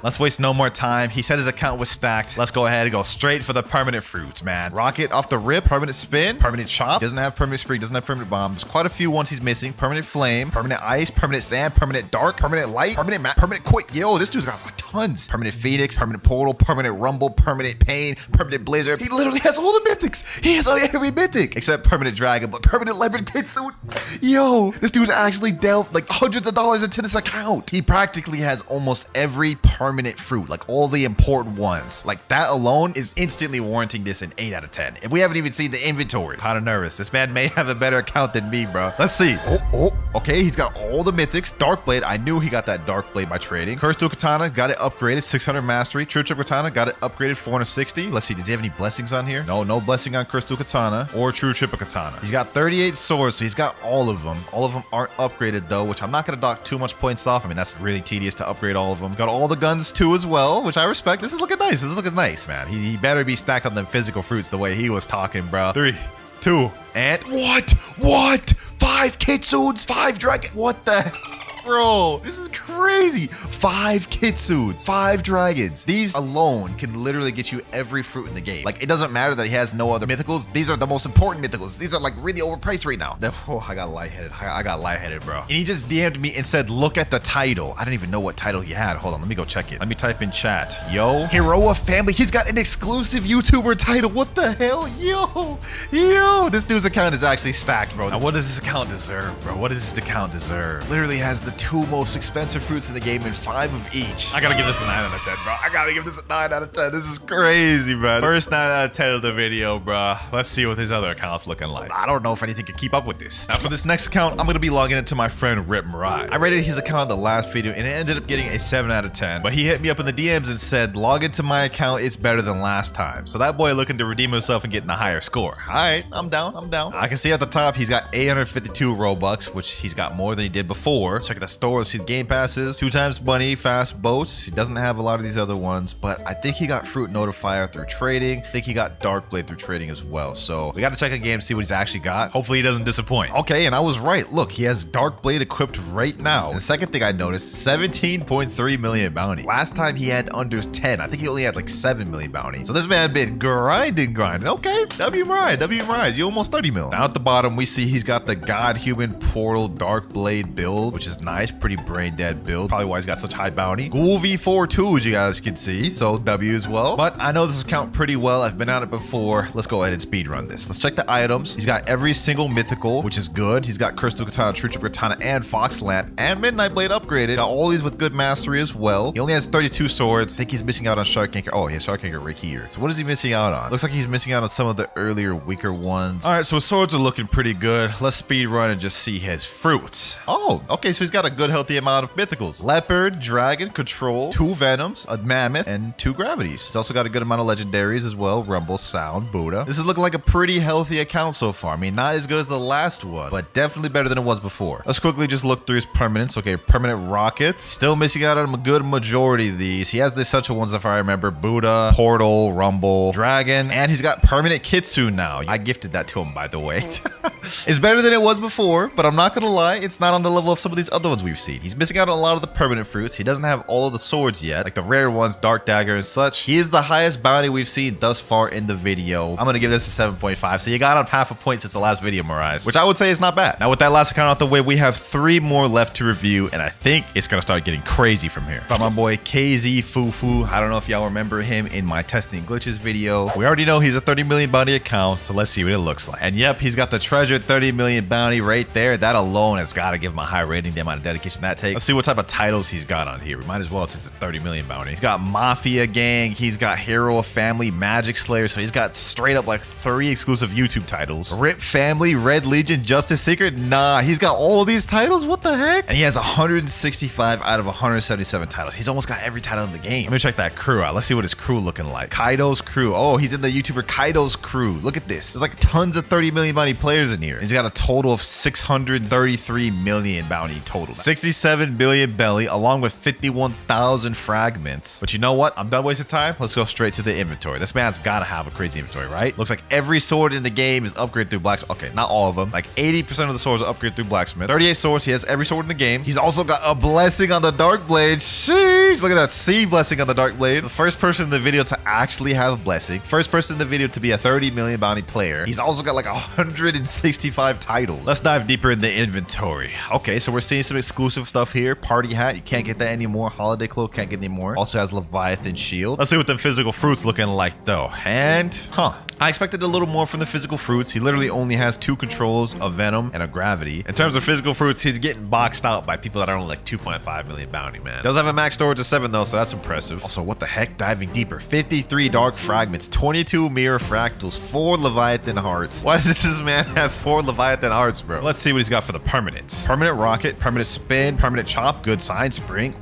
Let's waste no more time. He said his account was stacked. Let's go ahead and go straight for the permanent fruits, man. Rocket off the rip, permanent spin, permanent chop. Doesn't have permanent spring, doesn't have permanent bomb. There's quite a few ones he's missing. Permanent flame, permanent ice, permanent sand, permanent dark, permanent light, permanent mat, permanent quick. Yo, this dude's got tons. Permanent phoenix, permanent portal, permanent rumble, permanent pain, permanent blizzard. He literally has all the mythics. He has every mythic except permanent dragon, but permanent leopard kitsune. Yo, this dude's actually dealt like hundreds of dollars into this account. He practically has almost every permanent fruit, like all the important ones. Like that alone is instantly warranting this an 8 out of 10. And we haven't even seen the inventory. Kind of nervous. This man may have a better account than me, bro. Let's see. Okay, he's got all the mythics. Darkblade, I knew he got that Darkblade by trading. Curse to Katana, got it upgraded, 600 mastery. True Trip Katana, got it upgraded, 460. Let's see, does he have any blessings on here? No blessing on Curse to Katana or True Trip Katana. He's got 38 swords, so he's got all of them. All of them aren't upgraded though, which I'm not gonna dock too much points off. I mean, that's really tedious to upgrade all of them. He's got all the guns too as well, which I respect. This is looking nice. This is looking nice, man. He better be stacked on them physical fruits the way he was talking, bro. 3, 2, and what? 5 kitsunes, 5 dragon. What the? Bro, this is crazy. 5 kitsunes, 5 dragons. These alone can literally get you every fruit in the game. Like, it doesn't matter that he has no other mythicals. These are the most important mythicals. These are like really overpriced right now. Oh, I got lightheaded. I got lightheaded, bro. And he just DM'd me and said, look at the title. I didn't even know what title he had. Hold on, let me go check it. Let me type in chat. Yo, Heroa family. He's got an exclusive YouTuber title. What the hell? Yo, this dude's account is actually stacked, bro. Now, what does this account deserve, bro? What does this account deserve? Literally has the 2 most expensive fruits in the game and 5 of each. I gotta give this a 9 out of 10, bro. I gotta give this a 9 out of 10. This is crazy, man. First 9 out of 10 of the video, bro. Let's see what his other account's looking like. I don't know if anything can keep up with this. Now, for this next account, I'm gonna be logging into my friend Rip Marai. I rated his account in the last video and it ended up getting a 7 out of 10. But he hit me up in the DMs and said, log into my account. It's better than last time. So that boy looking to redeem himself and getting a higher score. All right, I'm down. I can see at the top, he's got 852 Robux, which he's got more than he did before. Check the store. Let's see the game passes. 2x money, fast boats. He doesn't have a lot of these other ones, but I think he got fruit notifier through trading. I think he got dark blade through trading as well. So we got to check a game to see what he's actually got. Hopefully he doesn't disappoint. Okay, and I was right. Look, he has dark blade equipped right now. And the second thing I noticed, 17.3 million bounty. Last time he had under 10. I think he only had like 7 million bounty. So this man been grinding. Okay, W Marai. You almost 30 mil. Down at the bottom, we see he's got the God Human Portal Dark Blade build, which is nice. Pretty brain dead build. Probably why he's got such high bounty. Ghoul V4 too, as you guys can see. So W as well. But I know this account pretty well. I've been on it before. Let's go ahead and speed run this. Let's check the items. He's got every single mythical, which is good. He's got Crystal Katana, True Trip Katana, and Fox Lamp, and Midnight Blade upgraded. Got all these with good mastery as well. He only has 32 swords. I think he's missing out on Shark Anchor. Oh, he has Shark Anchor right here. So what is he missing out on? Looks like he's missing out on some of the earlier, weaker ones. All right, so his swords are looking pretty good. Let's speed run and just see his fruits. Oh, okay, so he's got a good, healthy amount of mythicals. Leopard, Dragon, Control, 2 Venoms, a Mammoth, and 2 Gravities. He's also got a good amount of legendaries as well. Rumble, Sound, Buddha. This is looking like a pretty healthy account so far. I mean, not as good as the last one, but definitely better than it was before. Let's quickly just look through his permanents. Okay, permanent Rocket. Still missing out on a good majority of these. He has the essential ones if I remember. Buddha, Portal, Rumble, Dragon, and he's got permanent Kitsune now. I gifted that to him, by the way. It's better than it was before, but I'm not gonna lie, it's not on the level of some of these other ones we've seen. He's missing out on a lot of the permanent fruits. He doesn't have all of the swords yet, like the rare ones, Dark Dagger and such. He is the highest bounty we've seen thus far in the video. I'm gonna give this a 7.5. So you got up half a point since the last video, Marai, which I would say is not bad. Now with that last account out the way, we have 3 more left to review, and I think it's gonna start getting crazy from here. Got my boy KZ Fufu. I don't know if y'all remember him in my testing glitches video. We already know he's a 30 million bounty account, so let's see what it looks like. And yep, he's got the treasure 30 million bounty right there. That alone has got to give him a high rating, the amount of dedication that takes. Let's see what type of titles he's got on here. We might as well, since it's 30 million bounty. He's got Mafia Gang, he's got Hero of Family, Magic Slayer, so he's got straight up like 3 exclusive YouTube titles. Rip Family, Red Legion, Justice Secret. Nah, he's got all these titles. What the heck? And he has 165 out of 177 titles. He's almost got every title in the game. Let me check that crew out. Let's see what his crew looking like. Kaido's crew. Oh, he's in the YouTuber Kaido's crew. Look at this. There's like tons of 30 million bounty players in here. He's got a total of 633 million bounty total. 67 billion belly, along with 51,000 fragments. But you know what? I'm done wasting time. Let's go straight to the inventory. This man's got to have a crazy inventory, right? Looks like every sword in the game is upgraded through blacksmith. Okay, not all of them. Like 80% of the swords are upgraded through blacksmith. 38 swords. He has every sword in the game. He's also got a blessing on the dark blade. Sheesh. Look at that C blessing on the dark blade. The first person in the video to actually have a blessing. First person in the video to be a 30 million bounty player. He's also got like 165 titles. Let's dive deeper in the inventory. Okay, so we're seeing some exclusive stuff here. Party hat, you can't get that anymore. Holiday cloak, can't get anymore. Also has Leviathan shield. Let's see what the physical fruits looking like though. And I expected a little more from the physical fruits. He literally only has 2 controls, a venom and a gravity. In terms of physical fruits, he's getting boxed out by people that are only like 2.5 million bounty, man. Does have a max storage of 7 though, so that's impressive. Also, what the heck? Diving deeper, 53 dark fragments, 22 mirror fractals, 4 Leviathan hearts. Why does this man have 4 Leviathan hearts, bro? Let's see what he's got for the permanents. Permanent rocket, permanent spin, permanent chop, good sign, spring.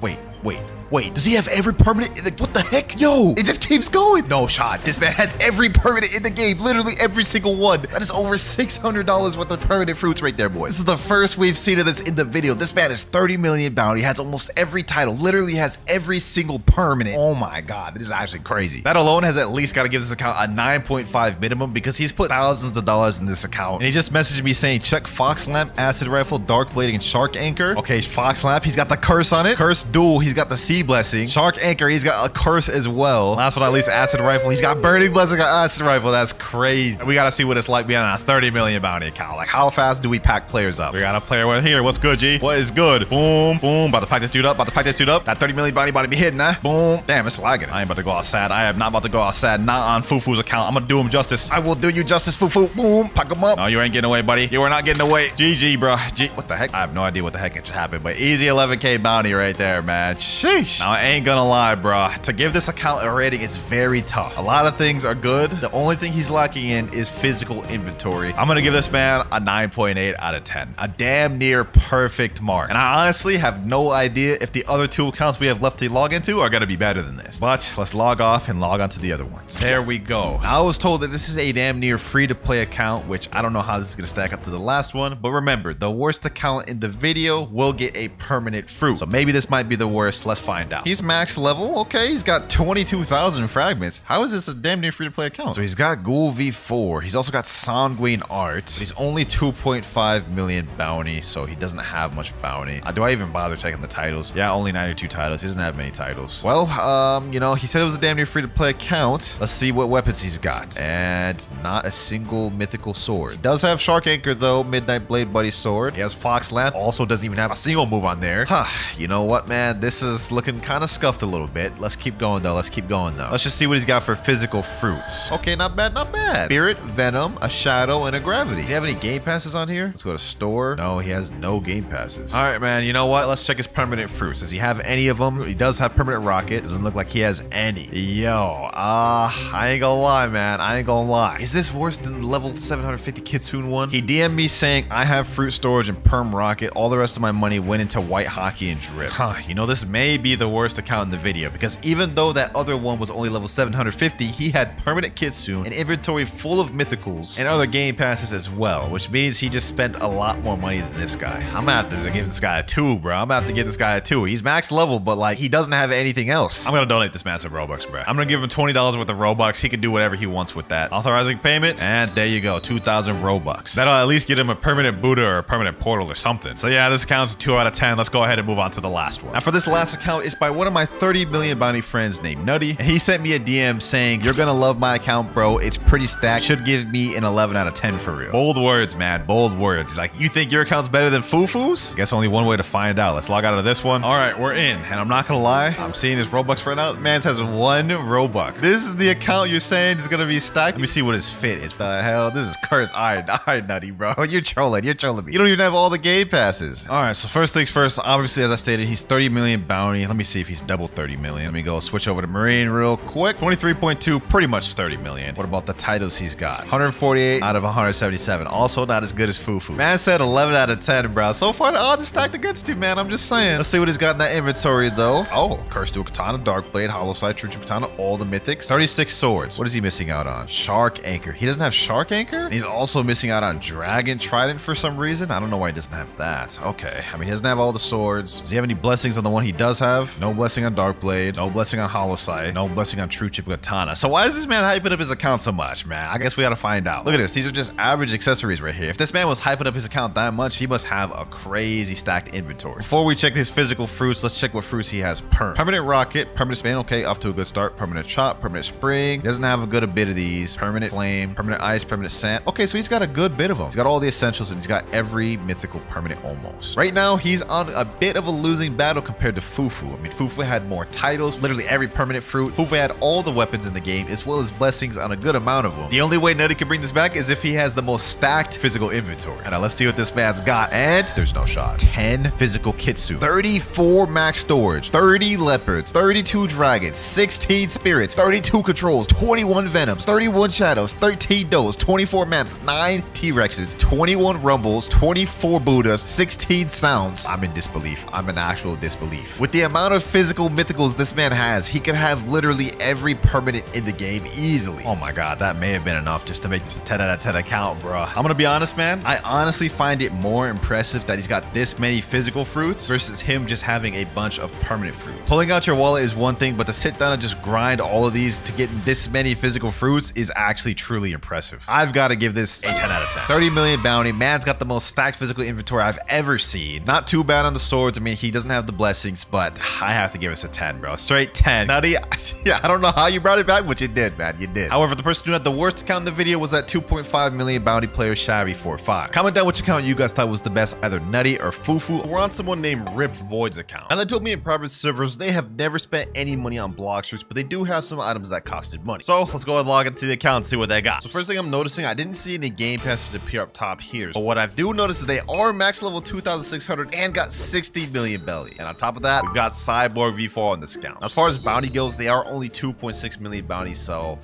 Wait, does he have every permanent? What the heck? Yo, it just keeps going. No shot. This man has every permanent in the game. Literally every single one. That is over $600 worth of permanent fruits right there, boys. This is the first we've seen of this in the video. This man is 30 million bounty, has almost every title, literally has every single permanent. Oh my God, this is actually crazy. That alone has at least got to give this account a 9.5 minimum because he's put thousands of dollars in this account. And he just messaged me saying, check Fox Lamp, Acid Rifle, Dark Blading, and Shark Anchor. Okay, Fox Lamp, he's got the curse on it. Curse duel, he's got the C blessing. Shark Anchor, he's got a curse as well. Last but not least, Acid Rifle, he's got burning blessing on Acid Rifle. That's crazy. We gotta see what it's like being on a 30 million bounty account. Like, how fast do we pack players up? We got a player right here. What's good, G? What is good? Boom, boom. About to pack this dude up. That 30 million bounty about to be hidden, huh? Boom. Damn, it's lagging. I ain't about to go outside. I am not about to go outside. Not on Fufu's account. I'm gonna do him justice. I will do you justice, Fufu. Boom. Pack him up. No, you ain't getting away, buddy. You are not getting away. GG, bro. What the heck? I have no idea what the heck just happened, but easy 11K bounty right there, man. Sheesh. Sheesh. Now, I ain't gonna lie, bro. To give this account a rating is very tough. A lot of things are good. The only thing he's lacking in is physical inventory. I'm gonna give this man a 9.8 out of 10. A damn near perfect mark. And I honestly have no idea if the other 2 accounts we have left to log into are gonna be better than this. But let's log off and log on to the other ones. There we go. Now, I was told that this is a damn near free-to-play account, which I don't know how this is gonna stack up to the last one. But remember, the worst account in the video will get a permanent fruit. So maybe this might be the worst. Let's find out. He's max level. Okay, he's got 22,000 fragments. How is this a damn near free-to-play account? So he's got Ghoul V4. He's also got Sanguine Art. He's only 2.5 million bounty, so he doesn't have much bounty. Do I even bother checking the titles? Yeah, only 92 titles. He doesn't have many titles. Well, you know, he said it was a damn near free-to-play account. Let's see what weapons he's got. And not a single mythical sword. He does have Shark Anchor, though. Midnight Blade Buddy Sword. He has Fox Lamp. Also doesn't even have a single move on there. You know what, man? This is looking kind of scuffed a little bit. Let's keep going, though. Let's keep going, though. Let's just see what he's got for physical fruits. Okay, not bad, not bad. Spirit, Venom, a Shadow, and a Gravity. Does he have any game passes on here? Let's go to store. No, he has no game passes. All right, man. You know what? Let's check his permanent fruits. Does he have any of them? He does have permanent rocket. Doesn't look like he has any. Yo, I ain't gonna lie, man. I ain't gonna lie. Is this worse than the level 750 Kitsune one? He DM'd me saying, I have fruit storage and perm rocket. All the rest of my money went into white hockey and drip. You know, this may be the worst account in the video because even though that other one was only level 750, he had permanent Kitsune, an inventory full of mythicals, and other game passes as well, which means he just spent a lot more money than this guy. I'm gonna have to give this guy a 2, bro. I'm gonna have to give this guy a 2. He's max level, but like he doesn't have anything else. I'm gonna donate this man some Robux, bro. I'm gonna give him $20 worth of Robux. He can do whatever he wants with that. Authorizing payment, and there you go, 2,000 Robux. That'll at least get him a permanent Buddha or a permanent portal or something. So yeah, this account's a 2 out of 10. Let's go ahead and move on to the last one. Now for this last account, it's by one of my 30 million bounty friends named Nutty, and he sent me a DM saying, you're gonna love my account, bro. It's pretty stacked. Should give me an 11 out of 10 for real. Bold words, man. Bold words. Like, you think your account's better than Fufu's? I guess only one way to find out. Let's log out of this one. All right, we're in. And I'm not gonna lie, I'm seeing his Robux right now. Man has 1 Robux. This is the account you're saying is gonna be stacked. Let me see what his fit is. The hell? This is cursed iron Nutty, bro. You're trolling. You're trolling me. You don't even have all the game passes. All right, so first things first, obviously, as I stated, he's 30 million bounty. Let me see if he's double 30 million. Let me go switch over to Marine real quick. 23.2, pretty much 30 million. What about the titles he's got? 148 out of 177. Also not as good as Fufu. Man said 11 out of 10, bro. So far, the odds are stacked against you, man. I'm just saying. Let's see what he's got in that inventory, though. Oh, Curse to Katana, Dark Blade, Hollow Sight, True Katana, all the mythics. 36 swords. What is he missing out on? Shark Anchor. He doesn't have Shark Anchor? And he's also missing out on Dragon Trident for some reason. I don't know why he doesn't have that. Okay. I mean, he doesn't have all the swords. Does he have any blessings on the one he does have? No blessing on Dark Blade. No blessing on Hollow Sight. No blessing on True Katana. So why is this man hyping up his account so much, man? I guess we gotta find out. Look at this. These are just average accessories right here. If this man was hyping up his account that much, he must have a crazy stacked inventory. Before we check his physical fruits, let's check what fruits he has. Permanent Rocket, Permanent Spin, okay, off to a good start. Permanent Chop, Permanent Spring. He doesn't have a good bit of these. Permanent Flame, Permanent Ice, Permanent Sand. Okay, so he's got a good bit of them. He's got all the essentials and he's got every mythical permanent almost. Right now, he's on a bit of a losing battle compared to Fufu. I mean, Fufu had more titles, literally every permanent fruit. Fufu had all the weapons in the game as well as blessings on a good amount of them. The only way Nutty can bring this back is if he has the most stacked physical inventory. And now let's see what this man's got. And there's no shot. 10 physical Kitsune, 34 max storage, 30 leopards, 32 dragons, 16 spirits, 32 controls, 21 venoms, 31 shadows, 13 does, 24 maps, 9 T-Rexes, 21 rumbles, 24 Buddhas, 16 sounds. I'm in disbelief. I'm in actual disbelief. With the amount of physical mythicals this man has, he could have literally every permanent in the game easily. Oh my god, that may have been enough just to make this a 10 out of 10 account, bro. I'm gonna be honest, man. I honestly find it more impressive that he's got this many physical fruits versus him just having a bunch of permanent fruits. Pulling out your wallet is one thing, but to sit down and just grind all of these to get this many physical fruits is actually truly impressive. I've got to give this a 10 out of 10. 30 million bounty. Man's got the most stacked physical inventory I've ever seen. Not too bad on the swords. I mean, he doesn't have the blessings, but I have to give us a 10, bro. Straight 10. Nutty, yeah, I don't know how you brought it back, but you did, man. You did. However, the person who had the worst account in the video was that 2.5 million bounty player Shabby45. Comment down which account you guys thought was the best, either Nutty or Fufu. We're on someone named Rip Void's account. And they told me in private servers they have never spent any money on Blox Fruits, but they do have some items that costed money. So let's go and log into the account and see what they got. So first thing I'm noticing, I didn't see any game passes appear up top here. But what I do notice is they are max level 2,600 and got 60 million belly. And on top of that, we've got Cyborg V4 on this account. As far as bounty goes, they are only 2.6 million bounties, so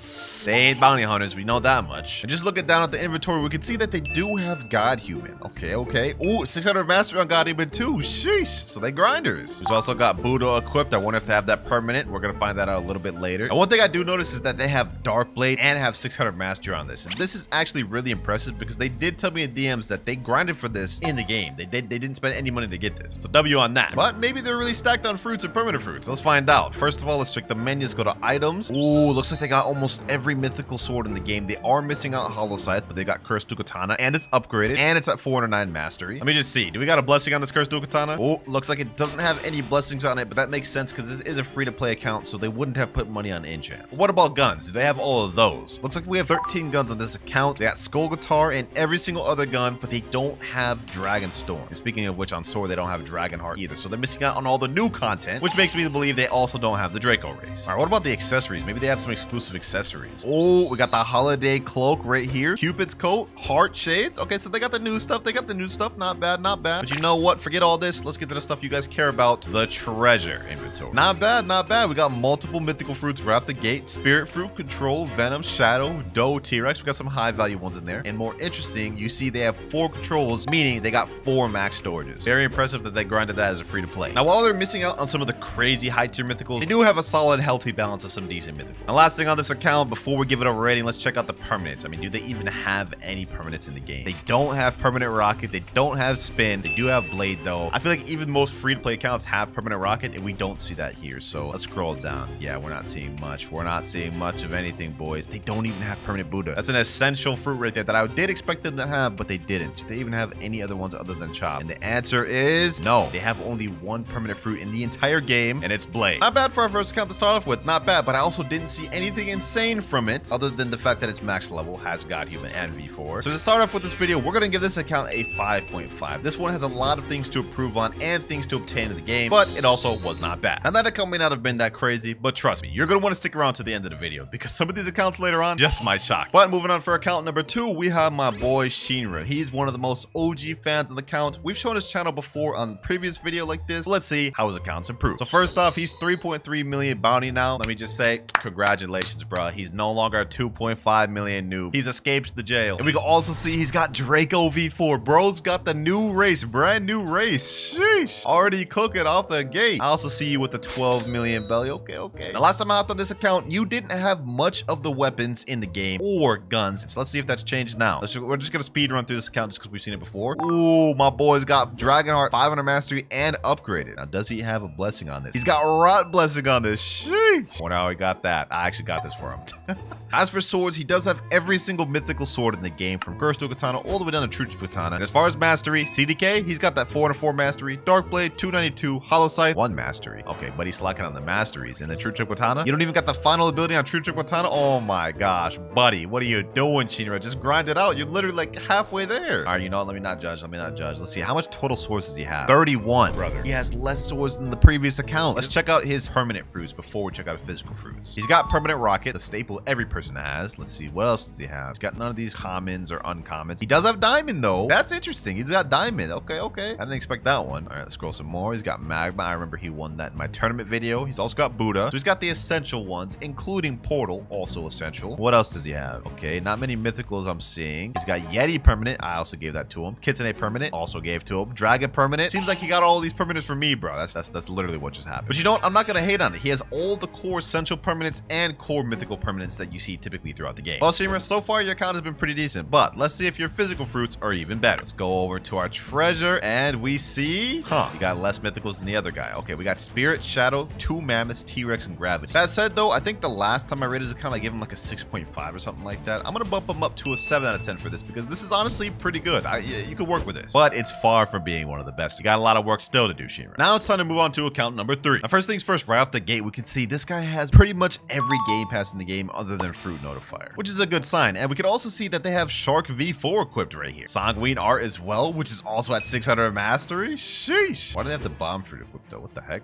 they ain't bounty hunters. We know that much. And just looking down at the inventory, we can see that they do have God Human. Okay. Ooh, 600 mastery on God Human too. Sheesh. So they grinders. We've also got Buddha equipped. I wonder if they have that permanent. We're gonna find that out a little bit later. And one thing I do notice is that they have Dark Blade and have 600 mastery on this. And this is actually really impressive because they did tell me in DMs that they grinded for this in the game. They didn't spend any money to get this. So W on that. But maybe they're really stacked on fruits and permanent fruits. Let's find out. First of all, let's check the menus. Go to items. Ooh, looks like they got almost every mythical sword in the game. They are missing out Hollow Scythe, but they got Cursed Dual Katana and it's upgraded and it's at 409 mastery. Let me just see. Do we got a blessing on this Cursed Dual Katana? Oh, looks like it doesn't have any blessings on it, but that makes sense because this is a free-to-play account, so they wouldn't have put money on enchants. What about guns? Do they have all of those? Looks like we have 13 guns on this account. They got Skull Guitar and every single other gun, but they don't have Dragon Storm. And speaking of which, on sword, they don't have Dragon Heart either, so they're missing out on all the new content, which makes me believe they also don't have the Draco race. All right, what about the accessories? Maybe they have some exclusive accessories. Oh, we got the holiday cloak right here. Cupid's coat, heart shades. Okay, so they got the new stuff. They got the new stuff. Not bad, not bad. But you know what? Forget all this. Let's get to the stuff you guys care about. The treasure inventory. Not bad, not bad. We got multiple mythical fruits right out the gate. Spirit Fruit, Control, Venom, Shadow, Doe, T-Rex. We got some high value ones in there. And more interesting, you see they have 4 controls, meaning they got 4 max storages. Very impressive that they grinded that as a free to play. Now, while they're missing out on some of the crazy high tier mythicals, they do have a solid, healthy balance of some decent mythicals. And last thing on this account, before we give it a rating, let's check out the permanents. I mean, do they even have any permanents in the game? They don't have permanent rocket. They don't have spin. They do have blade though. I feel like even most free to play accounts have permanent rocket and we don't see that here. So let's scroll down. Yeah, we're not seeing much. We're not seeing much of anything, boys. They don't even have permanent Buddha. That's an essential fruit right there that I did expect them to have, but they didn't. Do they even have any other ones other than Chop? And the answer is no. They have only one permanent fruit in the entire game, and it's Blade. Not bad for our first account to start off with. Not bad, but I also didn't see anything insane from it other than the fact that it's max level, has God Human and V4. So to start off with this video, we're gonna give this account a 5.5. This one has a lot of things to improve on and things to obtain in the game, but it also was not bad. And that account may not have been that crazy, but trust me, you're gonna want to stick around to the end of the video because some of these accounts later on just might shock. But moving on for account number 2, we have my boy Shenra. He's one of the most OG fans of the account. We've shown his channel before on the previous video like this. Let's see how his account's improved. So first off, he's 3.3 million bounty now. Let me just say, congratulations, bro. He's no longer a 2.5 million noob. He's escaped the jail. And we can also see he's got Draco V4. Bro's got the new race, brand new race. Sheesh. Already cooking off the gate. I also see you with the 12 million belly. Okay. Now, last time I hopped on this account, you didn't have much of the weapons in the game or guns. So let's see if that's changed now. We're just gonna speed run through this account just because we've seen it before. Ooh, my boy's got Dragonheart 500 mastery and upgraded. Now, does he have a blessing on this? He's got Rot blessing on this. Sheesh. Wonder how he got that. I actually got this for him. As for swords, he does have every single mythical sword in the game, from Cursed Dual Katana all the way down to True Katana. And as far as mastery, CDK, he's got that 404 mastery, Dark Blade 292, Hollow Scythe 1 mastery. Okay, but he's slacking on the masteries. And the True Katana, you don't even got the final ability on True Katana. Oh my gosh, buddy, what are you doing, Shenra? Just grind it out. You're literally like halfway there. All right, you know what? Let me not judge. Let's see, how much total swords does he have? 31, brother. He has less swords than the previous account. Let's check out his permanent fruits before we check out his physical fruits. He's got permanent rocket, the staple every person has. Let's see, what else does he have? He's got none of these commons or uncommons. He does have diamond though. That's interesting. He's got diamond. Okay. I didn't expect that one. All right, let's scroll some more. He's got magma. I remember he won that in my tournament video. He's also got Buddha. So he's got the essential ones, including portal, also essential. What else does he have? Okay, not many mythicals I'm seeing. He's got Yeti permanent. I also gave that to him. Kitsune permanent, also gave to him. Dragon permanent. Seems like he got all these permanents for me, bro. That's literally what just happened. But you know what? I'm not gonna hate on it. He has all the core essential permanents and core mythical permanents that you see typically throughout the game. Well, Shenra, so far your account has been pretty decent, but let's see if your physical fruits are even better. Let's go over to our treasure and we see, you got less mythicals than the other guy. Okay, we got Spirit, Shadow, 2 Mammoths, T-Rex, and Gravity. That said though, I think the last time I rated his account, I gave him like a 6.5 or something like that. I'm gonna bump him up to a 7 out of 10 for this because this is honestly pretty good. You could work with this, but it's far from being one of the best. You got a lot of work still to do, Shenra. Now it's time to move on to account number 3. Now, first things first, right off the gate, we can see this guy has pretty much every game pass in the game other than Fruit Notifier, which is a good sign. And we can also see that they have Shark V4 equipped right here. Sanguine Art as well, which is also at 600 mastery. Sheesh. Why do they have the Bomb Fruit equipped though? What the heck?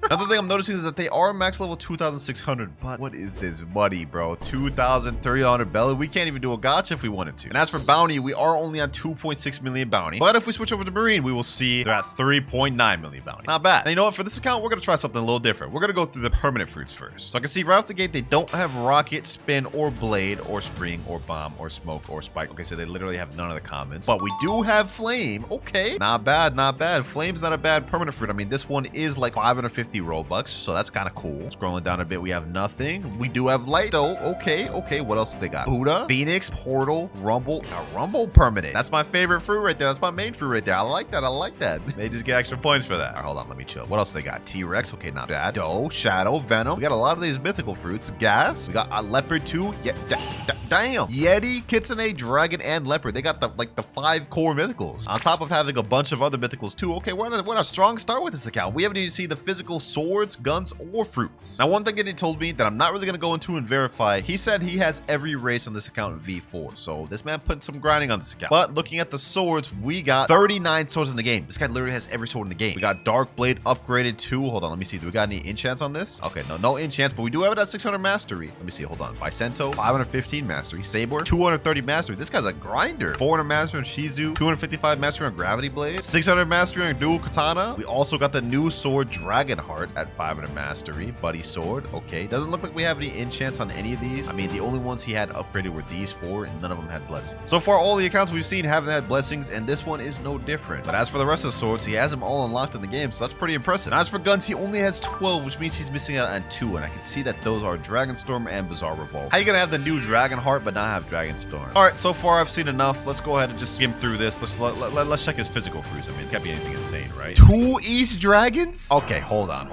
Another thing I'm noticing is that they are max level 2,600, but what is this money, bro? 2,300 belly. We can't even do a gacha if we wanted to. And as for bounty, we are only on 2.6 million bounty. But if we switch over to Marine, we will see they're at 3.9 million bounty. Not bad. And know what? For this account, we're going to try something a little different. We're going to go through the permanent fruits first. So I can see right off the gate, they don't have rocket, spin, or blade, or spring, or bomb, or smoke, or spike. Okay, so they literally have none of the commons. But we do have flame. Okay, not bad, not bad. Flame's not a bad permanent fruit. I mean, this one is like 550 Robux, so that's kind of cool. Scrolling down a bit, we have nothing. We do have light, though. Okay, okay. What else do they got? Buddha, Phoenix, Portal, Rumble. A Rumble permanent. That's my favorite fruit right there. That's my main fruit right there. I like that. I like that. They just get extra points for that. All right, hold on. Let me chill. What else do they got? T-Rex. Okay, not bad. Doe, Shadow, Venom. We got a lot of these mythical fruits. Gas. We got a Leopard too. Yeah, damn. Yeti, Kitsune, Dragon, and Leopard. They got the 5 core mythicals. On top of having a bunch of other mythicals too. Okay, we're on a strong start with this account. We haven't even seen the physical swords, guns, or fruits. Now, one thing that he told me that I'm not really going to go into and verify, he said he has every race on this account V4. So this man put some grinding on this account. But looking at the swords, we got 39 swords in the game. This guy literally has every sword in the game. We got Dark Blade upgraded too. Hold on, let me see. Do we got any enchants on this? Okay, no enchants, but we do have it at 600 mastery. Let me see. Hold on. Vicento, 515 mastery. Sabor, 230 mastery. This guy's a grinder. 400 mastery on Shizu, 255 mastery on Gravity Blade, 600 mastery on Dual Katana. We also got the new sword Dragonheart at 500 mastery. Buddy Sword. Okay, doesn't look like we have any enchants on any of these. I mean, the only ones he had upgraded were these 4, and none of them had blessings. So far, all the accounts we've seen haven't had blessings, and this one is no different. But as for the rest of the swords, he has them all unlocked in the game, so that's pretty impressive. Now, as for guns, he only has 12, which means he's missing out on 2, and I can see that those are Dragonstorm and Bizarre Revolt. How you gonna have the new Dragonheart but not have Dragonstorm? All right, so far I've seen enough. Let's go ahead and just skim through this. Let's check his physical fruits. I mean, it can't be anything insane, right? 2 East Dragons? Okay, hold on,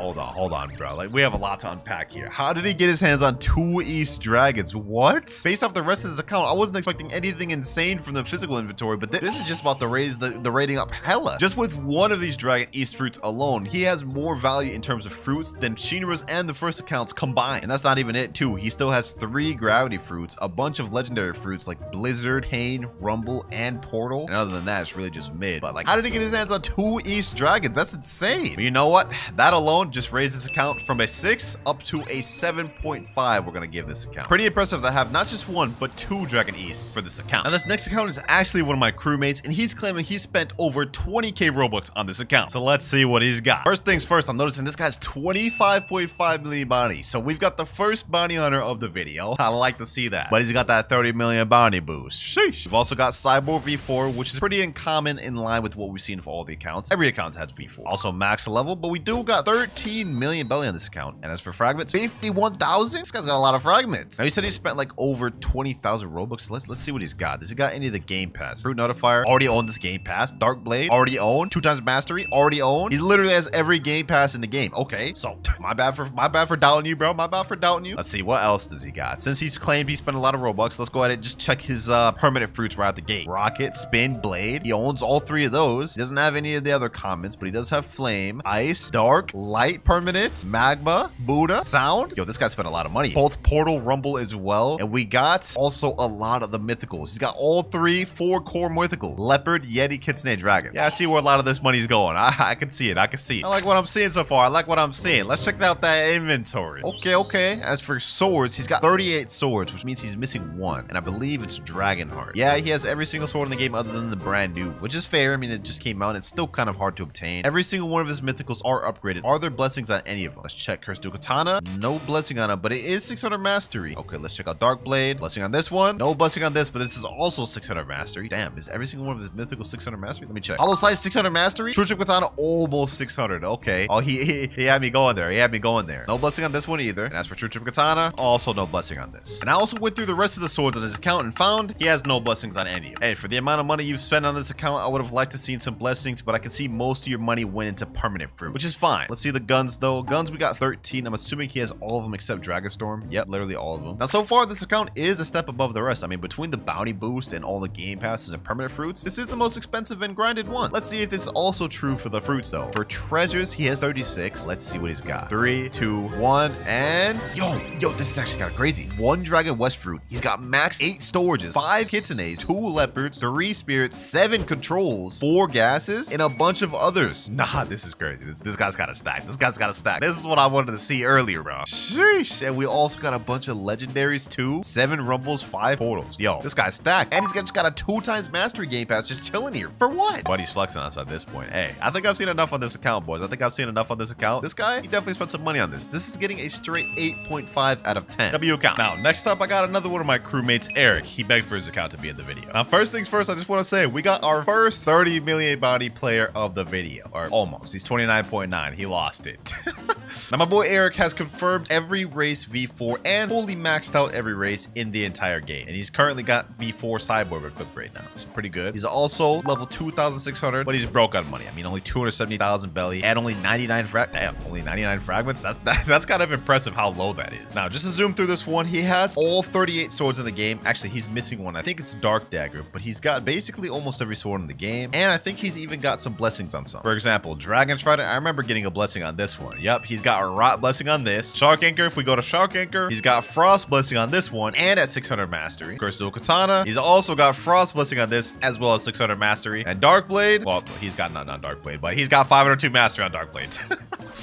bro. Like, we have a lot to unpack here. How did he get his hands on 2 East Dragons? What? Based off the rest of his account, I wasn't expecting anything insane from the physical inventory, but this is just about to raise the rating up hella. Just with one of these Dragon East fruits alone, he has more value in terms of fruits than Shenra's and the first accounts combined. And that's not even it too. He still has 3 gravity fruits, a bunch of legendary fruits like Blizzard, Pain, Rumble, and Portal. And other than that, it's really just mid. But like, how did he get his hands on 2 East Dragons? That's insane. But you know what? That alone just raised this account from a 6 up to a 7.5. We're gonna give this account. Pretty impressive to have not just 1, but 2 Dragon Easts for this account. Now, this next account is actually one of my crewmates, and he's claiming he spent over 20k Robux on this account. So let's see what he's got. First things first, I'm noticing this guy's 25.5 million bounty. So we've got the first bounty hunter of the video. I like to see that. But he's got that 30 million bounty boost. Sheesh. We've also got Cyborg V4, which is pretty uncommon in line with what we've seen for all the accounts. Every account has V4. Also max level, but we do got 13 million belly on this account. And as for fragments, 51,000? This guy's got a lot of fragments. Now, he said he spent like over 20,000 Robux. Let's see what he's got. Does he got any of the Game Pass? Fruit Notifier, already owned this Game Pass. Dark Blade, already owned. 2 times Mastery, already owned. He literally has every Game Pass in the game. Okay, so my bad for doubting you, bro. My bad for doubting you. Let's see, what else does he got? Since he's claimed he spent a lot of Robux, let's go ahead and just check his permanent fruits right out the gate. Rocket, Spin, Blade. He owns all 3 of those. He doesn't have any of the other comments, but he does have Flame, Ice, Dark, Light permanent, Magma, Buddha, Sound. Yo, this guy spent a lot of money. Both Portal, Rumble as well. And we got also a lot of the mythicals. He's got all 4 core mythical. Leopard, Yeti, Kitsune, Dragon. Yeah, I see where a lot of this money's going. I can see it. I can see it. I like what I'm seeing so far. I like what I'm seeing. Let's check out that inventory. Okay. As for swords, he's got 38 swords, which means he's missing 1. And I believe it's Dragonheart. Yeah, he has every single sword in the game other than the brand new, which is fair. I mean, it just came out. It's still kind of hard to obtain. Every single one of his mythicals are upgraded. Are there blessings on any of them? Let's check Curse Dual Katana. No blessing on it, but it is 600 mastery. Okay, let's check out Dark Blade. Blessing on this one. No blessing on this, but this is also 600 mastery. Damn, is every single one of his mythical 600 mastery? Let me check. Hollow Sight 600 mastery. True Katana almost 600. Okay. Oh, he had me going there. No blessing on this one either. And as for True Katana, also no blessing on this. And I also went through the rest of the swords on his account and found he has no blessings on any of them. Hey, for the amount of money you've spent on this account, I would have liked to seen some blessings, but I can see most of your money went into permanent fruit, which is fine. Let's see the guns though. Guns, we got 13. I'm assuming he has all of them except Dragonstorm. Yep, literally all of them. Now, so far, this account is a step above the rest. I mean, between the bounty boost and all the game passes and permanent fruits, this is the most expensive and grinded one. Let's see if this is also true for the fruits though. For treasures, he has 36. Let's see what he's got. 3, 2, 1, and yo, this is actually kind of crazy. 1 Dragon West fruit. He's got max 8 storages, 5 Kitsunes, 2 leopards, 3 spirits, 7 controls, 4 gases, and a bunch of others. Nah, this is crazy. This guy's got a stack. This is what I wanted to see earlier, bro. Sheesh. And we also got a bunch of legendaries too. 7 rumbles, 5 portals. Yo, this guy's stacked. And he's just got a 2 times mastery game pass just chilling here. For what? Buddy's flexing us at this point. Hey, I think I've seen enough on this account, boys. coins. I think I've seen enough on this account. This guy, he definitely spent some money on this. This is getting a straight 8.5 out of 10. W account. Now, next up, I got another one of my crewmates, Eric. He begged for his account to be in the video. Now, first things first, I just want to say we got our first 30 million bounty player of the video, or almost. He's 29.9. He lost it. Now, my boy Eric has confirmed every race V4 and fully maxed out every race in the entire game. And he's currently got V4 cyborg equipped right now. So pretty good. He's also level 2,600, but he's broke on money. I mean, only 270,000 belly and only 99 only 99 fragments. That's kind of impressive how low that is. Now, just to zoom through this one, he has all 38 swords in the game. Actually, he's missing one. I think it's Dark Dagger, but he's got basically almost every sword in the game. And I think he's even got some blessings on some. For example, Dragon Trident. I remember getting a blessing on this one. Yep, he's got a Rot blessing on this. Shark Anchor, if we go to Shark Anchor, he's got Frost blessing on this one and at 600 mastery. Crystal Katana, he's also got Frost blessing on this as well as 600 mastery. And Dark Blade, well, he's got not Dark Blade, but he's got 502 mastery on Dark Blades.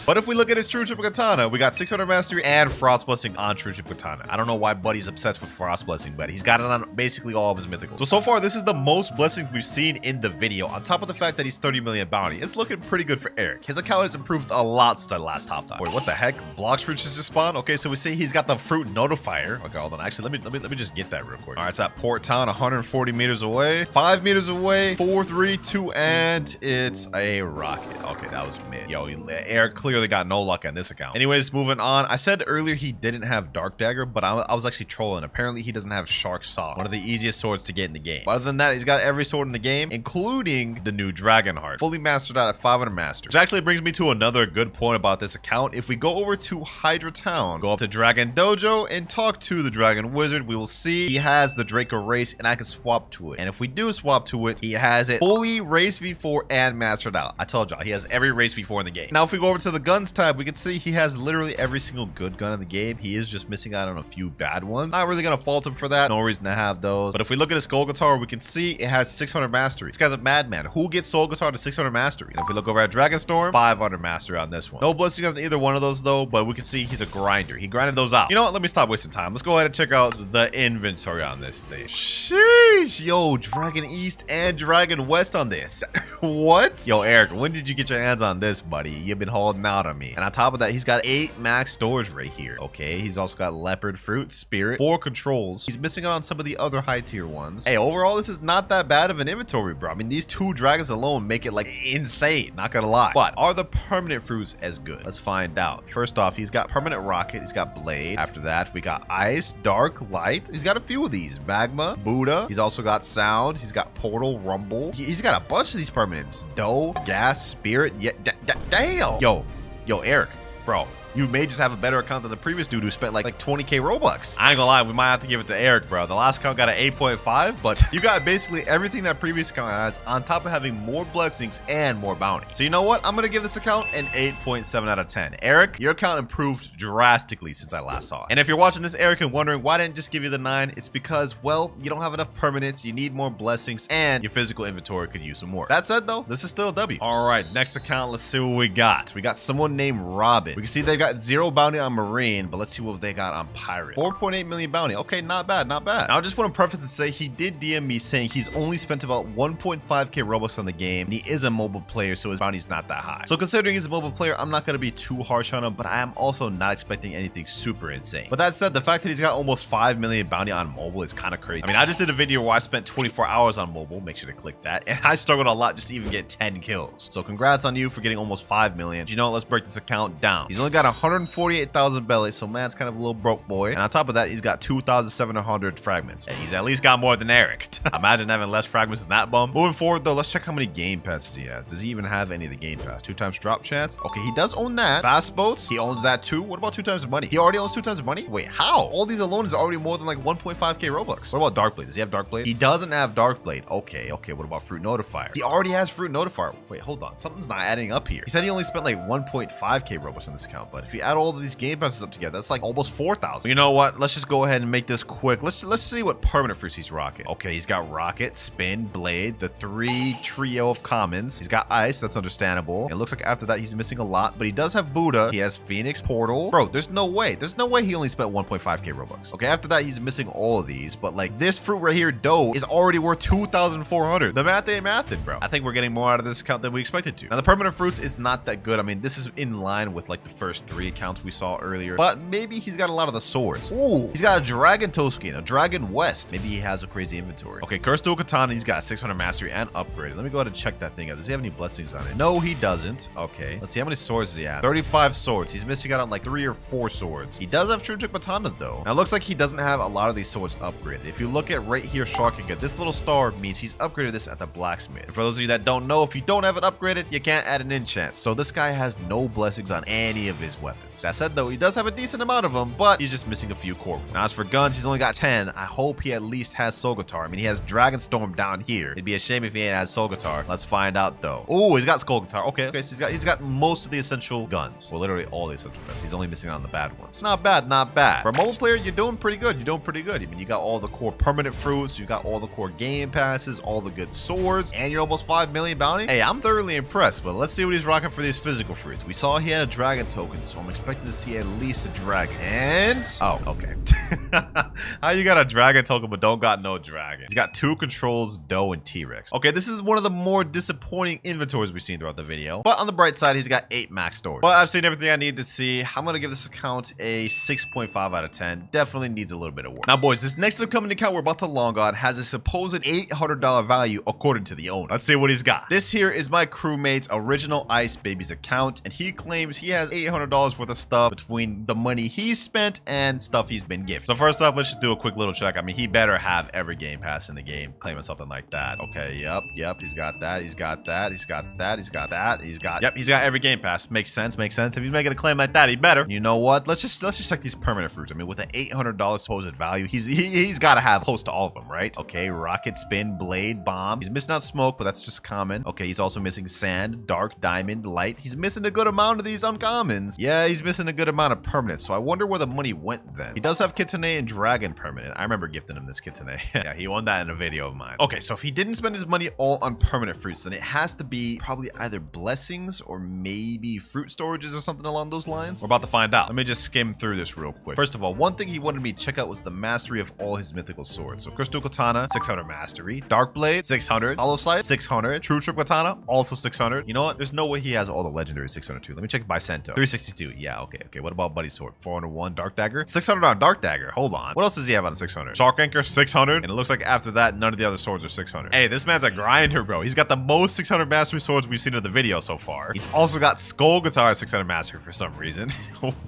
But if we look at his True Chip Katana, we got 600 mastery and Frost blessing on True Chip Katana. I don't know why Buddy's obsessed with Frost blessing, but he's got it on basically all of his mythicals. So far, this is the most blessings we've seen in the video. On top of the fact that he's 30 million bounty, it's looking pretty good for Eric. His account has improved a lot since the last top time. Wait, what the heck? Blox Fruits just spawned? Okay, so we see he's got the fruit notifier. Okay, hold on. Actually, let me just get that real quick. All right, it's at Port Town, 140 meters away, 5 meters away, 4, 3, 2, and it's a rocket. Okay, that was mid. Yo, Eric clearly got no luck on this account. Anyways, moving on. I said earlier he didn't have Dark Dagger, but I was actually trolling. Apparently, he doesn't have Shark Saw, one of the easiest swords to get in the game. But other than that, he's got every sword in the game, including the new Dragon Heart, fully mastered out at 500 mastery. Which actually brings me to another good point about this account. If we go over to Hydra Town, go up to Dragon Dojo, and talk to the Dragon Wizard, we will see he has the Draco race, and I can swap to it. And if we do swap to it, he has it fully race V4 and mastered out. I told y'all, he has every race V4 in the game. Now, if we go over to the guns tab, we can see he has literally every single good gun in the game. He is just missing out on a few bad ones. Not really gonna fault him for that. No reason to have those. But if we look at his Skull Guitar, we can see it has 600 mastery. This guy's a madman. Who gets Soul Guitar to 600 mastery? And if we look over at Dragon Storm, 500 mastery on this one. No blessing on either one of those though, but we can see he's a grinder. He grinded those out. You know what? Let me stop wasting time. Let's go ahead and check out the inventory on this thing. Sheesh. Yo, Dragon East and Dragon West on this. What? Yo, Eric, when did you get your hands on this, buddy? You've been holding out on me. And on top of that, he's got 8 max storage right here. Okay, he's also got Leopard Fruit, Spirit, 4 controls. He's missing out on some of the other high tier ones. Hey, overall, this is not that bad of an inventory, bro. I mean, these 2 dragons alone make it like insane, not gonna lie. But are the permanent fruits as good? Let's find out. First off, he's got permanent rocket, he's got blade. After that, we got ice, dark, light. He's got a few of these. Magma, Buddha. He's also got sound. He's got portal, rumble. He's got a bunch of these permanents. Dough, gas, spirit. Yeah, damn. Yo, Eric, bro. You may just have a better account than the previous dude who spent like 20k Robux. I ain't gonna lie, we might have to give it to Eric, bro. The last account got an 8.5, but you got basically everything that previous account has on top of having more blessings and more bounty. So you know what? I'm gonna give this account an 8.7 out of 10. Eric, your account improved drastically since I last saw it. And if you're watching this, Eric, and wondering why I didn't just give you the 9, it's because, well, you don't have enough permanents, you need more blessings, and your physical inventory could use some more. That said, though, this is still a W. All right, next account, let's see what we got. We got someone named Robin. We can see they've got 0 bounty on Marine, but let's see what they got on Pirate. 4.8 million bounty. Okay, not bad, not bad. Now, I just want to preface to say he did DM me saying he's only spent about 1.5k Robux on the game, and he is a mobile player, so his bounty's not that high. So considering he's a mobile player, I'm not going to be too harsh on him, but I am also not expecting anything super insane. But that said, the fact that he's got almost 5 million bounty on mobile is kind of crazy. I mean, I just did a video where I spent 24 hours on mobile. Make sure to click that. And I struggled a lot just to even get 10 kills. So congrats on you for getting almost 5 million. You know what? Let's break this account down. He's only got 148,000 belly, so man's kind of a little broke boy. And on top of that, he's got 2,700 fragments. And he's at least got more than Eric. Imagine having less fragments than that bum. Moving forward, though, let's check how many game passes he has. Does he even have any of the game pass? 2 times drop chance. Okay, he does own that. Fast boats, he owns that too. What about 2 times the money? He already owns 2 times the money? Wait, how? All these alone is already more than like 1.5k Robux. What about Dark Blade? Does he have Dark Blade? He doesn't have Dark Blade. Okay, what about Fruit Notifier? He already has Fruit Notifier. Wait, hold on. Something's not adding up here. He said he only spent like 1.5k Robux on this account, but But if you add all of these game passes up together, that's like almost 4,000. You know what? Let's just go ahead and make this quick. Let's see what permanent fruits he's rocking. Okay, he's got Rocket, Spin, Blade, the 3 trio of commons. He's got Ice. That's understandable. It looks like after that he's missing a lot, but he does have Buddha. He has Phoenix, Portal. Bro, there's no way. There's no way he only spent 1.5k Robux. Okay, after that he's missing all of these, but like this fruit right here, dough, is already worth 2,400. The math ain't mathin', bro. I think we're getting more out of this account than we expected to. Now the permanent fruits is not that good. I mean, this is in line with like the first 3 accounts we saw earlier, but maybe he's got a lot of the swords. Ooh, he's got a Dragon Toe skin, a Dragon West. Maybe he has a crazy inventory. Okay, Cursed Dual Katana, he's got 600 mastery and upgrade. Let me go ahead and check that thing out. Does he have any blessings on it? No, he doesn't. Okay, let's see how many swords does he have. 35 swords. He's missing out on like 3 or 4 swords. He does have True Trick Katana though. Now it looks like he doesn't have a lot of these swords upgraded. If you look at right here, Sharking, this little star means he's upgraded this at the blacksmith. And for those of you that don't know, if you don't have it upgraded, you can't add an enchant. So this guy has no blessings on any of his weapons. That said though, he does have a decent amount of them, but he's just missing a few core ones. Now as for guns, he's only got 10. I hope he at least has Soul Guitar. I mean, he has Dragon Storm down here. It'd be a shame if he ain't has Soul Guitar. Let's find out though. Oh, he's got Skull Guitar. Okay, so he's got most of the essential guns. Well, literally all the essential guns. He's only missing out on the bad ones. Not bad, not bad. For a mobile player, you're doing pretty good. You're doing pretty good. I mean, you got all the core permanent fruits, you got all the core game passes, all the good swords, and you're almost 5 million bounty. Hey, I'm thoroughly impressed, but let's see what he's rocking for these physical fruits. We saw he had a dragon token, so I'm expecting to see at least a dragon. And oh, okay. How you got a dragon token but don't got no dragon? He's got 2 controls, Doe, and T-Rex. Okay, this is one of the more disappointing inventories we've seen throughout the video, but on the bright side, he's got 8 max storage. But I've seen everything I need to see. I'm gonna give this account a 6.5 out of 10. Definitely needs a little bit of work. Now boys, this next upcoming account we're about to log on has a supposed $800 value according to the owner. Let's see what he's got. This here is my crewmate's original Ice Babies account, and he claims he has $800 worth of stuff between the money he's spent and stuff he's been gifted. So first off, let's just do a quick little check. I mean, he better have every game pass in the game, claiming something like that. Okay, yep, he's got that, he's got that, he's got that, he's got that, he's got, yep, he's got every game pass. Makes sense. If he's making a claim like that, he better. You know what? Let's just check these permanent fruits. I mean, with an $800 supposed value, he's got to have close to all of them, right? Okay, Rocket, Spin, Blade, Bomb. He's missing out Smoke, but that's just common. Okay, he's also missing Sand, Dark, Diamond, Light. He's missing a good amount of these uncommons. Yeah, he's missing a good amount of permanents, so I wonder where the money went then. He does have Katana and Dragon permanent. I remember gifting him this Katana. Yeah, he won that in a video of mine. Okay, so if he didn't spend his money all on permanent fruits, then it has to be probably either blessings or maybe fruit storages or something along those lines. We're about to find out. Let me just skim through this real quick. First of all, one thing he wanted me to check out was the mastery of all his mythical swords. So Crystal Katana, 600 mastery. Dark Blade, 600. Hollow Sight, 600. True Trip Katana, also 600. You know what? There's no way he has all the legendary 602. Let me check Bicento. 362. Yeah, okay. What about Buddy Sword? 401. Dark Dagger, 600 on Dark Dagger. Hold on. What else does he have on 600? Shark Anchor, 600. And it looks like after that, none of the other swords are 600. Hey, this man's a grinder, bro. He's got the most 600 mastery swords we've seen in the video so far. He's also got Skull Guitar at 600 mastery for some reason.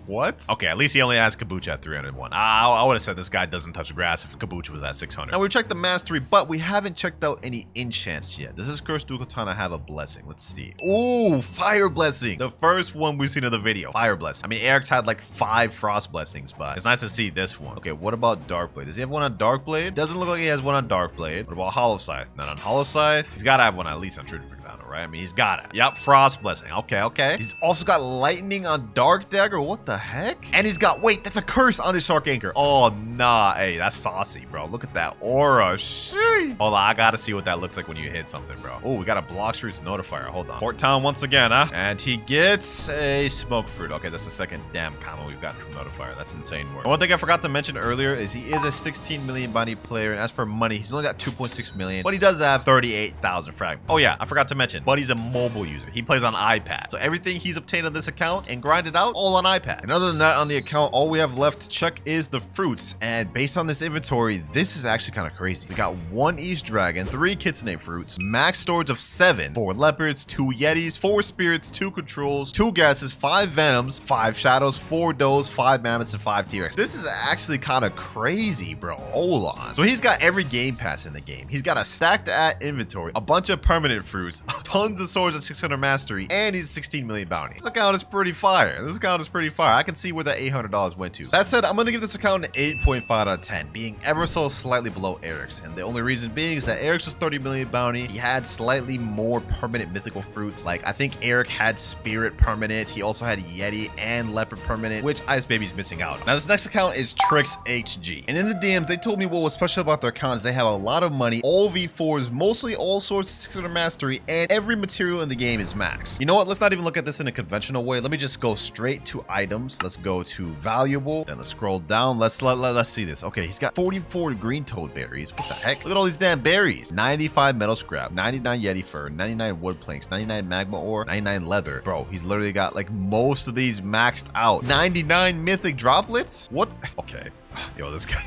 What? Okay, at least he only has Kabucha at 301. I would have said this guy doesn't touch grass if Kabucha was at 600. Now, we've checked the mastery, but we haven't checked out any enchants yet. Does this Cursed Dual Katana have a blessing? Let's see. Ooh, Fire Blessing. The first one we've seen in the video. Fire Blessing. I mean, Eric's had like 5 Frost Blessings, but it's nice to see this one. Okay, what about Dark Blade? Does he have one on Dark Blade? Doesn't look like he has one on Dark Blade. What about Hollow Scythe? Not on Hollow Scythe. He's got to have one at least on True Katana, right? I mean, he's got it. Yep, Frost Blessing. Okay. He's also got Lightning on Dark Dagger. What the heck? And he's got, wait, that's a curse on his Shark Anchor. Oh, nah. Hey, that's saucy, bro. Look at that aura. Sheesh. Hold on, I gotta see what that looks like when you hit something, bro. Oh, we got a Blox Fruits Notifier. Hold on. Port Town once again, huh? And he gets a Smoke Fruit. Okay, that's the second damn combo we've gotten from Notifier. That's insane work. One thing I forgot to mention earlier is he is a 16 million bounty player, and as for money, he's only got 2.6 million, but he does have 38,000 fragments. Oh yeah, I forgot to mention, but he's a mobile user. He plays on iPad, so everything he's obtained on this account and grinded out, all on iPad. And other than that, on the account, all we have left to check is the fruits, and based on this inventory, this is actually kind of crazy. We got 1 East Dragon, 3 Kitsune fruits, max storage of 7, 4 leopards, 2 yetis, 4 spirits, 2 controls, 2 gases, 5 venoms, 5 shadows, 4 does, 5 mammoths, and 5 T-Rex. This is actually kind of crazy, bro. Hold on. So he's got every game pass in the game. He's got a stacked at inventory, a bunch of permanent fruits, tons of swords at 600 mastery, and he's 16 million bounty. This account is pretty fire. I can see where that $800 went to. That said, I'm going to give this account an 8.5 out of 10, being ever so slightly below Eric's. And the only reason being is that Eric's was 30 million bounty. He had slightly more permanent mythical fruits. Like, I think Eric had Spirit permanent. He also had Yeti and Leopard permanent, which Ice Baby's missing out. Now, this next account is Tricks HG. And in the DMs, they told me what was special about their account is they have a lot of money, all V4s, mostly all sorts of 600 mastery, and every material in the game is max. You know what? Let's not even look at this in a conventional way. Let me just go straight to items. Let's go to valuable. Then let's scroll down. Let's see this. Okay, he's got 44 green toad berries. What the heck? Look at all these damn berries. 95 metal scrap, 99 Yeti fur, 99 wood planks, 99 magma ore, 99 leather. Bro, he's literally got like most of these maxed out. 99 mythic droplets? What? Okay. Yo, this guy,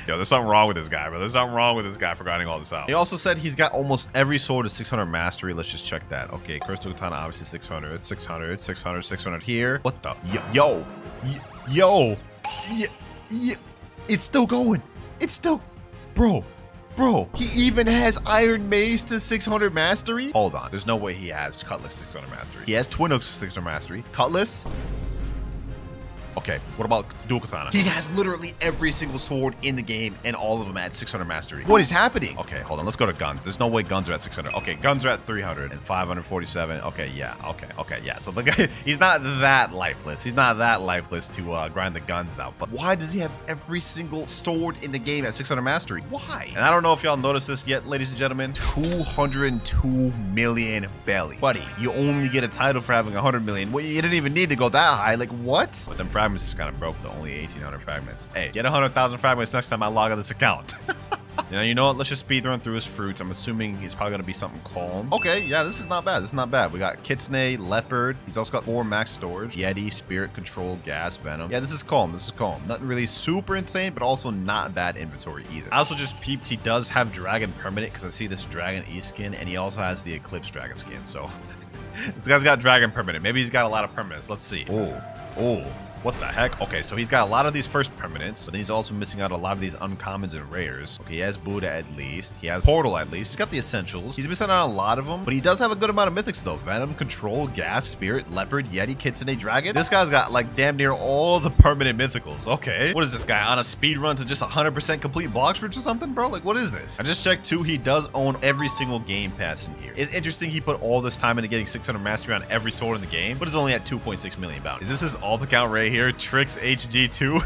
yo, there's something wrong with this guy, bro. There's something wrong with this guy for grinding all this out. He also said he's got almost every sword of 600 mastery. Let's just check that. Okay, Crystal Katana, obviously 600, 600, 600, 600 here. What the? Yo. It's still going. It's still, bro. He even has Iron Mace to 600 mastery. Hold on. There's no way he has Cutlass 600 mastery. He has Twin Hooks 600 mastery. Cutlass. Okay, what about Dual Katana? He has literally every single sword in the game and all of them at 600 mastery. What is happening? Okay, hold on. Let's go to guns. There's no way guns are at 600. Okay, guns are at 300 and 547. Okay, yeah. Okay, yeah. So the guy, he's not that lifeless. He's not that lifeless to grind the guns out. But why does he have every single sword in the game at 600 mastery? Why? And I don't know if y'all noticed this yet, ladies and gentlemen. 202 million belly. Buddy, you only get a title for having 100 million. Well, you didn't even need to go that high. Like, what? But them fragments is kind of broke, though. Only 1,800 fragments. Hey, get 100,000 fragments next time I log on this account. You know what? Let's just speed run through his fruits. I'm assuming he's probably going to be something calm. Okay, yeah, this is not bad. This is not bad. We got Kitsune, Leopard. He's also got 4 max storage. Yeti, Spirit, Control, Gas, Venom. Yeah, this is calm. This is calm. Nothing really super insane, but also not bad inventory either. I also just peeped he does have Dragon permanent because I see this Dragon E skin, and he also has the Eclipse Dragon skin. So this guy's got Dragon permanent. Maybe he's got a lot of permanents. Let's see. Oh. What the heck? Okay, so he's got a lot of these first permanents, but then he's also missing out a lot of these uncommons and rares. Okay, he has Buddha at least. He has Portal at least. He's got the essentials. He's missing out on a lot of them, but he does have a good amount of mythics though. Venom, Control, Gas, Spirit, Leopard, Yeti, Kitsune, Dragon. This guy's got like damn near all the permanent mythicals. Okay. What is this guy on a speed run to just 100% complete Blox Fruits or something, bro? Like, what is this? I just checked too. He does own every single game pass in here. It's interesting he put all this time into getting 600 mastery on every sword in the game, but is only at 2.6 million bounty. Is this his alt account right here? Tricks HG2.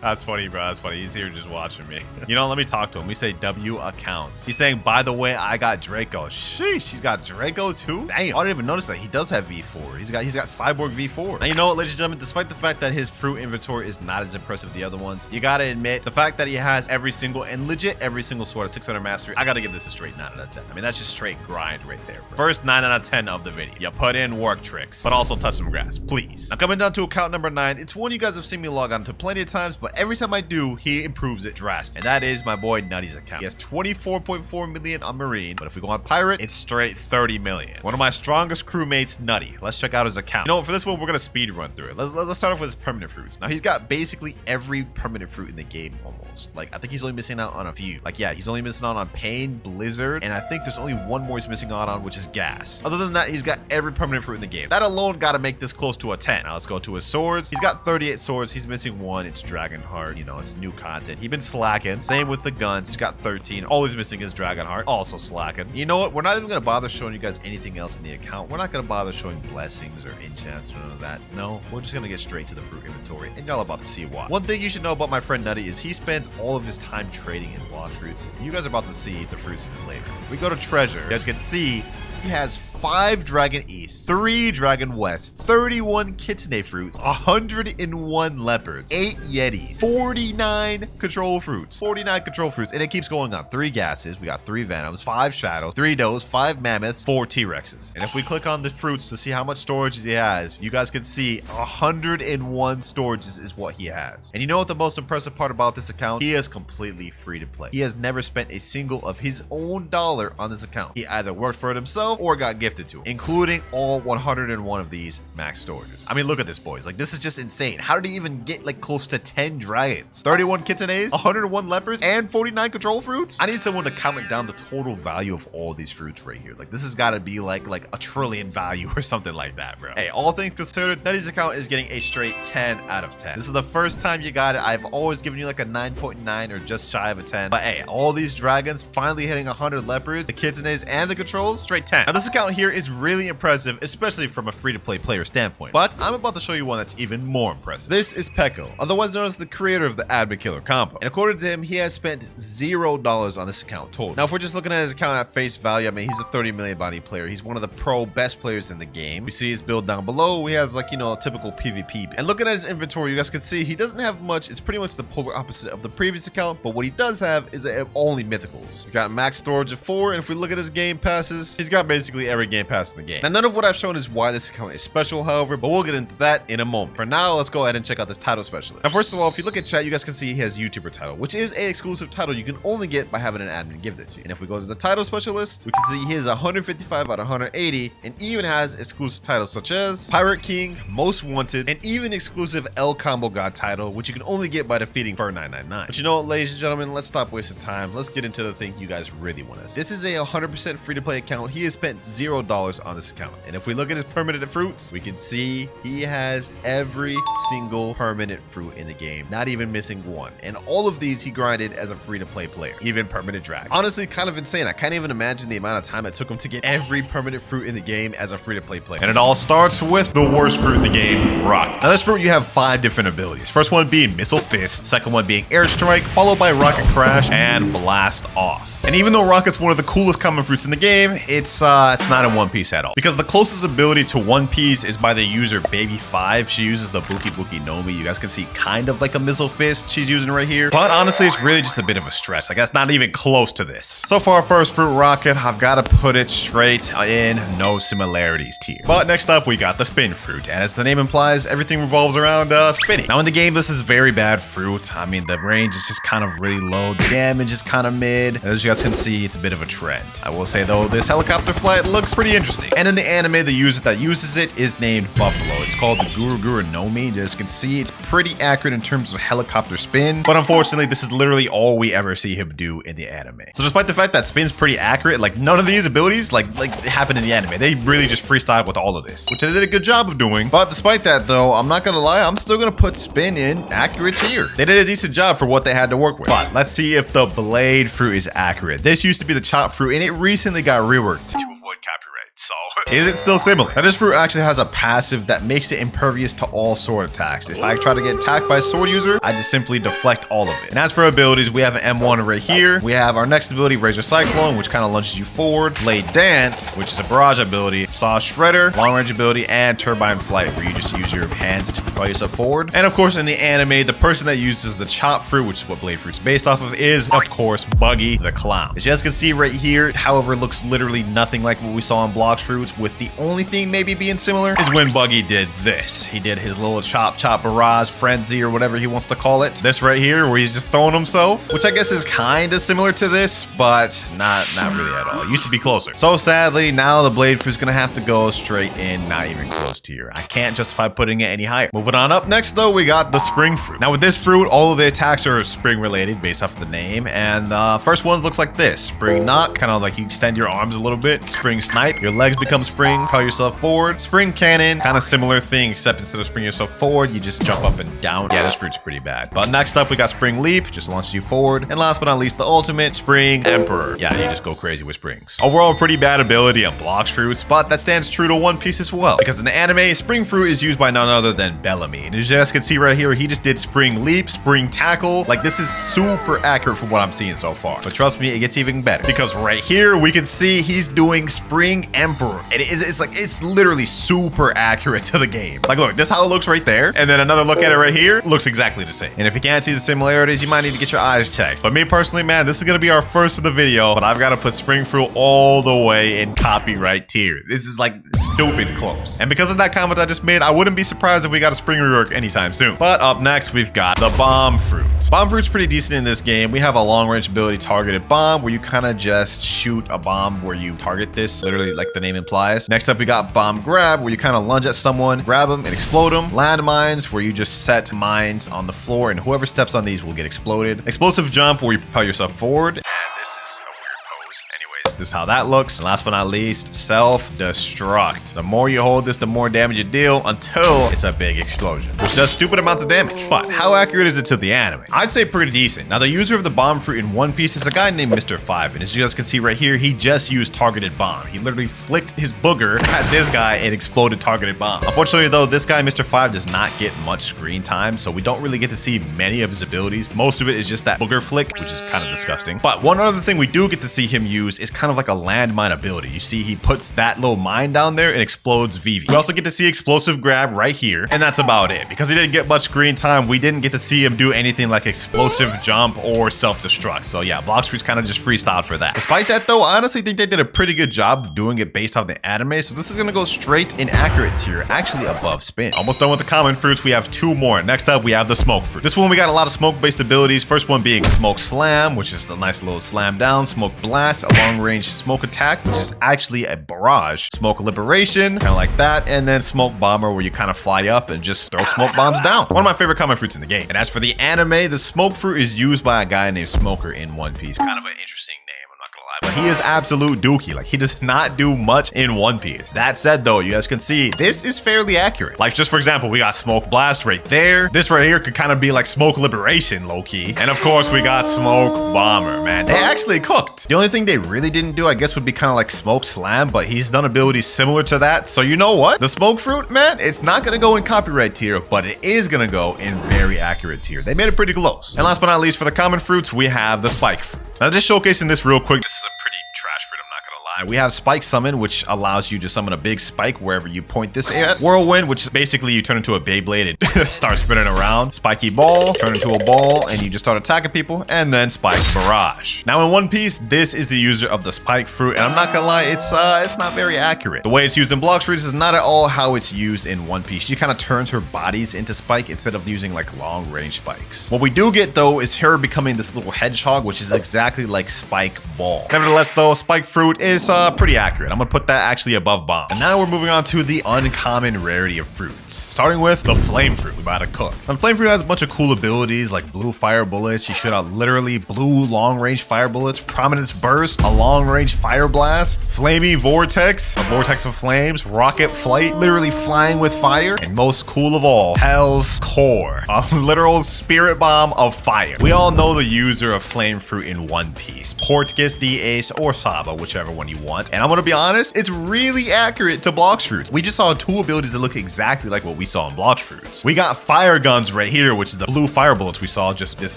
That's funny, bro. That's funny. He's here just watching me. You know, let me talk to him. We say W accounts. He's saying, by the way, I got Draco. Sheesh, he's got Draco too? Damn, I didn't even notice that. He does have V4. He's got Cyborg V4. Now, you know what, ladies and gentlemen, despite the fact that his fruit inventory is not as impressive as the other ones, you gotta admit, the fact that he has every single sword at 600 mastery, I gotta give this a straight 9 out of 10. I mean, that's just straight grind right there, bro. First 9 out of 10 of the video. You put in work Tricks, but also touch some grass, please. Now, coming down to account number 9, it's one you guys have seen me log on to plenty of times, but every time I do, he improves it drastically. And that is my boy Nutty's account. He has 24.4 million on Marine, but if we go on Pirate, it's straight 30 million. One of my strongest crewmates, Nutty. Let's check out his account. You know, for this one, we're gonna speed run through it. Let's start off with his permanent fruits. Now, he's got basically every permanent fruit in the game almost. Like, I think he's only missing out on a few. Like, yeah, he's only missing out on Pain, Blizzard, and I think there's only one more he's missing out on, which is Gas. Other than that, he's got every permanent fruit in the game. That alone gotta make this close to a 10. Now, let's go to his swords. He's got 38 swords. He's missing one. It's Dragonheart. You know, it's new content. He's been slacking. Same with the guns. He's got 13. All he's missing is Dragonheart. Also slacking. You know what? We're not even going to bother showing you guys anything else in the account. We're not going to bother showing blessings or enchants or none of that. No, we're just going to get straight to the fruit inventory, and y'all are about to see why. One thing you should know about my friend Nutty is he spends all of his time trading in Blox Fruits. You guys are about to see the fruits of it later. We go to treasure. You guys can see he has 5 Dragon East, 3 Dragon West, 31 Kitsune fruits, 101 leopards, 8 Yetis, 49 control fruits, and it keeps going on. 3 gases, we got 3 venoms, 5 shadows, 3 does, 5 mammoths, 4 T-Rexes. And if we click on the fruits to see how much storage he has, you guys can see 101 storages is what he has. And you know what the most impressive part about this account? He is completely free to play. He has never spent a single of his own dollar on this account. He either worked for it himself or got gifted to him, including all 101 of these max storages. I mean, look at this, boys. Like, this is just insane. How did he even get like close to 10 dragons, 31 kitsunes, 101 leopards, and 49 control fruits? I need someone to comment down the total value of all these fruits right here. Like, this has got to be like a trillion value or something like that, bro. Hey, all things considered, Nutty's account is getting a straight 10 out of 10. This is the first time you got it. I've always given you like a 9.9 or just shy of a 10. But hey, all these dragons finally hitting 100 leopards, the kitsunes, and the controls, straight 10. 10. Now this account here is really impressive, especially from a free-to-play player standpoint, but I'm about to show you one that's even more impressive. This is Peko, otherwise known as the creator of the Admin Killer combo, and according to him, he has spent $0 on this account total. Now if we're just looking at his account at face value, I mean, he's a 30 million bounty player. He's one of the pro best players in the game. We see his build down below. He has, like, you know, a typical PvP. And looking at his inventory, you guys can see he doesn't have much. It's pretty much the polar opposite of the previous account, but what he does have is only mythicals. He's got max storage of 4, and if we look at his game passes, he's got basically every game pass in the game. Now none of what I've shown is why this account is special, however, but we'll get into that in a moment. For now, let's go ahead and check out this title specialist. Now first of all, if you look at chat, you guys can see he has YouTuber title, which is a exclusive title you can only get by having an admin give this to you. And if we go to the title specialist, we can see he is 155 out of 180, and even has exclusive titles such as Pirate King, Most Wanted, and even exclusive El Combo God title, which you can only get by defeating Fur 999. But you know what, ladies and gentlemen, let's stop wasting time. Let's get into the thing you guys really want to see. This is a 100% free-to-play account. He has spent $0 on this account, and if we look at his permanent fruits, we can see he has every single permanent fruit in the game, not even missing one, and all of these he grinded as a free-to-play player, even permanent dragon. Honestly, kind of insane. I can't even imagine the amount of time it took him to get every permanent fruit in the game as a free-to-play player. And it all starts with the worst fruit in the game, Rocket. Now this fruit, you have 5 different abilities. First one being Missile Fist, second one being Air Strike, followed by Rocket Crash and Blast Off. And even though Rocket's one of the coolest common fruits in the game, it's not in One Piece at all, because the closest ability to One Piece is by the user Baby 5. She uses the Buki Buki Nomi. You guys can see kind of like a Missile Fist she's using right here, but honestly it's really just a bit of a stretch. Like, that's not even close to this. So for our first fruit, Rocket, I've got to put it straight in no similarities tier. But next up we got the Spin fruit, and as the name implies, everything revolves around spinning. Now in the game, this is very bad fruit. I mean, the range is just kind of really low, the damage is kind of mid, and as you guys can see, it's a bit of a trend. I will say though, this helicopter flight looks pretty interesting, and in the anime, the user that uses it is named Buffalo. It's called the Guru Guru Nomi. You guys can see it's pretty accurate in terms of helicopter spin, but unfortunately this is literally all we ever see him do in the anime. So despite the fact that spin's pretty accurate, like, none of these abilities like happen in the anime. They really just freestyle with all of this, which they did a good job of doing. But despite that though, I'm not gonna lie, I'm still gonna put spin in accurate tier. They did a decent job for what they had to work with. But let's see if the blade fruit is accurate. This used to be the chop fruit, and it recently got reworked to avoid copyright. So is it still similar? Now this fruit actually has a passive that makes it impervious to all sword attacks. If I try to get attacked by a sword user, I just simply deflect all of it. And as for abilities, we have an M1 right here. We have our next ability, Razor Cyclone, which kind of launches you forward. Blade Dance, which is a barrage ability. Saw Shredder, long range ability, and Turbine Flight, where you just use your hands to propel yourself forward. And of course in the anime, the person that uses the chop fruit, which is what Blade Fruit's based off of, is of course Buggy the Clown. As you guys can see right here, however, looks literally nothing like what we saw in Blox Fruits, with the only thing maybe being similar is when Buggy did this. He did his little chop barrage frenzy, or whatever he wants to call it. This right here, where he's just throwing himself, which I guess is kind of similar to this, but not really at all. It used to be closer. So sadly, now the Blade Fruit's gonna have to go straight in, not even close to here. I can't justify putting it any higher. Moving on up next though, we got the Spring Fruit. Now with this fruit, all of the attacks are spring related based off of the name, and first one looks like this. Spring Knock, kind of like you extend your arms a little bit. Spring Snipe, your legs become spring, propel yourself forward. Spring Cannon, kind of similar thing, except instead of springing yourself forward, you just jump up and down. Yeah, this fruit's pretty bad. But next up, we got Spring Leap, just launches you forward. And last but not least, the ultimate, Spring Emperor. Yeah, you just go crazy with springs. Overall, pretty bad ability on Blox Fruits, but that stands true to One Piece as well, because in the anime, Spring Fruit is used by none other than Bellamy. And as you guys can see right here, he just did Spring Leap, Spring Tackle. Like, this is super accurate from what I'm seeing so far. But trust me, it gets even better, because right here, we can see he's doing Spring Emperor. And it's literally super accurate to the game. Like, look, this is how it looks right there, and then another look at it right here, looks exactly the same. And if you can't see the similarities, you might need to get your eyes checked. But me personally, man, this is gonna be our first of the video, but I've got to put Spring Fruit all the way in copyright tier. This is like stupid close. And because of that comment I just made, I wouldn't be surprised if we got a spring rework anytime soon. But up next, we've got the Bomb Fruit. Bomb Fruit's pretty decent in this game. We have a long range ability, Targeted Bomb, where you kind of just shoot a bomb where you target this, literally like the name implies. Next up, we got Bomb Grab, where you kind of lunge at someone, grab them, and explode them. Landmines, where you just set mines on the floor, and whoever steps on these will get exploded. Explosive Jump, where you propel yourself forward. And this is a weird pose. Anyways, course, this is how that looks. And last but not least, self-destruct. The more you hold this, the more damage you deal until it's a big explosion, which does stupid amounts of damage. But how accurate is it to the anime? I'd say pretty decent. Now, the user of the bomb fruit in One Piece is a guy named Mr. 5, and as you guys can see right here, he just used targeted bomb. He literally flicked his booger at this guy and exploded targeted bomb. Unfortunately, though, this guy, Mr. 5, does not get much screen time, so we don't really get to see many of his abilities. Most of it is just that booger flick, which is kind of disgusting. But one other thing we do get to see him use is kind of like a landmine ability. You see, he puts that little mine down there and explodes Vivi. We also get to see explosive grab right here, and that's about it. Because he didn't get much screen time, we didn't get to see him do anything like explosive jump or self-destruct. So yeah, Blox Fruits kind of just freestyled for that. Despite that though, I honestly think they did a pretty good job of doing it based off the anime. So this is gonna go straight in accurate tier, actually above spin. Almost done with the common fruits. We have two more. Next up, we have the smoke fruit. This one, we got a lot of smoke-based abilities. First one being smoke slam, which is a nice little slam down. Smoke blast, a long-range smoke attack, which is actually a barrage. Smoke liberation, kind of like that. And then smoke bomber, where you kind of fly up and just throw smoke bombs down. One of my favorite common fruits in the game. And as for the anime, the smoke fruit is used by a guy named Smoker in One Piece. Kind of an interesting name, I'm not gonna lie, but he is absolute dookie. Like, he does not do much in One Piece. That said though, you guys can see this is fairly accurate. Like, just for example, we got smoke blast right there. This right here could kind of be like smoke liberation, low-key. And of course, we got smoke bomber, man. They actually cooked. The only thing they really didn't do, I guess, would be kind of like smoke slam, but he's done abilities similar to that. So you know what? The smoke fruit, man, it's not gonna go in copyright tier, but it is gonna go in very accurate tier. They made it pretty close. And last but not least, for the common fruits, we have the spike fruit. Now, just showcasing this real quick, this is a pretty trash fruit, I'm not gonna lie. We have spike summon, which allows you to summon a big spike wherever you point this at. Whirlwind, which is basically you turn into a Beyblade and start spinning around. Spiky ball, turn into a ball, and you just start attacking people. And then spike barrage. Now, in One Piece, this is the user of the spike fruit, and I'm not gonna lie, it's not very accurate. The way it's used in Blox Fruits is not at all how it's used in One Piece. She kind of turns her bodies into spike instead of using like long range spikes. What we do get though is her becoming this little hedgehog, which is exactly like spike ball. Nevertheless though, spike fruit is pretty accurate. I'm gonna put that actually above bomb. And now we're moving on to the uncommon rarity of fruits, starting with the flame fruit. We about to cook. And flame fruit has a bunch of cool abilities like blue fire bullets. She shoot out literally blue long range fire bullets, prominence burst, a long range fire blast, flamey vortex, a vortex of flames, rocket flight, literally flying with fire, and most cool of all, Hell's Core, a literal spirit bomb of fire. We all know the user of flame fruit in One Piece, Portgas, D-Ace, or Saba, whichever one you want. And I'm gonna be honest, it's really accurate to Blox Fruits. We just saw two abilities that look exactly like what we saw in Blox Fruits. We got fire guns right here, which is the blue fire bullets we saw, just this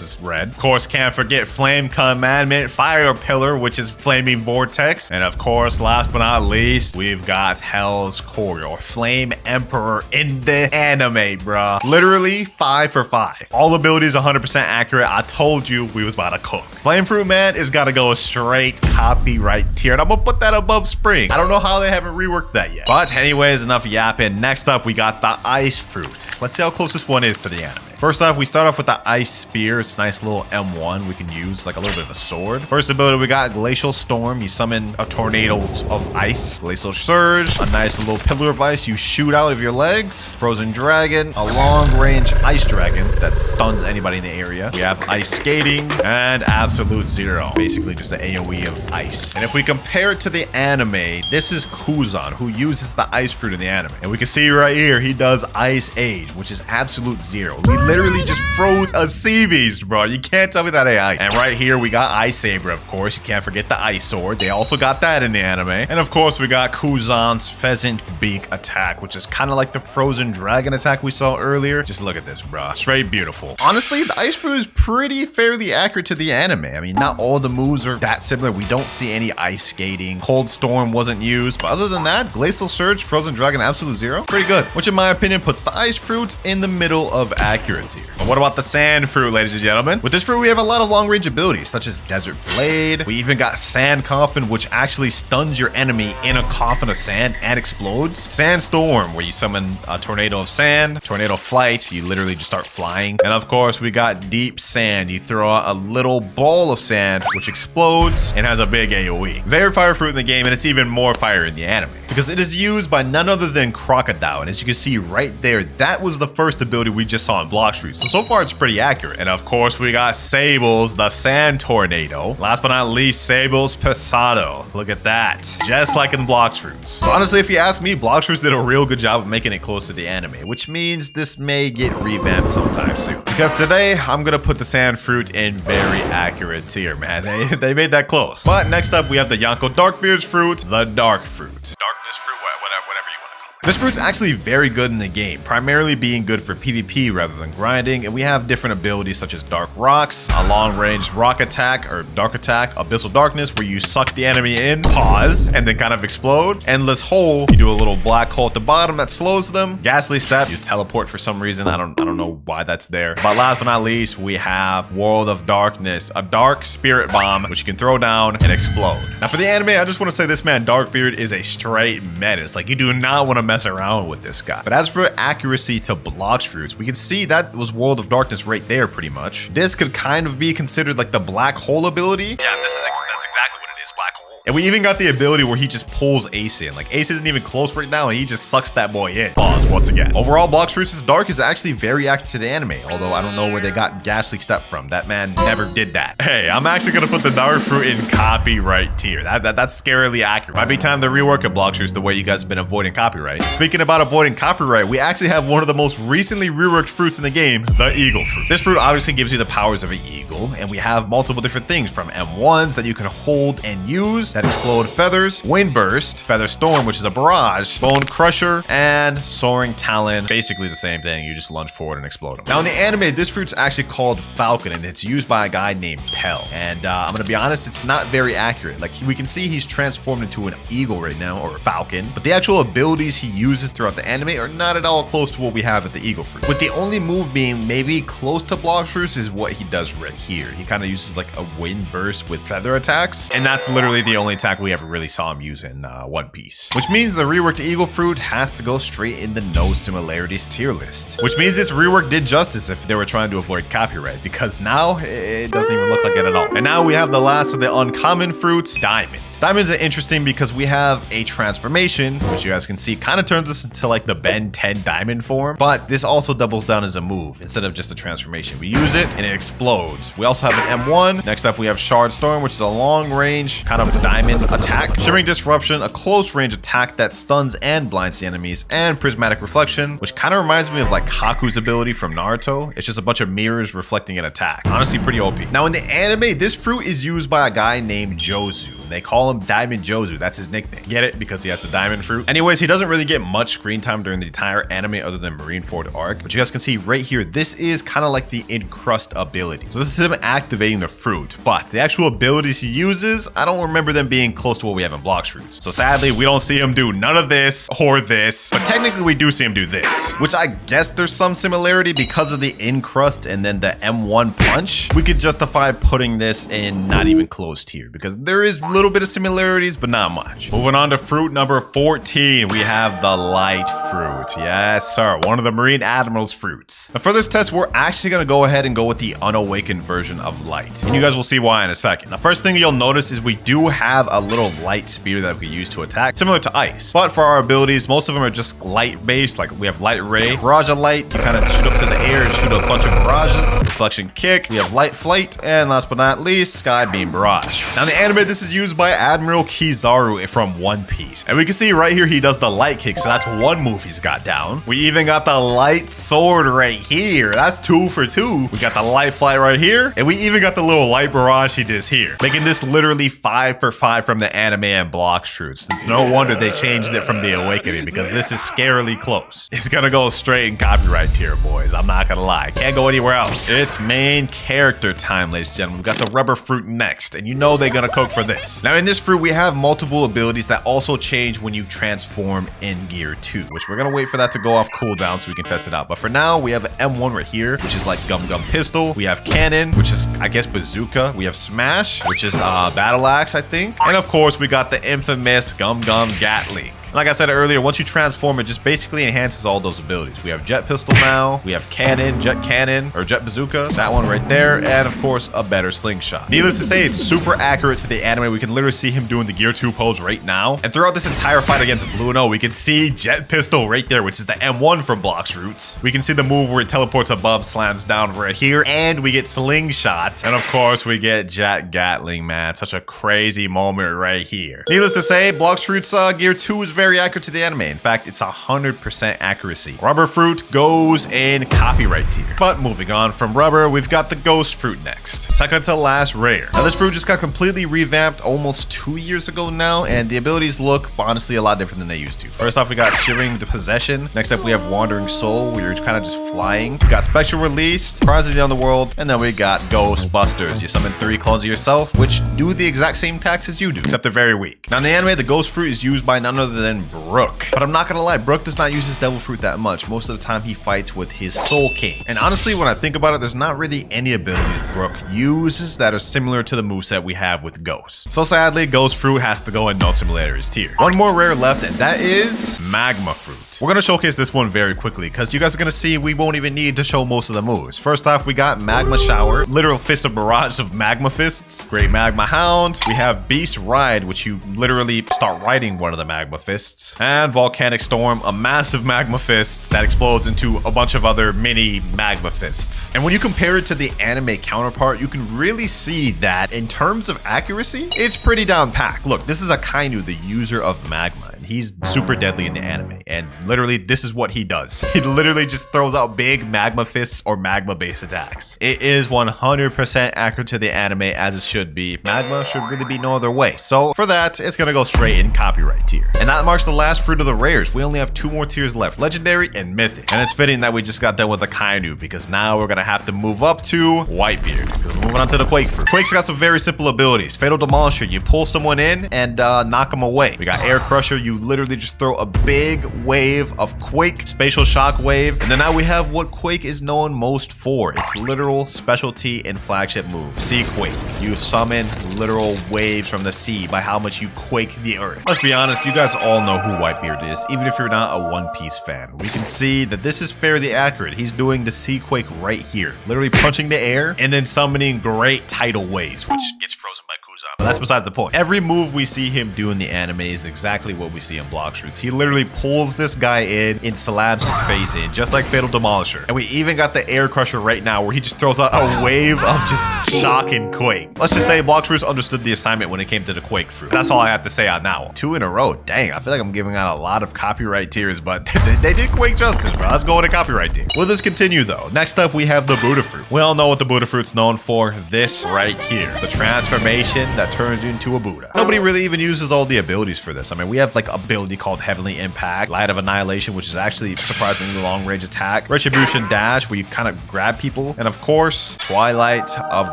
is red. Of course, can't forget flame commandment, fire pillar, which is flaming vortex. And of course, last but not least, we've got Hell's Core, or Flame Emperor in the anime, bruh. Literally 5 for 5. All abilities 100% accurate. I told you we was about to cook. Flame fruit, man, is gotta go straight copyright tier, and I'm gonna put that above spring. I don't know how they haven't reworked that yet. But anyways, enough yapping. Next up, we got the ice fruit. Let's see how close this one is to the anime. First off, we start off with the ice spear. It's a nice little M1 we can use, like a little bit of a sword. First ability, we got Glacial Storm. You summon a tornado of ice. Glacial Surge, a nice little pillar of ice you shoot out of your legs. Frozen Dragon, a long-range ice dragon that stuns anybody in the area. We have Ice Skating and Absolute Zero, basically just an AoE of ice. And if we compare it to the anime, this is Kuzan, who uses the ice fruit in the anime. And we can see right here, he does Ice Age, which is Absolute Zero. We literally just froze a sea beast, bro. You can't tell me that AI. And right here, we got Ice Saber, of course. You can't forget the Ice Sword. They also got that in the anime. And of course, we got Kuzan's Pheasant Beak attack, which is kind of like the Frozen Dragon attack we saw earlier. Just look at this, bro. Straight beautiful. Honestly, the ice fruit is pretty fairly accurate to the anime. I mean, not all the moves are that similar. We don't see any ice skating. Cold Storm wasn't used. But other than that, Glacial Surge, Frozen Dragon, Absolute Zero, pretty good. Which in my opinion puts the ice fruits in the middle of accurate tier. But what about the sand fruit, ladies and gentlemen? With this fruit, we have a lot of long range abilities, such as Desert Blade. We even got Sand Coffin, which actually stuns your enemy in a coffin of sand and explodes. Sandstorm, where you summon a tornado of sand. Tornado Flight, you literally just start flying. And of course, we got Deep Sand. You throw out a little ball of sand, which explodes and has a big AoE. Very fire fruit in the game, and it's even more fire in the anime, because it is used by none other than Crocodile. And as you can see right there, that was the first ability we just saw in Blox Blox Fruits. So far it's pretty accurate. And of course we got Sable's the Sand Tornado. Last but not least, Sable's Pesado. Look at that. Just like in Blox Fruits. So honestly, if you ask me, Blox Fruits did a real good job of making it close to the anime, which means this may get revamped sometime soon. Because today, I'm gonna put the Sand Fruit in very accurate tier, man. They made that close. But next up, we have the Yonko Darkbeard's Fruit, the Dark Fruit. Darkness Fruit, whatever you want to call it. This fruit's actually very good in the game, primarily being good for PvP rather than grinding, and we have different abilities such as Dark Rocks, a long-range rock attack or dark attack, Abyssal Darkness, where you suck the enemy in, pause, and then kind of explode. Endless Hole, you do a little black hole at the bottom that slows them. Ghastly Step, you teleport for some reason. I don't know why that's there. But last but not least, we have World of Darkness, a dark spirit bomb, which you can throw down and explode. Now for the anime, I just want to say this man, Darkbeard, is a straight menace. Like, you do not want to mess around with this guy. But as for accuracy to Blox Fruits, we can see that was World of Darkness right there pretty much. This could kind of be considered like the black hole ability. Yeah, that's exactly what it is, black hole. And we even got the ability where he just pulls Ace in. Like, Ace isn't even close right now, and he just sucks that boy in. Pause once again. Overall, Blox Fruits' Dark is actually very accurate to the anime, although I don't know where they got Ghastly Step from. That man never did that. Hey, I'm actually gonna put the Dark Fruit in copyright tier. That's scarily accurate. Might be time to rework a Blox Fruits the way you guys have been avoiding copyright. Speaking about avoiding copyright, we actually have one of the most recently reworked fruits in the game, the Eagle Fruit. This fruit obviously gives you the powers of an eagle, and we have multiple different things from M1s that you can hold and use that explode feathers, Wind Burst, Feather Storm, which is a barrage, Bone Crusher, and Soaring Talon. Basically the same thing. You just lunge forward and explode them. Now in the anime, this fruit's actually called Falcon, and it's used by a guy named Pell. And I'm gonna be honest, it's not very accurate. Like, we can see he's transformed into an eagle right now, or a falcon, but the actual abilities he uses throughout the anime are not at all close to what we have at the Eagle Fruit. With the only move being maybe close to Blox Fruits is what he does right here. He kind of uses like a Wind Burst with feather attacks, and that's literally the only attack we ever really saw him use in One Piece. Which means the reworked Eagle Fruit has to go straight in the no similarities tier list. Which means this rework did justice if they were trying to avoid copyright, because now it doesn't even look like it at all. And now we have the last of the uncommon fruits, Diamond. Diamonds are interesting because we have a transformation, which you guys can see kind of turns us into like the Ben 10 diamond form, but this also doubles down as a move instead of just a transformation. We use it and it explodes. We also have an M1. Next up, we have Shard Storm, which is a long range kind of diamond attack. Shimmering Disruption, a close range attack that stuns and blinds the enemies, and Prismatic Reflection, which kind of reminds me of like Haku's ability from Naruto. It's just a bunch of mirrors reflecting an attack. Honestly, pretty OP. Now in the anime, this fruit is used by a guy named Jozu. They call him Diamond Jozu. That's his nickname. Get it? Because he has the diamond fruit. Anyways, he doesn't really get much screen time during the entire anime other than Marineford arc. But you guys can see right here, this is kind of like the Encrust ability. So this is him activating the fruit. But the actual abilities he uses, I don't remember them being close to what we have in Blox Fruits. So sadly, we don't see him do none of this or this. But technically, we do see him do this. Which I guess there's some similarity because of the Encrust and then the M1 punch. We could justify putting this in not even close tier because there is a little bit of similarities, but not much. Moving on to fruit number 14, we have the Light Fruit. Yes, sir. One of the Marine Admiral's fruits. Now for this test, we're actually going to go ahead and go with the unawakened version of Light. And you guys will see why in a second. The first thing you'll notice is we do have a little light spear that we use to attack, similar to ice. But for our abilities, most of them are just light based. Like we have Light Ray, Barrage of Light. You kind of shoot up to the air and shoot a bunch of barrages. Reflection Kick. We have Light Flight. And last but not least, Sky Beam Barrage. Now in the anime, this is used by Admiral Kizaru from One Piece. And we can see right here, he does the light kick. So that's one move he's got down. We even got the light sword right here. That's 2 for 2. We got the light flight right here. And we even got the little light barrage he does here. Making this literally 5 for 5 from the anime and Blox Fruits. It's no wonder they changed it from the Awakening because this is scarily close. It's gonna go straight in copyright tier, boys. I'm not gonna lie. Can't go anywhere else. It's main character time, ladies and gentlemen. We've got the rubber fruit next. And you know they're gonna cook for this. Now in this fruit, we have multiple abilities that also change when you transform in Gear 2, which we're gonna wait for that to go off cooldown so we can test it out. But for now, we have M1 right here, which is like Gum Gum Pistol. We have Cannon, which is, I guess, Bazooka. We have Smash, which is Battle Axe, I think. And of course, we got the infamous Gum Gum Gatling. Like I said earlier, once you transform, it just basically enhances all those abilities. We have jet pistol now, we have cannon, jet cannon, or jet bazooka, that one right there, and of course, a better slingshot. Needless to say, it's super accurate to the anime. We can literally see him doing the Gear 2 pose right now. And throughout this entire fight against Blue No, we can see jet pistol right there, which is the M1 from Blox Fruits. We can see the move where it teleports above, slams down right here, and we get slingshot. And of course, we get jet gatling, man. Such a crazy moment right here. Needless to say, Blox Fruits Gear 2 is very accurate to the anime. In fact, it's 100% accuracy. Rubber Fruit goes in copyright tier. But moving on from rubber, we've got the Ghost Fruit next. Second to last rare. Now this fruit just got completely revamped almost 2 years ago now, and the abilities look honestly a lot different than they used to. First off, we got Shivering the Possession. Next up, we have Wandering Soul, where you're kind of just flying. We got Spectral Release, Prizes on the World, and then we got Ghostbusters. You summon 3 clones of yourself, which do the exact same attacks as you do, except they're very weak. Now in the anime, the Ghost Fruit is used by none other than Brook. But I'm not gonna lie, Brook does not use his Devil Fruit that much. Most of the time, he fights with his Soul King. And honestly, when I think about it, there's not really any abilities Brook uses that are similar to the moveset we have with Ghost. So sadly, Ghost Fruit has to go in no similarities tier. One more rare left, and that is Magma Fruit. We're gonna showcase this one very quickly because you guys are gonna see we won't even need to show most of the moves. First off, we got Magma Shower, literal fist of barrage of magma fists. Great Magma Hound. We have Beast Ride, which you literally start riding one of the magma fists. And Volcanic Storm, a massive magma fist that explodes into a bunch of other mini magma fists. And when you compare it to the anime counterpart, you can really see that in terms of accuracy, it's pretty down packed. Look, this is Akainu, the user of magma. He's super deadly in the anime, and literally this is what he does. He literally just throws out big magma fists or magma based attacks. It is 100% accurate to the anime as it should be. Magma should really be no other way. So for that, it's gonna go straight in copyright tier. And that marks the last fruit of the rares. We only have 2 more tiers left, legendary and mythic. And it's fitting that we just got done with the Kainu because now we're gonna have to move up to Whitebeard. We're moving on to the Quake fruit. Quake's got some very simple abilities. Fatal Demolisher, you pull someone in and knock them away. We got Air Crusher, you literally just throw a big wave of Quake, Spatial Shock Wave, and then now we have what Quake is known most for. It's literal specialty and flagship move, Sea Quake. You summon literal waves from the sea by how much you quake the earth. Let's be honest, you guys all know who Whitebeard is, even if you're not a One Piece fan. We can see that this is fairly accurate. He's doing the Sea Quake right here, literally punching the air and then summoning great tidal waves, which gets frozen by Kuzan. But that's besides the point. Every move we see him do in the anime is exactly what we see in Blox Fruits. He literally pulls this guy in and slams his face in, just like Fatal Demolisher. And we even got the Air Crusher right now, where he just throws out a wave of just shock and quake. Let's just say Blox Fruits understood the assignment when it came to the Quake fruit. That's all I have to say on that one. 2 in a row. Dang, I feel like I'm giving out a lot of copyright tiers, but they did Quake justice, bro. Let's go with a copyright tier. Will this continue though? Next up, we have the Buddha Fruit. We all know what the Buddha Fruit's known for. This right here, the transformation that turns you into a Buddha. Nobody really even uses all the abilities for this. I mean, we have like ability called Heavenly Impact, Light of Annihilation, which is actually surprisingly long range attack, Retribution Dash, where you kind of grab people, and of course, Twilight of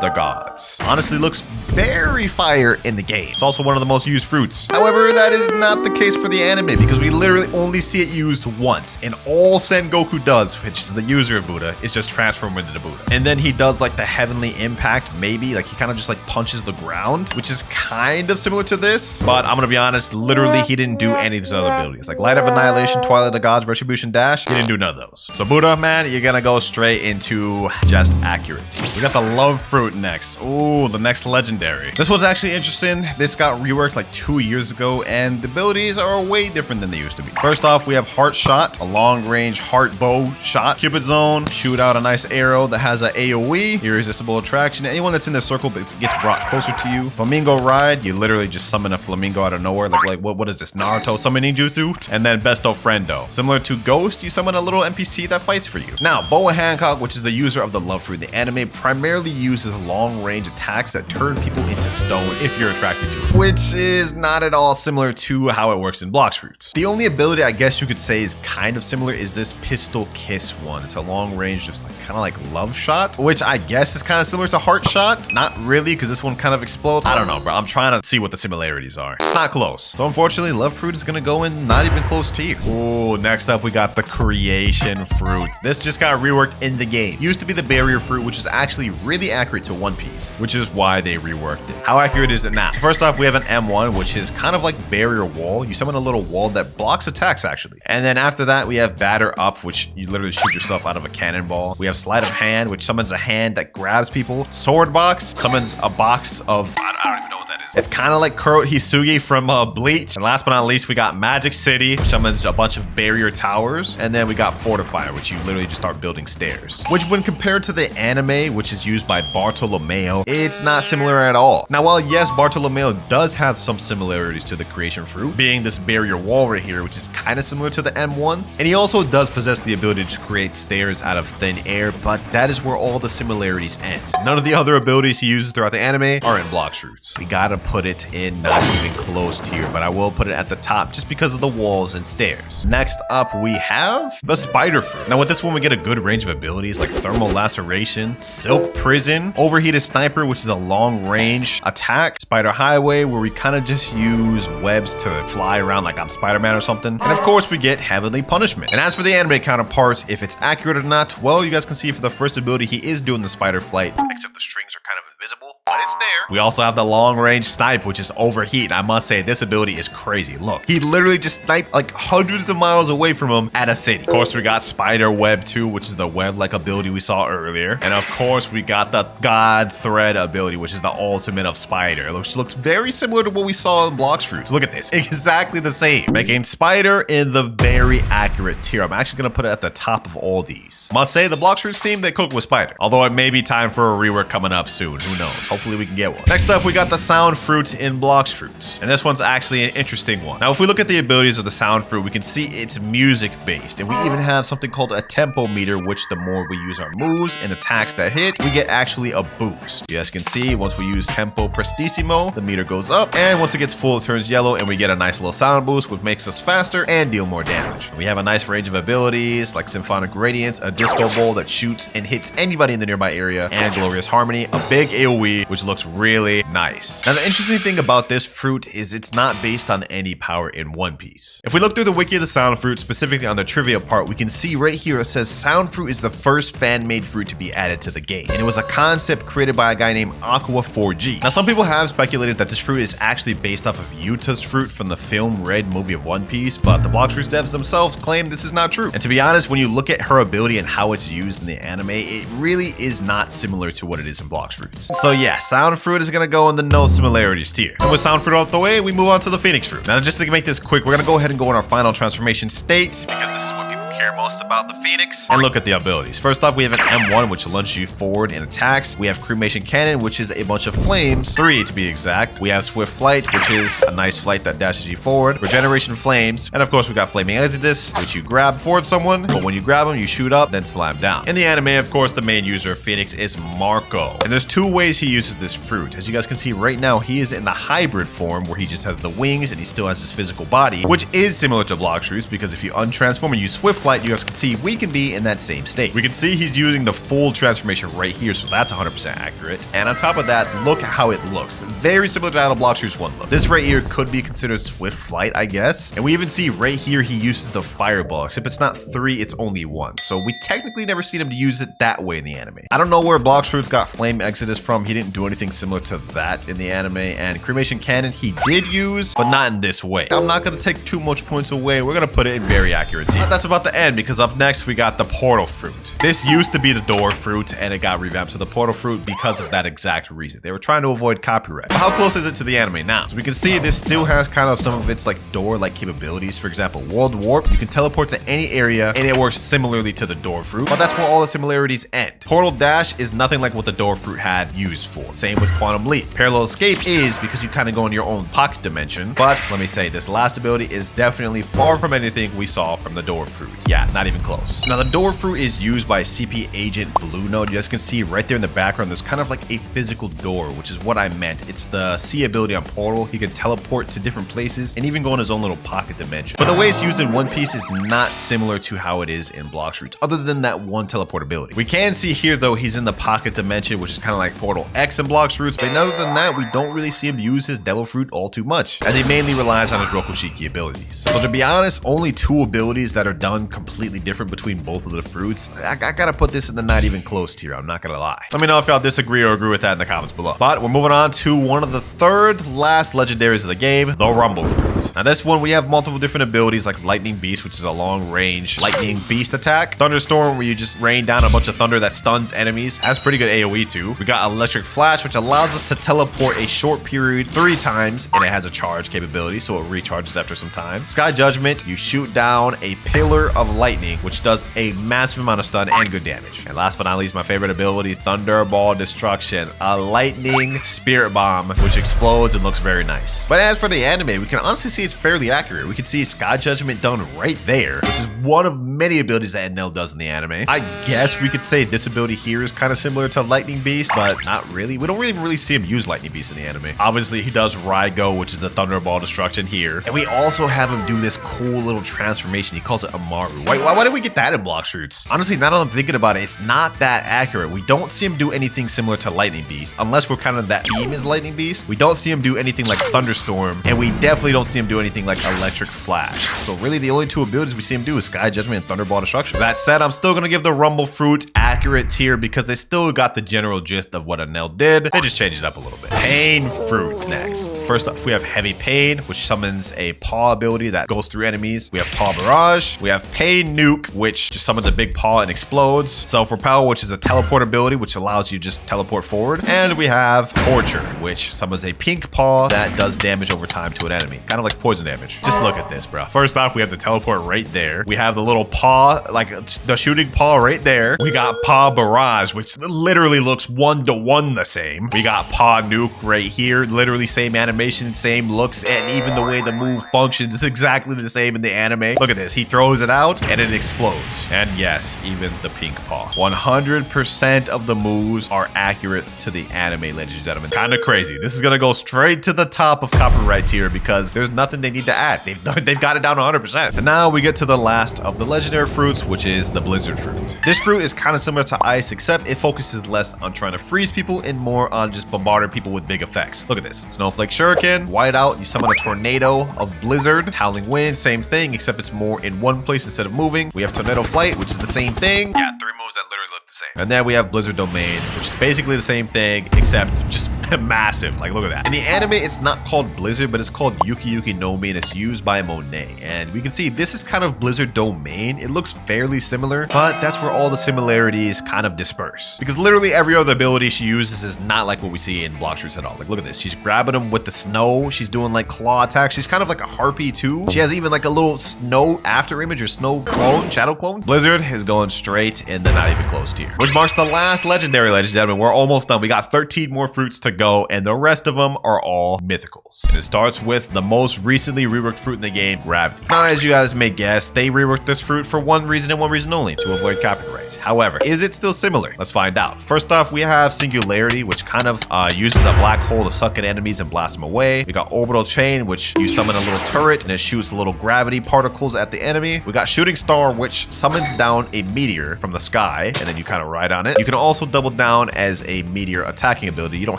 the Gods. Honestly, looks very fire in the game. It's also one of the most used fruits. However, that is not the case for the anime because we literally only see it used once, and all Sengoku does, which is the user of Buddha, is just transform into the Buddha. And then he does like the Heavenly Impact, maybe, like he kind of just like punches the ground, which is kind of similar to this, but I'm gonna be honest, literally he didn't do any of these other abilities. Like Light of Annihilation, Twilight of the Gods, Retribution Dash, he didn't do none of those. So Buddha, man, you're gonna go straight into just accurate. We got the Love Fruit next. Ooh, the next legendary. This one's actually interesting. This got reworked like 2 years ago, and the abilities are way different than they used to be. First off, we have Heart Shot, a long-range heart bow shot. Cupid Zone, shoot out a nice arrow that has a AoE, irresistible attraction. Anyone that's in the circle gets brought closer to you. Flamingo Ride, you literally just summon a flamingo out of nowhere. Like what is this, Naruto summoning jutsu? And then Besto Friendo. Similar to Ghost, you summon a little NPC that fights for you. Now, Boa Hancock, which is the user of the Love Fruit, the anime primarily uses long-range attacks that turn people into stone if you're attracted to it, which is not at all similar to how it works in Blox Fruits. The only ability I guess you could say is kind of similar is this Pistol Kiss one. It's a long-range, just like kind of like love shot, which I guess is kind of similar to Heart Shot. Not really, because this one kind of explodes. builds? I don't know, bro. I'm trying to see what the similarities are. It's not close. So unfortunately, Love Fruit is gonna go in not even close tier. Ooh, next up we got the Creation Fruit. This just got reworked in the game. Used to be the Barrier Fruit, which is actually really accurate to One Piece, which is why they reworked it. How accurate is it now? First off, we have an M1, which is kind of like Barrier Wall. You summon a little wall that blocks attacks, actually. And then after that, we have Batter Up, which you literally shoot yourself out of a cannonball. We have Sleight of Hand, which summons a hand that grabs people. Sword Box summons a box of... I don't even know what that is. It's kind of like Kuro Hisugi from Bleach. And last but not least, we got Magic City, which summons a bunch of barrier towers. And then we got Fortifier, which you literally just start building stairs. Which when compared to the anime, which is used by Bartolomeo, it's not similar at all. Now, while yes, Bartolomeo does have some similarities to the Creation Fruit, being this barrier wall right here, which is kind of similar to the M1. And he also does possess the ability to create stairs out of thin air, but that is where all the similarities end. None of the other abilities he uses throughout the anime are in Blox Fruits. We gotta put it in not even close tier, but I will put it at the top just because of the walls and stairs. Next up, we have the Spider Fruit. Now with this one, we get a good range of abilities like Thermal Laceration, Silk Prison, Overheated Sniper, which is a long range attack, Spider Highway, where we kind of just use webs to fly around like I'm Spider-Man or something. And of course, we get Heavenly Punishment. And as for the anime counterparts, if it's accurate or not, well, you guys can see for the first ability, he is doing the spider flight, except the strings are kind of invisible, but it's there. We also have the long range snipe, which is Overheat. I must say, this ability is crazy. Look, he literally just sniped like hundreds of miles away from him at a city. Of course, we got Spider Web 2, which is the web-like ability we saw earlier. And of course, we got the God Thread ability, which is the ultimate of Spider, which looks very similar to what we saw in Blox Fruits. Look at this, exactly the same, making Spider in the very accurate tier. I'm actually gonna put it at the top of all these. Must say, the Blox Fruits team, they cook with Spider. Although it may be time for a rework coming up soon. Who knows? Hopefully we can get one. Next up, we got the Sound Fruit in Blox Fruits. And this one's actually an interesting one. Now, if we look at the abilities of the Sound Fruit, we can see it's music based. And we even have something called a tempo meter, which the more we use our moves and attacks that hit, we get actually a boost. You guys can see once we use Tempo Prestissimo, the meter goes up. And once it gets full, it turns yellow and we get a nice little sound boost, which makes us faster and deal more damage. We have a nice range of abilities like Symphonic Radiance, a disco ball that shoots and hits anybody in the nearby area, and Glorious Harmony, a big AoE, which looks really nice. Now, the interesting thing about this fruit is it's not based on any power in One Piece. If we look through the wiki of the Sound Fruit, specifically on the trivia part, we can see right here it says Sound Fruit is the first fan-made fruit to be added to the game. And it was a concept created by a guy named Aqua 4G. Now, some people have speculated that this fruit is actually based off of Yuta's fruit from the film Red movie of One Piece, but the Blox Fruits devs themselves claim this is not true. And to be honest, when you look at her ability and how it's used in the anime, it really is not similar to what it is in Blox Fruits. So yeah, Sound Fruit is gonna go in the no similarities tier. And with Sound Fruit out the way, we move on to the Phoenix Fruit. Now, just to make this quick, we're gonna go ahead and go in our final transformation state, because this is what people care most about the Phoenix, and look at the abilities. First off, we have an M1, which lunges you forward and attacks. We have Cremation Cannon, which is a bunch of flames, 3 to be exact. We have Swift Flight, which is a nice flight that dashes you forward. Regeneration Flames, and of course we got Flaming Exodus, which you grab forward someone, but when you grab them, you shoot up, then slam down. In the anime, of course, the main user of Phoenix is Marco, and there's 2 ways he uses this fruit. As you guys can see right now, he is in the hybrid form, where he just has the wings and he still has his physical body, which is similar to Blox Fruits, because if you untransform and use Swift Flight, you guys can see we can be in that same state. We can see he's using the full transformation right here, so that's 100% accurate. And on top of that, look at how it looks. Very similar to how the Blox Fruits 1 look. This right here could be considered Swift Flight, I guess. And we even see right here he uses the Fireball, except it's not 3, it's only 1. So we technically never seen him to use it that way in the anime. I don't know where Blox Fruits got Flame Exodus from. He didn't do anything similar to that in the anime. And Cremation Cannon he did use, but not in this way. I'm not going to take too much points away. We're going to put it in very accurate tier. But that's about the end, because up next we got the Portal Fruit. This used to be the Door Fruit, and it got revamped to the Portal Fruit because of that exact reason. They were trying to avoid copyright. But how close is it to the anime now? So we can see this still has kind of some of its like door-like capabilities. For example, World Warp, you can teleport to any area, and it works similarly to the Door Fruit, but that's where all the similarities end. Portal Dash is nothing like what the Door Fruit had used for. Same with Quantum Leap. Parallel Escape is because you kind of go in your own pocket dimension, but let me say, this last ability is definitely far from anything we saw from the Door Fruit. Yeah, Yeah, not even close. Now, the door fruit is used by CP Agent Blue Note. You guys can see right there in the background, there's kind of like a physical door, which is what I meant. It's the C ability on Portal. He can teleport to different places and even go in his own little pocket dimension. But the way it's used in One Piece is not similar to how it is in Blox Fruits, other than that one teleport ability. We can see here, though, he's in the pocket dimension, which is kind of like Portal X in Blox Fruits. But other than that, we don't really see him use his Devil Fruit all too much, as he mainly relies on his Rokushiki abilities. So to be honest, only 2 abilities that are done completely different between both of the fruits. I gotta put this in the not even close tier, I'm not gonna lie. Let me know if y'all disagree or agree with that in the comments below. But we're moving on to one of the 3rd last legendaries of the game, the Rumble Fruit. Now this one, we have multiple different abilities like Lightning Beast, which is a long range lightning beast attack. Thunderstorm, where you just rain down a bunch of thunder that stuns enemies. Has pretty good AoE too. We got Electric Flash, which allows us to teleport a short period 3 times, and it has a charge capability, so it recharges after some time. Sky Judgment, you shoot down a pillar of lightning, which does a massive amount of stun and good damage. And last but not least, my favorite ability, Thunderball Destruction, a lightning spirit bomb, which explodes and looks very nice. But as for the anime, we can honestly see it's fairly accurate. We can see Sky Judgment done right there, which is one of many abilities that Enel does in the anime. I guess we could say this ability here is kind of similar to Lightning Beast, but not really. We don't really see him use Lightning Beast in the anime. Obviously, he does Raigo, which is the Thunderball Destruction here. And we also have him do this cool little transformation. He calls it Amaru. Why did we get that in Blox Fruits? Honestly, now that I'm thinking about it, it's not that accurate. We don't see him do anything similar to Lightning Beast, unless we're kind of that team is Lightning Beast. We don't see him do anything like Thunderstorm, and we definitely don't see him do anything like Electric Flash. So really, the only 2 abilities we see him do is Sky Judgment and Thunderball Destruction. That said, I'm still gonna give the Rumble Fruit accurate tier because they still got the general gist of what Enel did. They just changed it up a little bit. Pain Fruit next. First up, we have Heavy Pain, which summons a paw ability that goes through enemies. We have Paw Barrage. We have Pain Nuke, which just summons a big paw and explodes. Self-Repel, which is a teleport ability, which allows you just teleport forward. And we have Torture, which summons a pink paw that does damage over time to an enemy. Kind of like poison damage. Just look at this, bro. First off, we have the teleport right there. We have the little paw, like the shooting paw right there. We got Paw Barrage, which literally looks 1-to-1 the same. We got Paw Nuke right here. Literally same animation, same looks, and even the way the move functions is exactly the same in the anime. Look at this. He throws it out and it explodes. And yes, even the pink paw. 100% of the moves are accurate to the anime, ladies and gentlemen. Kind of crazy. This is gonna go straight to the top of copyright tier because there's nothing they need to add. They've got it down 100%. And now we get to the last of the legendary fruits, which is the Blizzard Fruit. This fruit is kind of similar to Ice, except it focuses less on trying to freeze people and more on just bombarding people with big effects. Look at this. Snowflake Shuriken, Whiteout, you summon a tornado of Blizzard. Howling Wind, same thing, except it's more in one place instead of moving. We have Tornado Flight, which is the same thing. Yeah, 3 moves that literally look the same. And then we have Blizzard Domain, which is basically the same thing, except just massive. Like, look at that. In the anime, it's not called Blizzard, but it's called Yuki Yuki no Mi, and it's used by Monet. And we can see this is kind of Blizzard Domain. It looks fairly similar, but that's where all the similarities kind of disperse. Because literally every other ability she uses is not like what we see in Blox Fruits at all. Like, look at this. She's grabbing him with the snow. She's doing like claw attacks. She's kind of like a harpy too. She has even like a little snow after image or snow clone, shadow clone. Blizzard is going straight in the not even close tier, which marks the last legendary, ladies and gentlemen. We're almost done. We got 13 more fruits to go, and the rest of them are all mythicals. And it starts with the most recently reworked fruit in the game, Gravity. Now, as you guys may guess, they reworked this fruit for one reason and one reason only, to avoid copyrights. However, is it still similar? Let's find out. First off, we have Singularity, which kind of uses a black hole to suck at enemies and blast them away. We got Orbital Chain, which you summon a little turret and it shoots little gravity particles at the enemy. We got Shooting Star, which summons down a meteor from the sky, and then you kind of ride on it. You can also double down as a meteor attacking ability. You don't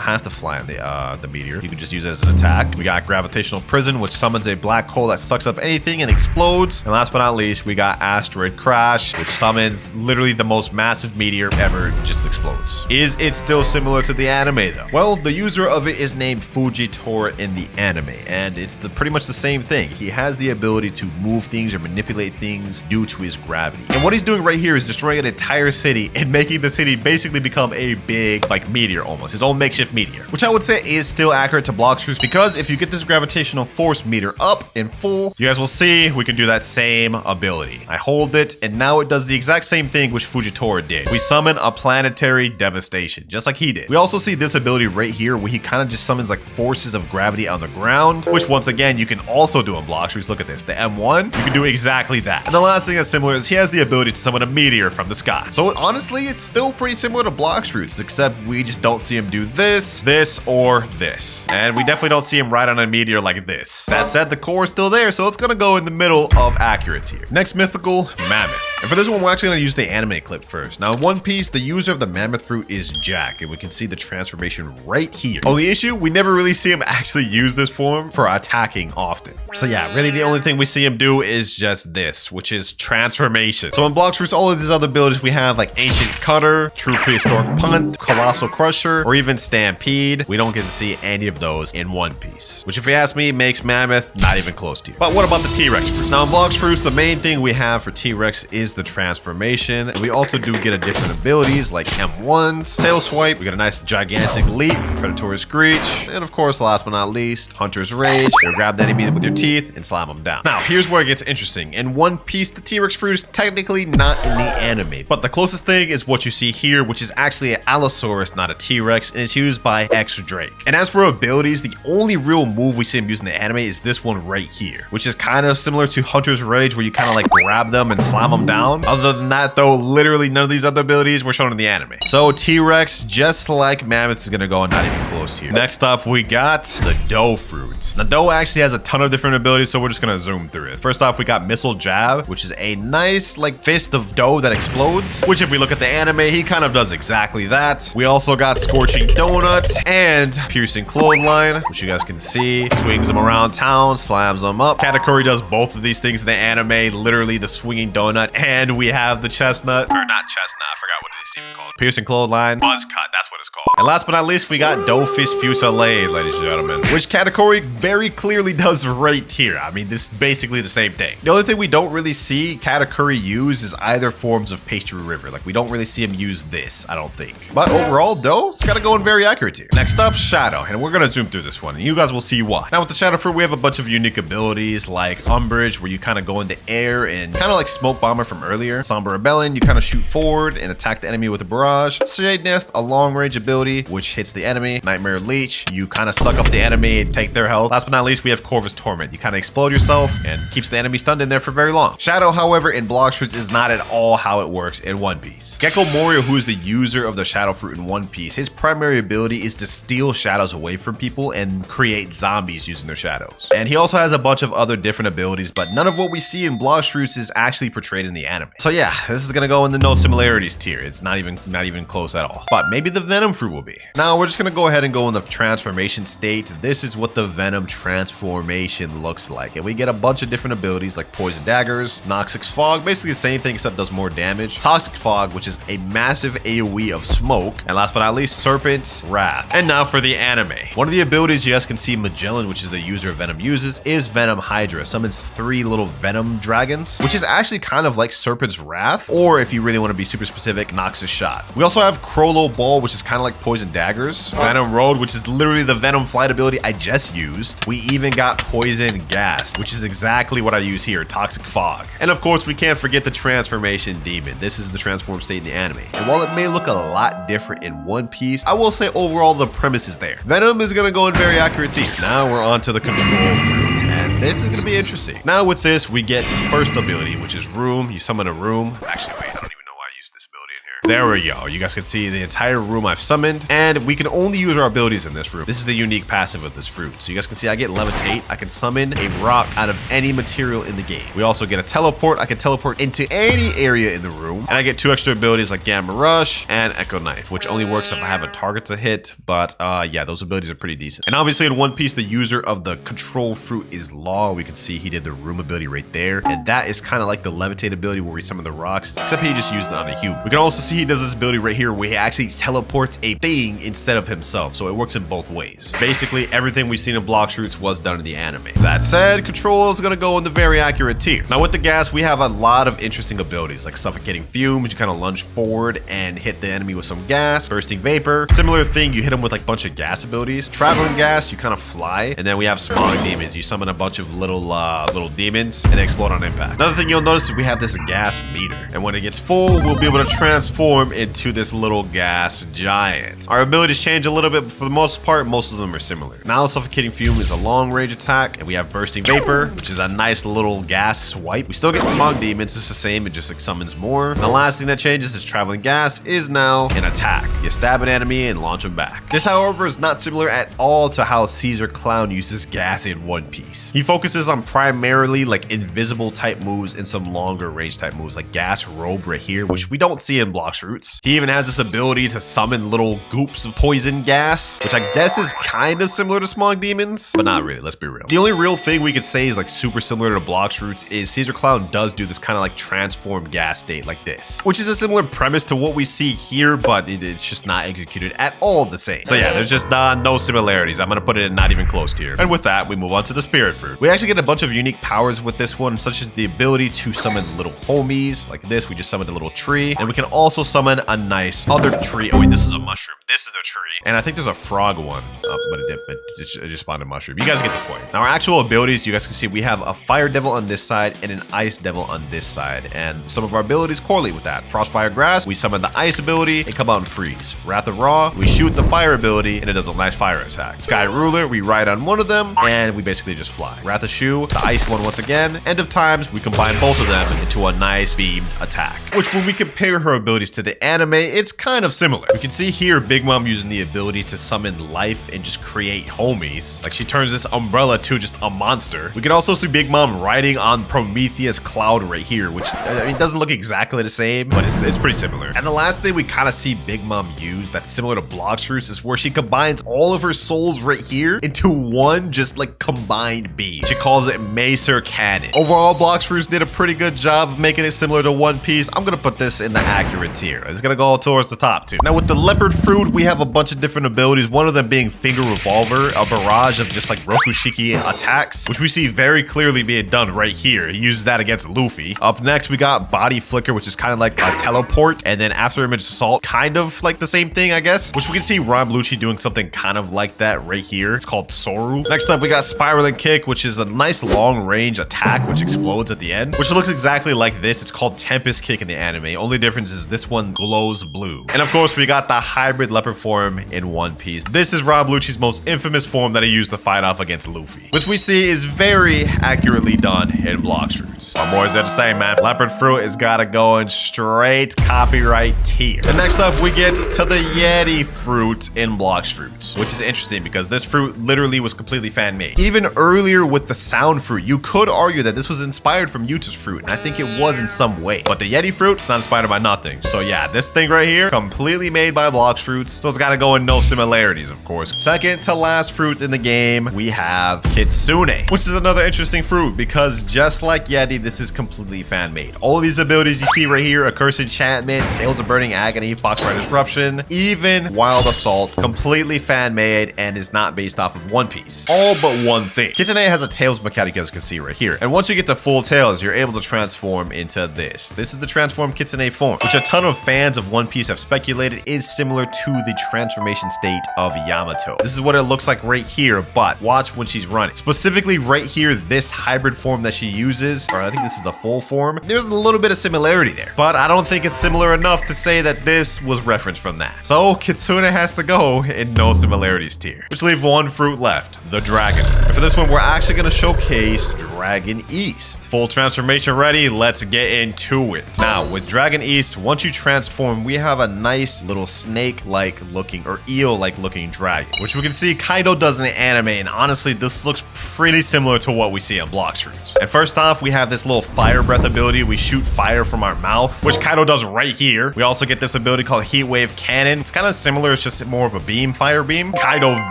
have to fly on the meteor. You can just use it as an attack. We got Gravitational Prison, which summons a black hole that sucks up anything and explodes. And last but not least, we got Asteroid Crash, which summons literally the most massive meteor ever, just explodes. Is it still similar to the anime though? Well, the user of it is named Fujitora in the anime, and it's pretty much the same thing. He has the ability to move things or manipulate things due to his gravity. And what he's doing right here is destroying an entire city and making the city basically become a big like meteor, almost his own makeshift meteor. here, which I would say is still accurate to Blox Fruits, because if you get this gravitational force meter up in full, you guys will see we can do that same ability. I hold it, and now it does the exact same thing which Fujitora did. We summon a planetary devastation, just like he did. We also see this ability right here where he kind of just summons like forces of gravity on the ground, which once again, you can also do on Blox Fruits. Look at this, the M1, you can do exactly that. And the last thing that's similar is he has the ability to summon a meteor from the sky. So honestly, it's still pretty similar to Blox Fruits, except we just don't see him do this, this, or this. And we definitely don't see him ride on a meteor like this. That said, the core is still there, so it's gonna go in the middle of accuracy here. Next mythical, Mammoth. And for this one, we're actually going to use the anime clip first. Now, in One Piece, the user of the mammoth fruit is Jack, and we can see the transformation right here. Only issue, we never really see him actually use this form for attacking often. So yeah, really the only thing we see him do is just this, which is transformation. So in Blox Fruits, all of these other abilities we have, like Ancient Cutter, True Prehistoric Punt, Colossal Crusher, or even Stampede. We don't get to see any of those in One Piece, which if you ask me, makes Mammoth not even close to you. But what about the T-Rex fruit? Now in Blox Fruits, the main thing we have for T-Rex is the transformation, and we also do get a different abilities like M1s, Tail Swipe, we got a nice gigantic leap, Predatory Screech, and of course last but not least, Hunter's Rage. You grab the enemy with your teeth and slam them down. Now here's where it gets interesting. In One Piece, the T-Rex fruit is technically not in the anime, but the closest thing is what you see here, which is actually an Allosaurus, not a T-Rex, and it's used by X Drake. And as for abilities, the only real move we see him use in the anime is this one right here, which is kind of similar to Hunter's Rage, where you kind of like grab them and slam them down. Other than that though, literally none of these other abilities were shown in the anime. So T-Rex, just like Mammoth, is gonna go not even close here. Next up, we got the Dough fruit. Now Dough actually has a ton of different abilities, so we're just gonna zoom through it. First off, we got Missile Jab, which is a nice like fist of dough that explodes, which if we look at the anime, he kind of does exactly that. We also got Scorching Donut and Piercing Clothesline, which you guys can see. Swings them around town, slams them up. Katakuri does both of these things in the anime, literally the swinging donut, and we have the chestnut, or not chestnut, I forgot what it is even called. Piercing Clothesline, Buzz Cut, that's what it's called. And last but not least, we got Dough Fist Fusillade, ladies and gentlemen, which Katakuri very clearly does right here. I mean, this is basically the same thing. The only thing we don't really see Katakuri use is either forms of Pastry River. Like, we don't really see him use this, I don't think. But overall, Dough, it's gotta go in very accurate here. Next up, Shadow, and we're gonna zoom through this one, and you guys will see why. Now, with the Shadow Fruit, we have a bunch of unique abilities, like Umbrage, where you kind of go in the air and kind of like Smoke Bomber from earlier. Somber Rebellion, you kind of shoot forward and attack the enemy with a barrage. Shade Nest, a long range ability, which hits the enemy. Nightmare Leech, you kind of suck up the enemy and take their health. Last but not least, we have Corvus Torment. You kind of explode yourself and keeps the enemy stunned in there for very long. Shadow, however, in Blox Fruits is not at all how it works in One Piece. Gecko Moria, who is the user of the Shadow Fruit in One Piece, his primary ability is to steal shadows away from people and create zombies using their shadows. And he also has a bunch of other different abilities, but none of what we see in Blox Fruits is actually portrayed in the anime. So yeah, this is gonna go in the no similarities tier. It's not even close at all. But maybe the Venom Fruit will be. Now we're just gonna go ahead and go in the transformation state. This is what the Venom transformation looks like. And we get a bunch of different abilities like Poison Daggers, Noxic Fog, basically the same thing except does more damage. Toxic Fog, which is a massive AoE of smoke. And last but not least, Serpent's Wrath. And now for the anime. One of the abilities you guys can see Magellan, which is the user of Venom, uses is Venom Hydra. Summons 3 little Venom dragons, which is actually kind of like Serpent's Wrath, or if you really want to be super specific, Noxus Shot. We also have Crollo Ball, which is kind of like Poison Daggers. Venom Road, which is literally the Venom Flight ability I just used. We even got Poison Gas, which is exactly what I use here, Toxic Fog. And of course, we can't forget the Transformation Demon. This is the transform state in the anime. And while it may look a lot different in One Piece, I will say overall the premise is there. Venom is going to go in very accurate too. Now we're on to the Control Fruit, and this is going to be interesting. Now with this, we get first ability, which is Room. You summon a room. Actually, wait, I don't even know why I used this ability in here. There we go. You guys can see the entire room I've summoned, and we can only use our abilities in this room. This is the unique passive of this fruit. So you guys can see I get Levitate. I can summon a rock out of any material in the game. We also get a Teleport. I can teleport into any area in the room, and I get 2 extra abilities like Gamma Rush and Echo Knife, which only works if I have a target to hit, but yeah, those abilities are pretty decent. And obviously in One Piece, the user of the Control Fruit is Law. We can see he did the room ability right there, and that is kind of like the Levitate ability where we summon the rocks, except he just used it on a human. We can also see see he does this ability right here where he actually teleports a thing instead of himself. So it works in both ways. Basically, everything we've seen in Blox Fruits was done in the anime. That said, control is gonna go in the very accurate tier. Now with the gas, we have a lot of interesting abilities like suffocating fumes. You kind of lunge forward and hit the enemy with some gas. Bursting vapor, similar thing, you hit them with like a bunch of gas abilities. Traveling gas, you kind of fly. And then we have smog demons. You summon a bunch of little demons and they explode on impact. Another thing you'll notice is we have this gas meter, and when it gets full, we'll be able to transform into this little gas giant. Our abilities change a little bit, but for the most part, most of them are similar. Now suffocating fume is a long range attack, and we have bursting vapor, which is a nice little gas swipe. We still get smog demons, it's the same, it just like summons more. And the last thing that changes is traveling gas is now an attack. You stab an enemy and launch them back. This, however, is not similar at all to how Cloud uses gas in One Piece. He focuses on primarily like invisible type moves and some longer range type moves like gas robe right here, which we don't see in Blox Fruits. He even has this ability to summon little goops of poison gas, which I guess is kind of similar to smog demons, but not really, let's be real. The only real thing we could say is like super similar to Blox Fruits is Cloud does do this kind of like transform gas state like this, which is a similar premise to what we see here, but it's just not executed at all the same. So yeah, there's just no similarities. I'm gonna put it in not even close tier. And with that, we move on to the spirit fruit. We actually get a bunch of unique powers with this one, such as the ability to summon little homies like this. We just summoned a little tree, and we can also summon a nice other tree. Oh wait, this is a mushroom. This is the tree. And I think there's a frog one, but it just spawned a mushroom. You guys get the point. Now our actual abilities, you guys can see we have a fire devil on this side and an ice devil on this side. And some of our abilities correlate with that. Frostfire Grass, we summon the ice ability and come out and freeze. Wrath of Ra, we shoot the fire ability and it does a nice fire attack. Sky Ruler, we ride on one of them and we basically just fly. Wrath of Shu, the ice one once again. End of Times, we combine both of them into a nice beamed attack. Which when we compare her abilities to the anime, it's kind of similar. We can see here Big Mom using the ability to summon life and just create homies. Like she turns this umbrella to just a monster. We can also see Big Mom riding on Prometheus Cloud right here, which I mean doesn't look exactly the same, but it's pretty similar. And the last thing we kind of see Big Mom use that's similar to Blox Fruits is where she combines all of her souls right here into one just like combined beam. She calls it Macer Cannon. Overall, Blox Fruits did a pretty good job of making it similar to One Piece. I'm gonna put this in the accurate tier. It's gonna go towards the top too. Now with the leopard fruit, we have a bunch of different abilities. One of them being Finger Revolver, a barrage of just like Rokushiki attacks, which we see very clearly being done right here. He uses that against Luffy. Up next, we got Body Flicker, which is kind of like a teleport, and then After Image Assault, kind of like the same thing, I guess, which we can see Rob Lucci doing something kind of like that right here. It's called Soru. Next up, we got Spiraling Kick, which is a nice long range attack, which explodes at the end, which looks exactly like this. It's called Tempest Kick in the anime. Only difference is this one glows blue. And of course, we got the hybrid leopard form in One Piece. This is Rob Lucci's most infamous form that he used to fight off against Luffy, which we see is very accurately done in Blox Fruits. What more is there to say, man? Leopard fruit has got to go in straight copyright tier. And next up, we get to the Yeti fruit in Blox Fruits, which is interesting because this fruit literally was completely fan-made. Even earlier with the sound fruit, you could argue that this was inspired from Yuta's fruit, and I think it was in some way. But the Yeti fruit, it's not inspired by nothing. So yeah, this thing right here, completely made by Blox Fruits, so it's got to go in no similarities, of course. Second to last fruit in the game, we have Kitsune, which is another interesting fruit because just like Yeti, this is completely fan-made. All of these abilities you see right here, Accursed Enchantment, Tales of Burning Agony, Foxfire Disruption, even Wild Assault, completely fan-made and is not based off of One Piece. All but one thing. Kitsune has a Tails mechanic, as you can see right here. And once you get to full Tails, you're able to transform into this. This is the transformed Kitsune form, which a ton of fans of One Piece have speculated is similar to the transformation state of Yamato. This is what it looks like right here, but watch when she's running. Specifically right here, this hybrid form that she uses, or I think this is the full form, there's a little bit of similarity there, but I don't think it's similar enough to say that this was referenced from that. So Kitsune has to go in no similarities tier, which leaves one fruit left, the dragon fruit. And for this one, we're actually going to showcase Dragon East. Full transformation ready, let's get into it. Now with Dragon East, once you transform, we have a nice little snake-like looking or eel-like looking dragon, which we can see Kaido does in the anime, and honestly this looks pretty similar to what we see in Blox Fruits. And first off, we have this little fire breath ability. We shoot fire from our mouth, which Kaido does right here. We also get this ability called Heat Wave Cannon. It's kind of similar, it's just more of a beam, fire beam. Kaido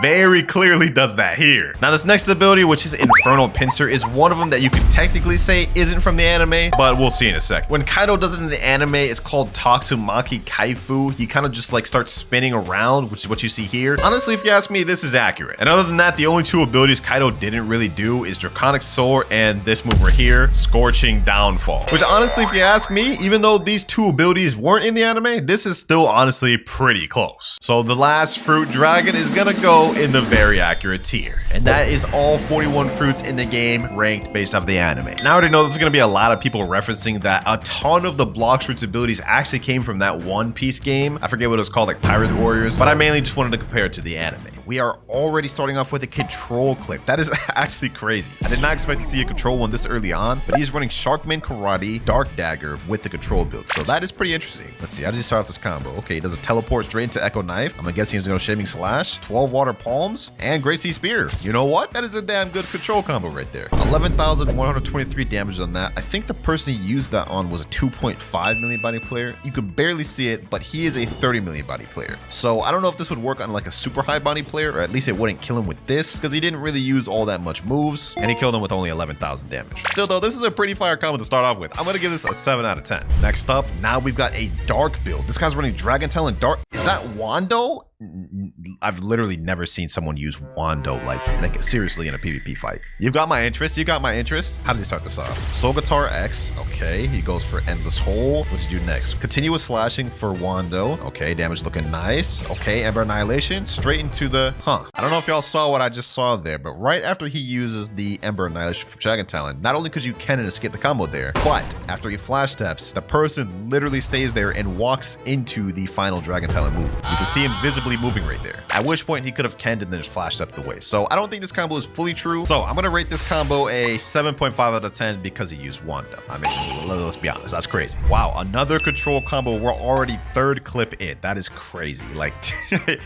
very clearly does that here. Now this next ability, which is Infernal Pincer, is one of one that you could technically say isn't from the anime, but we'll see in a sec. When Kaido does it in the anime, it's called Tatsumaki Kaifu. He kind of just like starts spinning around, which is what you see here. Honestly, if you ask me, this is accurate. And other than that, the only two abilities Kaido didn't really do is Draconic Sword and this move right here, Scorching Downfall. Which honestly, if you ask me, even though these two abilities weren't in the anime, this is still honestly pretty close. So the last fruit dragon is gonna go in the very accurate tier. And that is all 41 fruits in the game ranked based off the anime. Now I already know there's gonna be a lot of people referencing that a ton of the Blox Fruits abilities actually came from that One Piece game. I forget what it was called, like Pirate Warriors, but I mainly just wanted to compare it to the anime. We are already starting off with a control clip. That is actually crazy. I did not expect to see a control one this early on, but he's running Sharkman Karate, Dark Dagger with the control build. So that is pretty interesting. Let's see, how does he start off this combo? Okay, he does a teleport straight into Echo Knife. I'm guessing he's gonna go Shaving Slash, 12 Water Palms, and Great Sea Spear. You know what? That is a damn good control combo right there. 11,123 damage on that. I think the person he used that on was a 2.5 million body player. You could barely see it, but he is a 30 million body player. So I don't know if this would work on like a super high body player, or at least it wouldn't kill him with this, because he didn't really use all that much moves, and he killed him with only 11,000 damage. Still though, this is a pretty fire combo to start off with. I'm gonna give this a 7 out of 10. Next up, now we've got a dark build. This guy's running Dragon Tail and Dark. Is that Wando? I've literally never seen someone use Wando like seriously in a PvP fight. You've got my interest. You got my interest. How does he start this off? Soul Guitar X. Okay, he goes for Endless Hole. What does he do next? Continuous slashing for Wando. Okay, damage looking nice. Okay, Ember Annihilation. Straight into the... I don't know if y'all saw what I just saw there, but right after he uses the Ember Annihilation from Dragon Talon, not only because you can escape the combo there, but after he flash steps, the person literally stays there and walks into the final Dragon Talon move. You can see him visibly moving right there, at which point he could have canned and then just flashed up the way. So I don't think this combo is fully true. So I'm gonna rate this combo a 7.5 out of 10 because he used Wanda. I mean, let's be honest, that's crazy. Wow, another control combo. We're already third clip in. That is crazy. Like,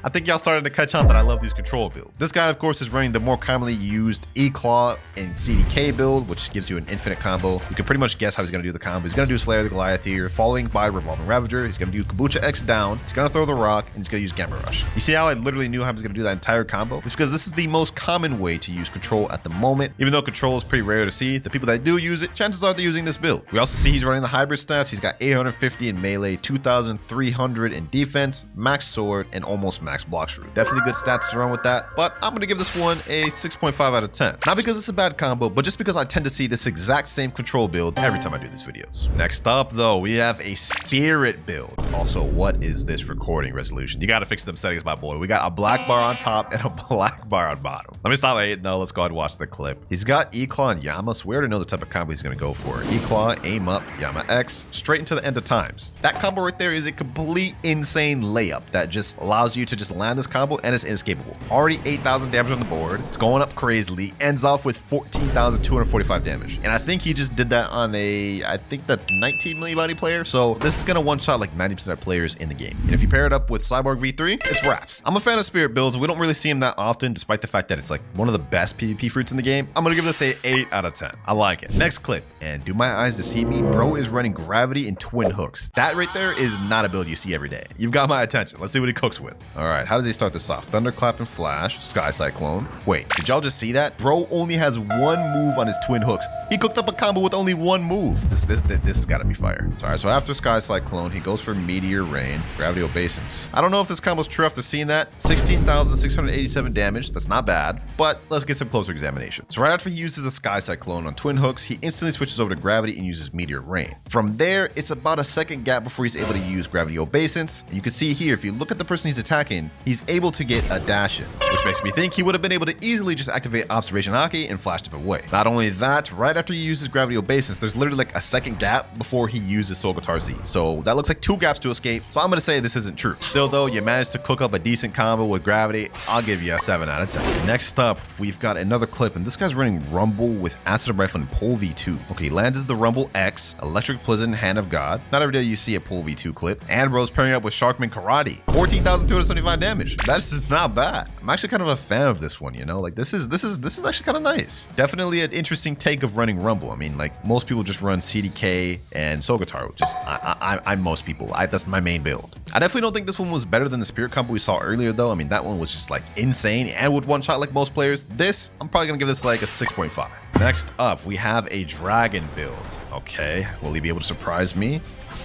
I think y'all started to catch on that I love these control builds. This guy, of course, is running the more commonly used E-Claw and CDK build, which gives you an infinite combo. You can pretty much guess how he's gonna do the combo. He's gonna do Slayer the Goliath here, following by Revolving Ravager. He's gonna do Kombucha X down. He's gonna throw the rock, and he's gonna use Gamma Rush. You see how I literally knew how I was going to do that entire combo? It's because this is the most common way to use control at the moment. Even though control is pretty rare to see, the people that do use it, chances are they're using this build. We also see he's running the hybrid stats. He's got 850 in melee, 2,300 in defense, max sword, and almost max Blox Fruit. Definitely good stats to run with that, but I'm going to give this one a 6.5 out of 10. Not because it's a bad combo, but just because I tend to see this exact same control build every time I do these videos. Next up, though, we have a spirit build. Also, what is this recording resolution? You got to fix them settings, my boy. We got a black bar on top and a black bar on bottom. Let me stop hating though. Let's go ahead and watch the clip. He's got E-Claw and Yama, so we already know the type of combo he's going to go for. E-Claw, aim up, Yama X, straight into the end of times. That combo right there is a complete insane layup that just allows you to just land this combo and it's inescapable. Already 8,000 damage on the board. It's going up crazily. Ends off with 14,245 damage. And I think he just did that on a, I think that's 19 million body player. So this is going to one-shot like 90% of players in the game. And if you pair it up with Cyborg V3, it's wraps. I'm a fan of spirit builds. We don't really see him that often, despite the fact that it's like one of the best PvP fruits in the game. I'm gonna give this a 8 out of 10. I like it. Next clip, and do my eyes deceive me? Bro is running Gravity and Twin Hooks. That right there is not a build you see every day. You've got my attention. Let's see what he cooks with. All right, how does he start this off? Thunderclap and Flash, Sky Cyclone. Wait, did y'all just see that? Bro only has one move on his Twin Hooks. He cooked up a combo with only one move. This has got to be fire. All right, so after Sky Cyclone, he goes for Meteor Rain, Gravity Obeisance. I don't know if this combo's true after seeing that. 16,687 damage. That's not bad, but let's get some closer examination. So right after he uses the Sky Cyclone on Twin Hooks, he instantly switches over to Gravity and uses Meteor Rain. From there, it's about a second gap before he's able to use Gravity Obeisance. And you can see here, if you look at the person he's attacking, he's able to get a dash in, which makes me think he would have been able to easily just activate Observation Haki and flash him away. Not only that, right after he uses Gravity Obeisance, there's literally like a second gap before he uses Soul Guitar Z. So that looks like 2 gaps to escape. So I'm going to say this isn't true. Still though, you managed to cook up a decent combo with Gravity. I'll give you a 7 out of 10. Next up, we've got another clip, and this guy's running Rumble with Acid Rifle and Pole V2. Okay, he lands as the Rumble X, Electric Pleasant, Hand of God. Not every day you see a Pole V2 clip. And bro's pairing up with Sharkman Karate. 14,275 damage. That's just not bad. I'm actually kind of a fan of this one, you know? Like this is actually kind of nice. Definitely an interesting take of running Rumble. I mean, like most people just run CDK and Soul Guitar, which is I'm most people. That's my main build. I definitely don't think this one was better than the Spirit combo we saw earlier though. I mean, that one was just like insane and would one shot like most players. This, I'm probably gonna give this like a 6.5. Next up, we have a dragon build. Okay, will he be able to surprise me?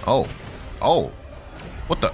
Oh, what the?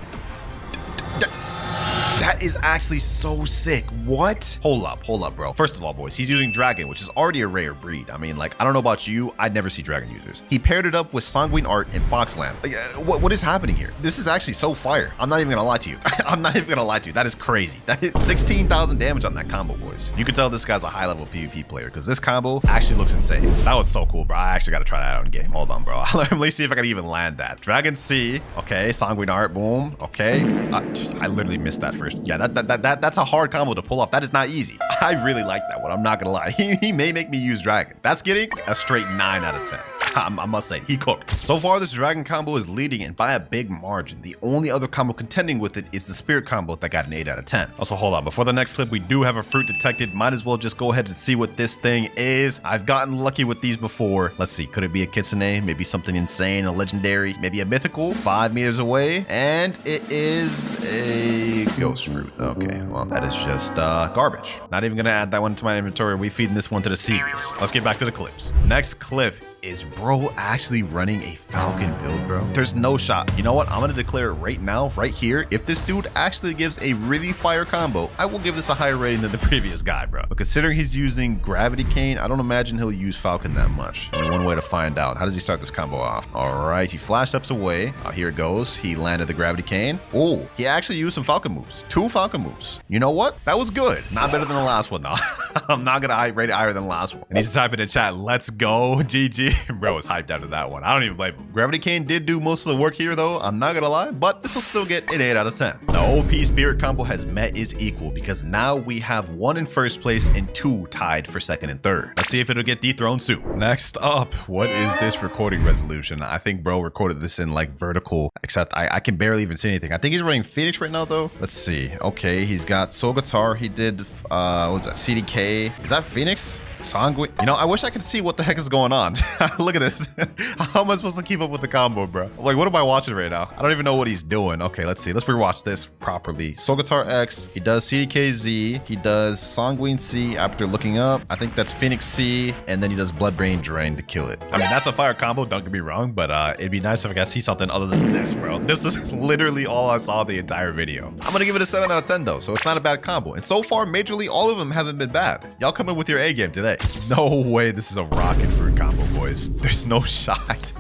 That is actually so sick. What? Hold up, bro. First of all, boys, he's using dragon, which is already a rare breed. I mean, like, I don't know about you, I'd never see dragon users. He paired it up with sanguine art and foxland. Like, what is happening here? This is actually so fire. I'm not even gonna lie to you. I'm not even gonna lie to you. That is crazy. That is 16,000 damage on that combo, boys. You can tell this guy's a high-level PvP player because this combo actually looks insane. That was so cool, bro. I actually gotta try that out in game. Hold on, bro. Let me see if I can even land that. Dragon C. Okay, sanguine art. Boom. Okay. I literally missed that first. Yeah, that's a hard combo to pull off. That is not easy. I really like that one. I'm not gonna lie. He may make me use dragon. That's getting a straight 9 out of 10. I must say, he cooked. So far, this dragon combo is leading and by a big margin. The only other combo contending with it is the spirit combo that got an 8 out of 10. Also, hold on. Before the next clip, we do have a fruit detected. Might as well just go ahead and see what this thing is. I've gotten lucky with these before. Let's see. Could it be a kitsune? Maybe something insane, a legendary, maybe a mythical? 5 meters away. And it is a ghost fruit. Okay, well, that is just garbage. Not even gonna add that one to my inventory. We feeding this one to the seagulls. Let's get back to the clips. Next clip is bro actually running a falcon build, bro. There's no shot. You know what? I'm gonna declare it right now, right here. If this dude actually gives a really fire combo, I will give this a higher rating than the previous guy, bro. But considering he's using gravity cane, I don't imagine he'll use falcon that much. Only one way to find out. How does he start this combo off? All right, he flash steps away. Here it goes. He landed the gravity cane. Oh, he actually used some falcon moves. 2 falcon moves. You know what? That was good. Not better than the last one though. I'm not gonna rate it higher than the last one. And he's typing in chat, let's go, GG. Bro is hyped after that one. I don't even blame him. Gravity cane did do most of the work here though. I'm not gonna lie, but this will still get an 8 out of 10. The OP spirit combo has met is equal because now we have 1 in first place and 2 tied for second and third. Let's see if it'll get dethroned soon. Next up, what is this recording resolution? I think bro recorded this in like vertical, except I can barely even see anything. I think he's running Phoenix right now though. Let's see. Okay, he's got Soul Guitar. He did, what was that? CDK. Is that Phoenix? Sanguine. You know, I wish I could see what the heck is going on. Look at this. How am I supposed to keep up with the combo, bro? Like, what am I watching right now? I don't even know what he's doing. Okay, let's see. Let's rewatch this properly. Soul Guitar X. He does CDKZ. He does Sanguine C after looking up. I think that's Phoenix C. And then he does Blood Brain Drain to kill it. I mean, that's a fire combo. Don't get me wrong. But it'd be nice if I could see something other than this, bro. This is literally all I saw the entire video. I'm going to give it a 7 out of 10, though. So it's not a bad combo. And so far, majorly, all of them haven't been bad. Y'all come in with your A game today. No way this is a rocket fruit combo, boys. There's no shot.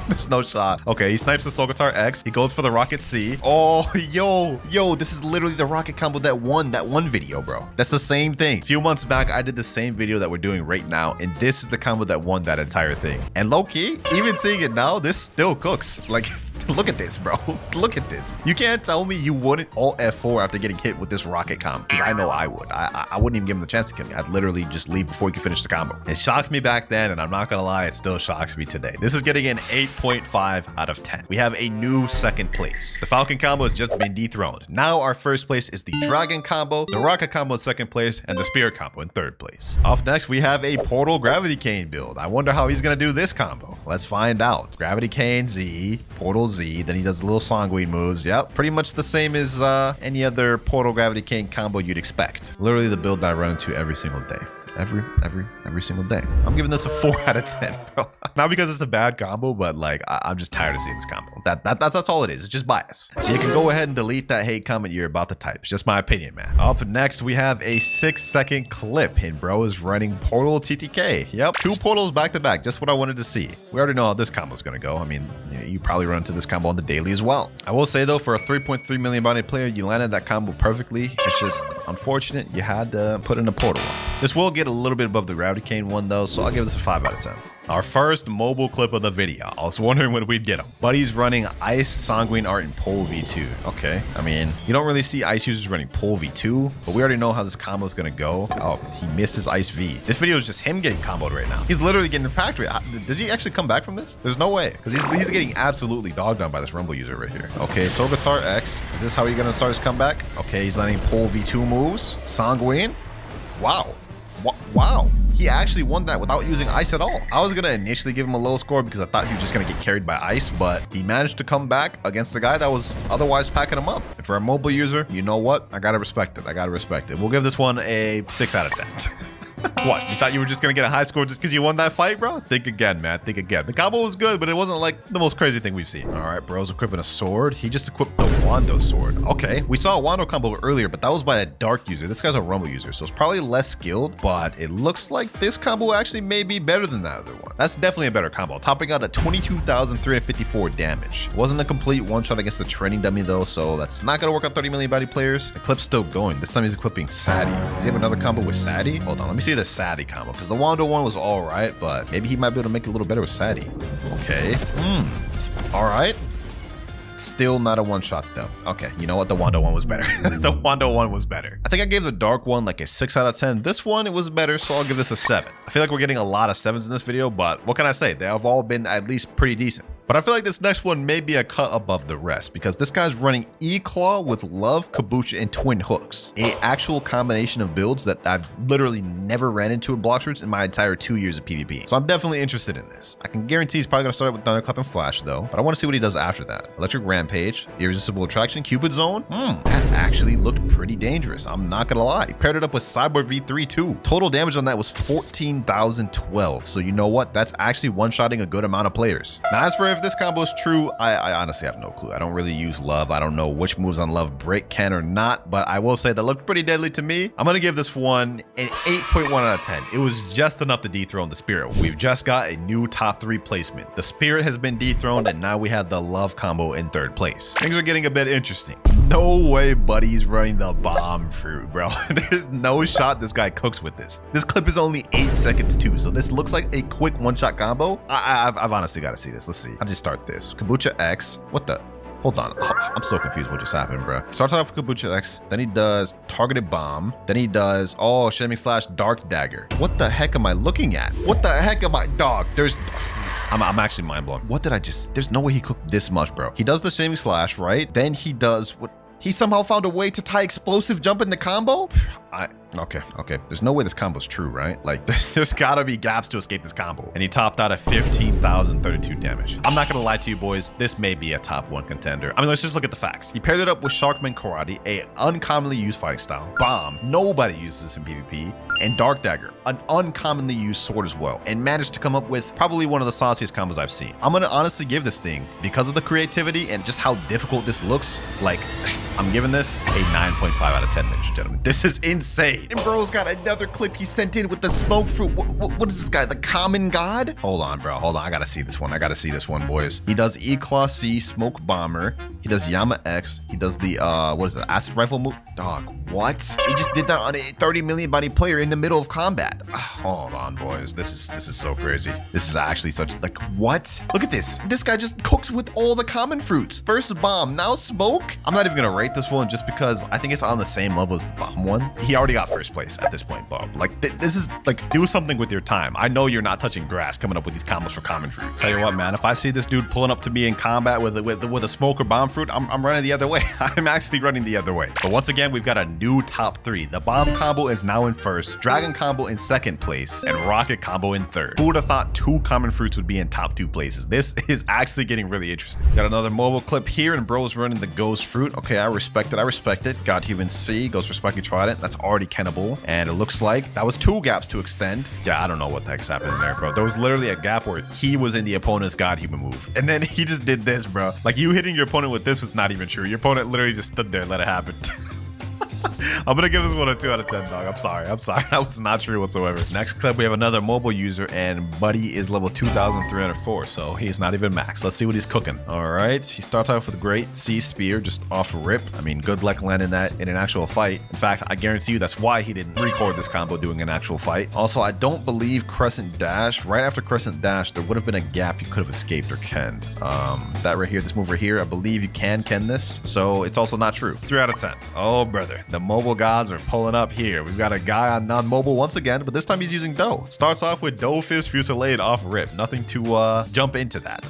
There's no shot. Okay, he snipes the Soul Guitar X. He goes for the Rocket C. Oh, yo, this is literally the rocket combo that won that one video, bro. That's the same thing. A few months back, I did the same video that we're doing right now, and this is the combo that won that entire thing. And low-key, even seeing it now, this still cooks. Like, look at this, bro. Look at this. You can't tell me you wouldn't alt F4 after getting hit with this rocket combo. Because I know I would. I wouldn't even give him the chance to kill me. I'd literally just leave before he could finish the combo. It shocked me back then, and I'm not gonna lie, it still shocks me today. This is getting an 8.5 out of 10. We have a new second place. The Falcon combo has just been dethroned. Now our first place is the Dragon combo, the Rocket combo in second place, and the Spirit combo in third place. Off next, we have a Portal Gravity Cane build. I wonder how he's gonna do this combo. Let's find out. Gravity Cane Z, Portal Z, then he does little sanguine moves. Yep, pretty much the same as any other Portal Gravity Cane combo you'd expect. Literally the build that I run into every single day. Every single day. I'm giving this a 4 out of 10, bro. Not because it's a bad combo, but like I'm just tired of seeing this combo. That's all it is. It's just bias. So you can go ahead and delete that hate comment you're about to type. It's just my opinion, man. Up next, we have a 6-second clip, and bro is running Portal TTK. Yep, 2 portals back to back. Just what I wanted to see. We already know how this combo is gonna go. I mean, you probably run into this combo on the daily as well. I will say though, for a 3.3 million body player, you landed that combo perfectly. It's just unfortunate you had to put in a portal. This will get a little bit above the Gravity Cane one though, so I'll give this a 5 out of 10. Our first mobile clip of the video. I was wondering when we'd get him. Buddy's running Ice, Sanguine Art, and Pole V2. Okay, I mean, you don't really see Ice users running Pole V2, but we already know how this combo is gonna go. Oh, he missed his Ice V. This video is just him getting comboed right now. He's literally getting packed right. Does he actually come back from this? There's no way, because he's getting absolutely dogged on by this Rumble user right here. Okay, Soul Guitar X. Is this how he's gonna start his comeback? Okay, he's landing Pole V2 moves. Sanguine. Wow. Wow. He actually won that without using ice at all. I was gonna initially give him a low score because I thought he was just gonna get carried by ice, but he managed to come back against the guy that was otherwise packing him up. And for a mobile user, you know what? I gotta respect it. We'll give this one a 6 out of 10. What, you thought you were just gonna get a high score just because you won that fight, bro? Think again, man. Think again. The combo was good, but it wasn't like the most crazy thing we've seen. All right, bro's equipping a sword. He just equipped the Wando sword. Okay, we saw a Wando combo earlier, but that was by a dark user. This guy's a rumble user, so it's probably less skilled, but it looks like this combo actually may be better than that other one. That's definitely a better combo, topping out at 22,354 damage. It wasn't a complete one-shot against the training dummy though, so that's not gonna work on 30 million body players. The clip's still going. This time he's equipping Sadie. Does he have another combo with Sadie? Hold on, let me see the Sadie combo, because the Wando one was all right, but maybe he might be able to make it a little better with Sadie. Okay. All right. Still not a one-shot though. Okay, you know what? The Wando one was better. The Wando one was better. I think I gave the dark one like a 6 out of 10. This one, it was better, so I'll give this a 7. I feel like we're getting a lot of 7s in this video, but what can I say? They have all been at least pretty decent. But I feel like this next one may be a cut above the rest because this guy's running E-Claw with Love, Kabucha, and Twin Hooks. A actual combination of builds that I've literally never ran into in Blox Fruits in my entire 2 years of PvP. So I'm definitely interested in this. I can guarantee he's probably going to start with Thunderclap and Flash though, but I want to see what he does after that. Electric Rampage, Irresistible Attraction, Cupid Zone. That actually looked pretty dangerous. I'm not going to lie. He paired it up with Cyborg V3 too. Total damage on that was 14,012. So you know what? That's actually one-shotting a good amount of players. Now as for if this combo is true, I honestly have no clue. I don't really use Love. I don't know which moves on Love break can or not, but I will say that looked pretty deadly to me. I'm gonna give this one an 8.1 out of 10. It was just enough to dethrone the Spirit. We've just got a new top 3 placement. The Spirit has been dethroned, and now we have the Love combo in 3rd place. Things are getting a bit interesting. No way Buddy's running the Bomb Fruit, bro. There's no shot this guy cooks with this. This clip is only 8 seconds too, so this looks like a quick one-shot combo. I've honestly got to see this. Let's see. I'll just start this. Kabucha X. What the? Hold on. I'm so confused what just happened, bro. Starts off with Kabucha X. Then he does Targeted Bomb. Then he does, Shaming Slash Dark Dagger. What the heck am I looking at? What the heck am I? Dog, there's... I'm actually mind blown. What did I just... There's no way he cooked this much, bro. He does the Shaming Slash, right? Then he does what... He somehow found a way to tie Explosive Jump in the combo? Okay. There's no way this combo's true, right? Like, there's gotta be gaps to escape this combo. And he topped out at 15,032 damage. I'm not gonna lie to you boys, this may be a top 1 contender. I mean, let's just look at the facts. He paired it up with Sharkman Karate, a uncommonly used fighting style. Bomb, nobody uses this in PvP. And Dark Dagger, an uncommonly used sword as well. And managed to come up with probably one of the sauciest combos I've seen. I'm gonna honestly give this thing, because of the creativity and just how difficult this looks, like, I'm giving this a 9.5 out of 10, ladies and gentlemen. This is insane. And bro's got another clip he sent in with the Smoke Fruit. What is this guy, the Common God? Hold on, bro. Hold on. I gotta see this one. Boys. He does E-Claw C, Smoke Bomber. He does Yama X. He does the, what is it, Acid Rifle move? Dog, what? He just did that on a 30 million body player in the middle of combat. Hold on, boys. This is so crazy. This is actually such, like, what? Look at this. This guy just cooks with all the common fruits. First Bomb, now Smoke. I'm not even gonna rate this one just because I think it's on the same level as the Bomb one. He already got 1st place at this point, Bob. Like, this is, like, do something with your time. I know you're not touching grass coming up with these combos for common fruit. Tell you what, man, if I see this dude pulling up to me in combat with a Smoke or Bomb Fruit, I'm running the other way. I'm actually running the other way. But once again, we've got a new top 3. The Bomb combo is now in 1st, Dragon combo in 2nd place, and Rocket combo in 3rd. Who would have thought 2 common fruits would be in top 2 places? This is actually getting really interesting. Got another mobile clip here, and bro's running the Ghost Fruit. Okay, I respect it. God Human C, Ghost for Spiky Trident. That's already cannibal. And it looks like that was 2 gaps to extend. Yeah, I don't know what the heck's happening there, bro. There was literally a gap where he was in the opponent's God Human move. And then he just did this, bro. Like, you hitting your opponent with this was not even true. Your opponent literally just stood there and let it happen. I'm gonna give this one a 2 out of 10, dog. I'm sorry. That was not true whatsoever. Next clip, we have another mobile user, and Buddy is level 2,304, so he's not even max. Let's see what he's cooking. All right, he starts off with a great C Spear just off rip. I mean, good luck landing that in an actual fight. In fact, I guarantee you that's why he didn't record this combo doing an actual fight. Also, I don't believe Crescent Dash. Right after Crescent Dash, there would have been a gap you could have escaped or kenned. That right here, this move right here, I believe you can ken this, so it's also not true. 3 out of 10. Oh, brother. The mobile gods are pulling up here. We've got a guy on non-mobile once again, but this time he's using Dough. Starts off with Dough Fist Fusillade off rip. Nothing to jump into that.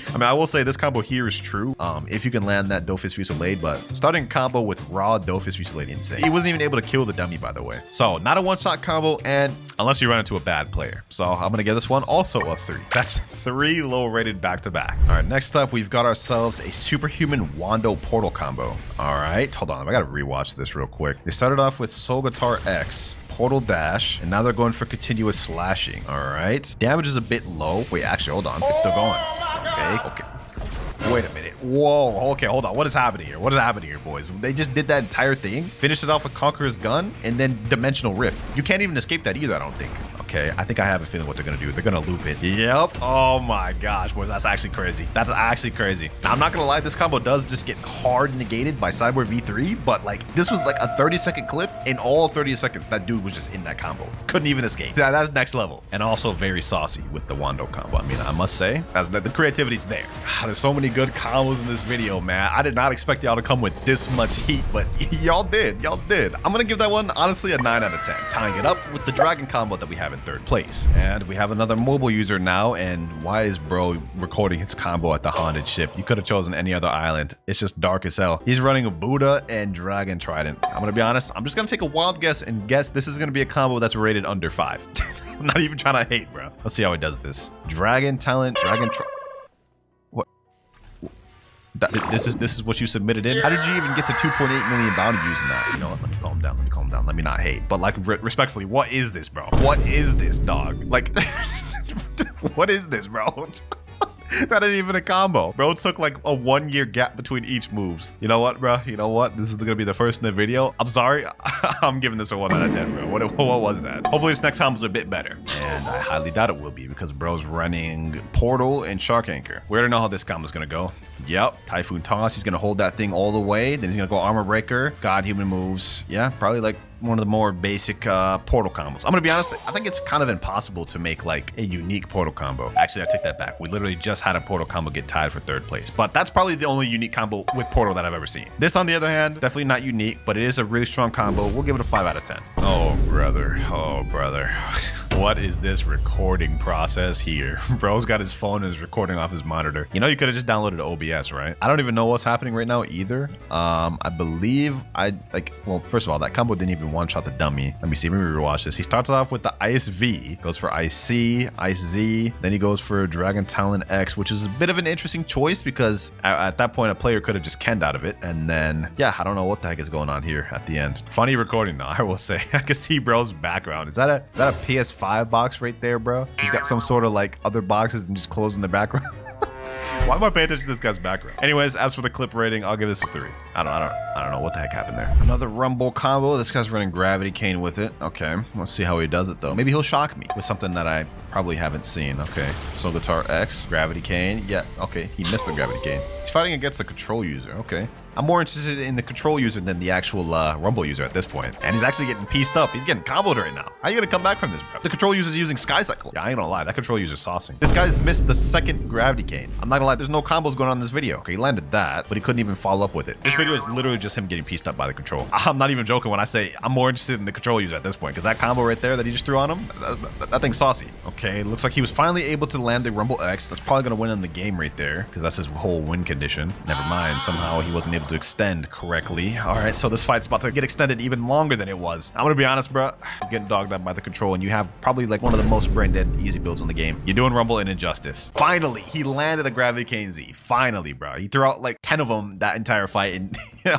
I mean, I will say this combo here is true if you can land that Dough Fist Fusillade, but starting combo with raw Dough Fist Fusillade, insane. He wasn't even able to kill the dummy, by the way. So not a one-shot combo, and unless you run into a bad player. So I'm gonna give this one also a 3. That's 3 low-rated back-to-back. All right, next up, we've got ourselves a Superhuman Wando Portal combo. All right, hold on, I gotta rewatch this real quick. They started off with Soul Guitar X, portal dash, and now they're going for continuous slashing. All right. Damage is a bit low. Wait, actually, hold on. It's still going. Okay. Wait a minute. Whoa. Okay, hold on. What is happening here? What is happening here, boys? They just did that entire thing, finished it off with Conqueror's Gun, and then Dimensional Rift. You can't even escape that either, I don't think. Okay, I think I have a feeling what they're gonna do. They're gonna loop it. Yep. Oh my gosh, boys, that's actually crazy. That's actually crazy. Now, I'm not gonna lie, this combo does just get hard negated by Cyborg V3, but like this was like a 30-second clip. In all 30 seconds, that dude was just in that combo. Couldn't even escape. That's next level. And also very saucy with the Wando combo. I mean, I must say, the creativity's there. God, there's so many good combos in this video, man. I did not expect y'all to come with this much heat, but y'all did. Y'all did. I'm gonna give that one, honestly, a 9 out of 10. Tying it up with the dragon combo that we have in third place. And we have another mobile user now. And why is bro recording his combo at the haunted ship? You could have chosen any other island. It's just dark as hell. He's running a Buddha and Dragon Trident. I'm gonna be honest, I'm just gonna take a wild guess and guess this is gonna be a combo that's rated under 5. I'm not even trying to hate, bro. Let's see how he does this. Dragon Talent, what? This is what you submitted in? How did you even get to 2.8 million bounty using that? You know what? Let me calm down. Let me not hate. But like, respectfully, what is this, bro? What is this, dog? Like, what is this, bro? That ain't even a combo. Bro took like a 1-year gap between each moves. You know what, bro? You know what? This is gonna be the first in the video. I'm sorry. I'm giving this a 1 out of 10, bro. What was that? Hopefully this next combo's a bit better. And I highly doubt it will be because bro's running Portal and Shark Anchor. We already know how this combo's gonna go. Yep. Typhoon Toss. He's gonna hold that thing all the way. Then he's gonna go Armor Breaker. God Human moves. Yeah, probably like one of the more basic portal combos. I'm gonna be honest, I think it's kind of impossible to make like a unique portal combo. Actually, I take that back. We literally just had a portal combo get tied for 3rd place, but that's probably the only unique combo with portal that I've ever seen. This, on the other hand, definitely not unique, but it is a really strong combo. We'll give it a 5 out of 10. Oh, brother. Oh, brother. What is this recording process here? Bro's got his phone and is recording off his monitor. You know, you could have just downloaded OBS, right? I don't even know what's happening right now either. I believe well, first of all, that combo didn't even one-shot the dummy. Let me see, let me rewatch this. He starts off with the Ice V, goes for Ice C, Ice Z, then he goes for Dragon Talon X, which is a bit of an interesting choice because at that point, a player could have just kenned out of it. And then, yeah, I don't know what the heck is going on here at the end. Funny recording though, I will say. I can see bro's background. Is that a PS5 box right there, bro? He's got some sort of like other boxes and just closing the background. Why am I paying attention to this guy's background? Anyways, as for the clip rating, I'll give this a 3. I don't know what the heck happened there. Another Rumble combo. This guy's running Gravity Cane with it. Okay, let's see how he does it though. Maybe he'll shock me with something that I probably haven't seen. Okay, Soul Guitar X, Gravity Cane. Yeah, okay, he missed the Gravity Cane. He's fighting against the control user. Okay. I'm more interested in the control user than the actual Rumble user at this point. And he's actually getting pieced up. He's getting comboed right now. How are you gonna come back from this, bro? The control user's using Sky Cycle. Yeah, I ain't gonna lie. That control user's saucing. This guy's missed the 2nd Gravity Cane. I'm not gonna lie. There's no combos going on in this video. Okay, he landed that, but he couldn't even follow up with it. This video is literally just him getting pieced up by the control. I'm not even joking when I say I'm more interested in the control user at this point, because that combo right there that he just threw on him, that thing's saucy. Okay, looks like he was finally able to land the Rumble X. That's probably gonna win in the game right there, because that's his whole win condition. Never mind. Somehow he wasn't able to extend correctly. All right, so this fight's about to get extended even longer than it was. I'm gonna be honest, bro. You're getting dogged up by the control, and you have probably like one of the most brain dead easy builds in the game. You're doing Rumble and Injustice. Finally, he landed a Gravity Cane Z. Finally, bro. He threw out like 10 of them that entire fight and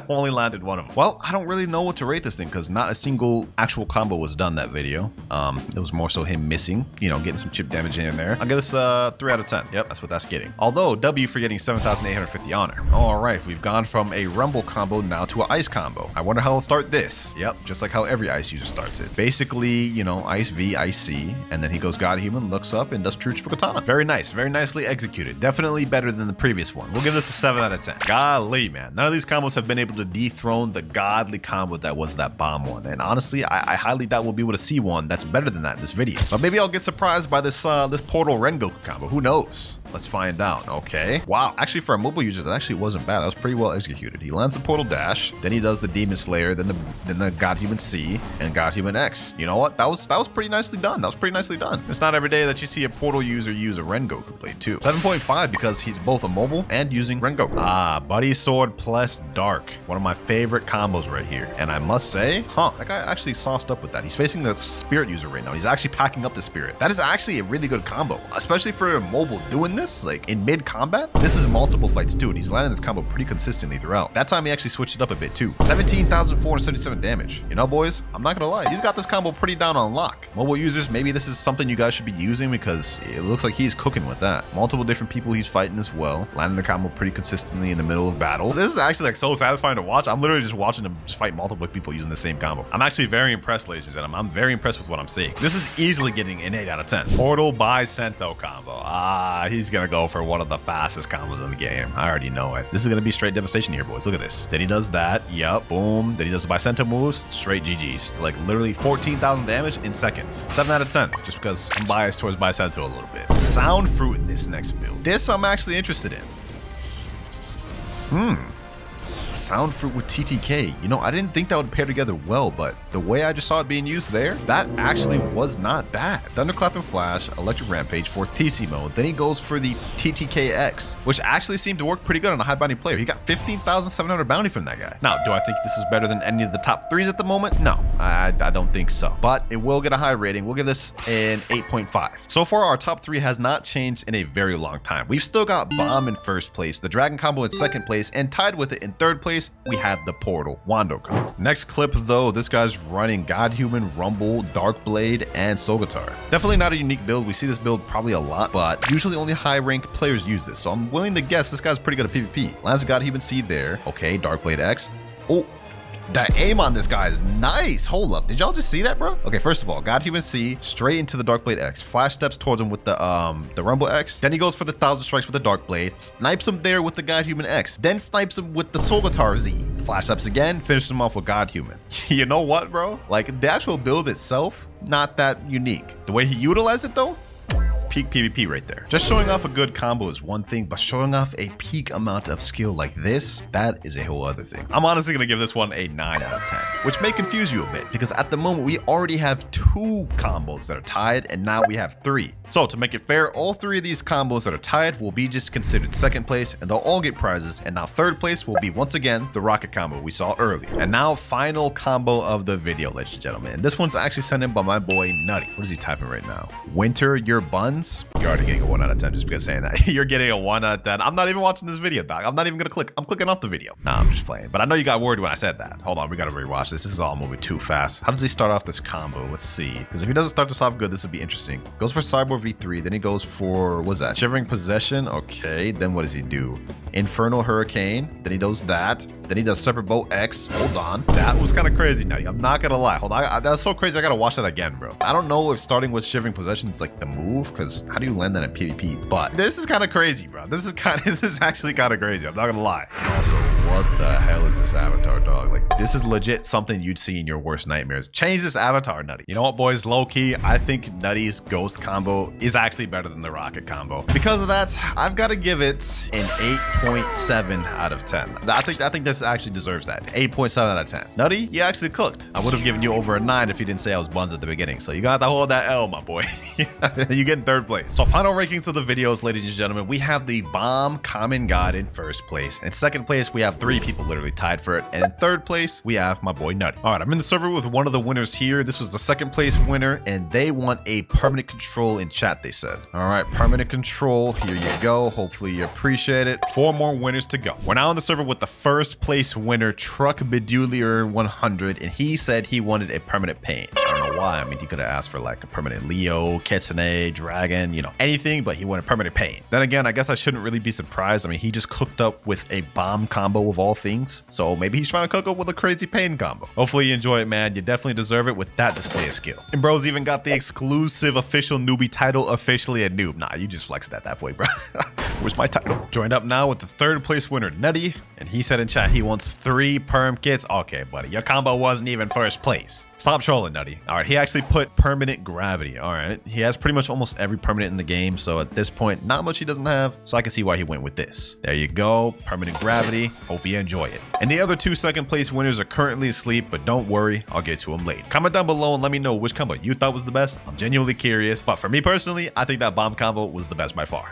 only landed one of them. Well, I don't really know what to rate this thing because not a single actual combo was done that video. It was more so him missing, you know, getting some chip damage in there. I'll give this 3 out of 10. Yep, that's what that's getting. Although W for getting 7,850 honor. All right, we've gone from a Rumble combo now to an Ice combo. I wonder how I'll start this. Yep, just like how every Ice user starts it. Basically, you know, Ice V, Ice C, and then he goes God Human, looks up, and does True Triple Katana. Very nice, very nicely executed. Definitely better than the previous one. We'll give this a 7 out of 10. Golly, man. None of these combos have been able to dethrone the godly combo that was that bomb one. And honestly, I highly doubt we'll be able to see one that's better than that in this video. But maybe I'll get surprised by this this Portal Rengoku combo. Who knows? Let's find out. Okay. Wow. Actually, for a mobile user, that actually wasn't bad. That was pretty well executed. He lands the Portal Dash, then he does the Demon Slayer, then the God Human C, and God Human X. You know what? That was pretty nicely done. That was pretty nicely done. It's not every day that you see a Portal user use a Rengoku blade too. 7.5 because he's both a mobile and using Rengoku. Ah, Buddy Sword plus Dark. One of my favorite combos right here. And I must say, that guy actually sauced up with that. He's facing the Spirit user right now. He's actually packing up the Spirit. That is actually a really good combo, especially for a mobile doing this like in mid combat. This is multiple fights too, and he's landing this combo pretty consistently throughout. throughout. That time he actually switched it up a bit too. 17,477 damage. You know, boys, I'm not gonna lie, he's got this combo pretty down on lock. Mobile users, maybe this is something you guys should be using because it looks like he's cooking with that. Multiple different people he's fighting as well, landing the combo pretty consistently in the middle of battle. This is actually like so satisfying to watch. I'm literally just watching him just fight multiple people using the same combo. I'm actually very impressed, ladies and gentlemen. I'm very impressed with what I'm seeing. This is easily getting an 8 out of 10. Portal by Sento combo. He's gonna go for one of the fastest combos in the game. I already know it. This is gonna be straight devastation here, boys. Look at this. Then he does that. Yep. Boom. Then he does the Bicento moves. Straight GG's. Like literally 14,000 damage in seconds. 7 out of 10. Just because I'm biased towards Bicento a little bit. Sound Fruit in this next build. This I'm actually interested in. Sound Fruit with TTK. You know, I didn't think that would pair together well, but the way I just saw it being used there, that actually was not bad. Thunderclap and Flash, Electric Rampage for TC mode. Then he goes for the TTKX, which actually seemed to work pretty good on a high bounty player. He got 15,700 bounty from that guy. Now, do I think this is better than any of the top 3s at the moment? No, I don't think so. But it will get a high rating. We'll give this an 8.5. So far, our top 3 has not changed in a very long time. We've still got Bomb in first place, the Dragon combo in second place, and tied with it in third place, we have the Portal Wando combo. Next clip though, this guy's running Godhuman, Rumble, Dark Blade, and Soul Guitar. Definitely not a unique build. We see this build probably a lot, but usually only high ranked players use this. So I'm willing to guess this guy's pretty good at PvP. Lands Godhuman Seed there. Okay, Dark Blade X. Oh, that aim on this guy is nice. Hold up. Did y'all just see that, bro? Okay, first of all, Godhuman C straight into the Dark Blade X. Flash steps towards him with the Rumble X. Then he goes for the 1,000 strikes with the Dark Blade. Snipes him there with the Godhuman X. Then snipes him with the Soul Guitar Z. Flash steps again, finishes him off with Godhuman. You know what, bro? Like, the actual build itself, not that unique. The way he utilized it, though, peak PvP right there. Just showing off a good combo is one thing, but showing off a peak amount of skill like this, that is a whole other thing. I'm honestly gonna give this one a 9 out of 10, which may confuse you a bit because at the moment we already have 2 combos that are tied and now we have 3. So to make it fair, all 3 of these combos that are tied will be just considered second place and they'll all get prizes. And now third place will be once again the rocket combo we saw earlier. And now final combo of the video, ladies and gentlemen. And this one's actually sent in by my boy Nutty. What is he typing right now? Winter your buns. You're already getting a 1 out of 10 just because saying that. You're getting a 1 out of 10. I'm not even watching this video, dog. I'm not even gonna click. I'm clicking off the video. Nah, I'm just playing. But I know you got worried when I said that. Hold on, we gotta rewatch this. This is all moving too fast. How does he start off this combo? Let's see. Because if he doesn't start this off good, this would be interesting. Goes for Cyborg V3, then he goes for, what's that? Shivering Possession. Okay, then what does he do? Infernal Hurricane. Then he does that. Then he does Separate Bolt X. Hold on. That was kind of crazy, Nutty. I'm not gonna lie. Hold on. That's so crazy. I gotta watch that again, bro. I don't know if starting with Shivering Possession is like the move, because how do you land that in PvP? But this is kind of crazy, bro. This is actually kind of crazy. I'm not gonna lie. And also, what the hell is this avatar, dog? Like, this is legit something you'd see in your worst nightmares. Change this avatar, Nutty. You know what, boys? Low key, I think Nutty's Ghost combo is actually better than the Rocket combo. Because of that, I've got to give it an 8.7 out of 10. I think this actually deserves that. 8.7 out of 10. Nutty, you actually cooked. I would have given you over a 9 if you didn't say I was buns at the beginning. So you got to hold that L, my boy. You get in third place. So final rankings of the videos, ladies and gentlemen, we have the Bomb Common God in first place. In second place, we have 3 people literally tied for it. And in third place, we have my boy Nutty. All right, I'm in the server with one of the winners here. This was the second place winner, and they want a permanent control in chat, they said. All right, permanent control. Here you go. Hopefully you appreciate it. 4 more winners to go. We're now in the server with the first place winner, Truck Bedulier 100, and he said he wanted a permanent pain. I don't know why. I mean, he could have asked for like a permanent Leo, Kitsune, Dragon, you know, anything, but he wanted permanent pain. Then again, I guess I shouldn't really be surprised. I mean, he just cooked up with a bomb combo of all things, so maybe he's trying to cook up with a crazy pain combo. Hopefully you enjoy it, man. You definitely deserve it with that display of skill. And bro's even got the exclusive official newbie title, officially a noob. Nah, you just flexed at that point, bro. Where's my title? Joined up now with the third place winner, Nutty, and he said in chat he wants 3 perm kits. Okay, buddy, your combo wasn't even first place. Stop trolling, Nutty. All right, he actually put permanent gravity. All right, he has pretty much almost every permanent in the game, so at this point, not much he doesn't have, so I can see why he went with this. There you go, permanent gravity. Hope you enjoy it. And the other 2 second place winners are currently asleep, but don't worry, I'll get to them later. Comment down below and let me know which combo you thought was the best. I'm genuinely curious, but for me personally, I think that bomb combo was the best by far.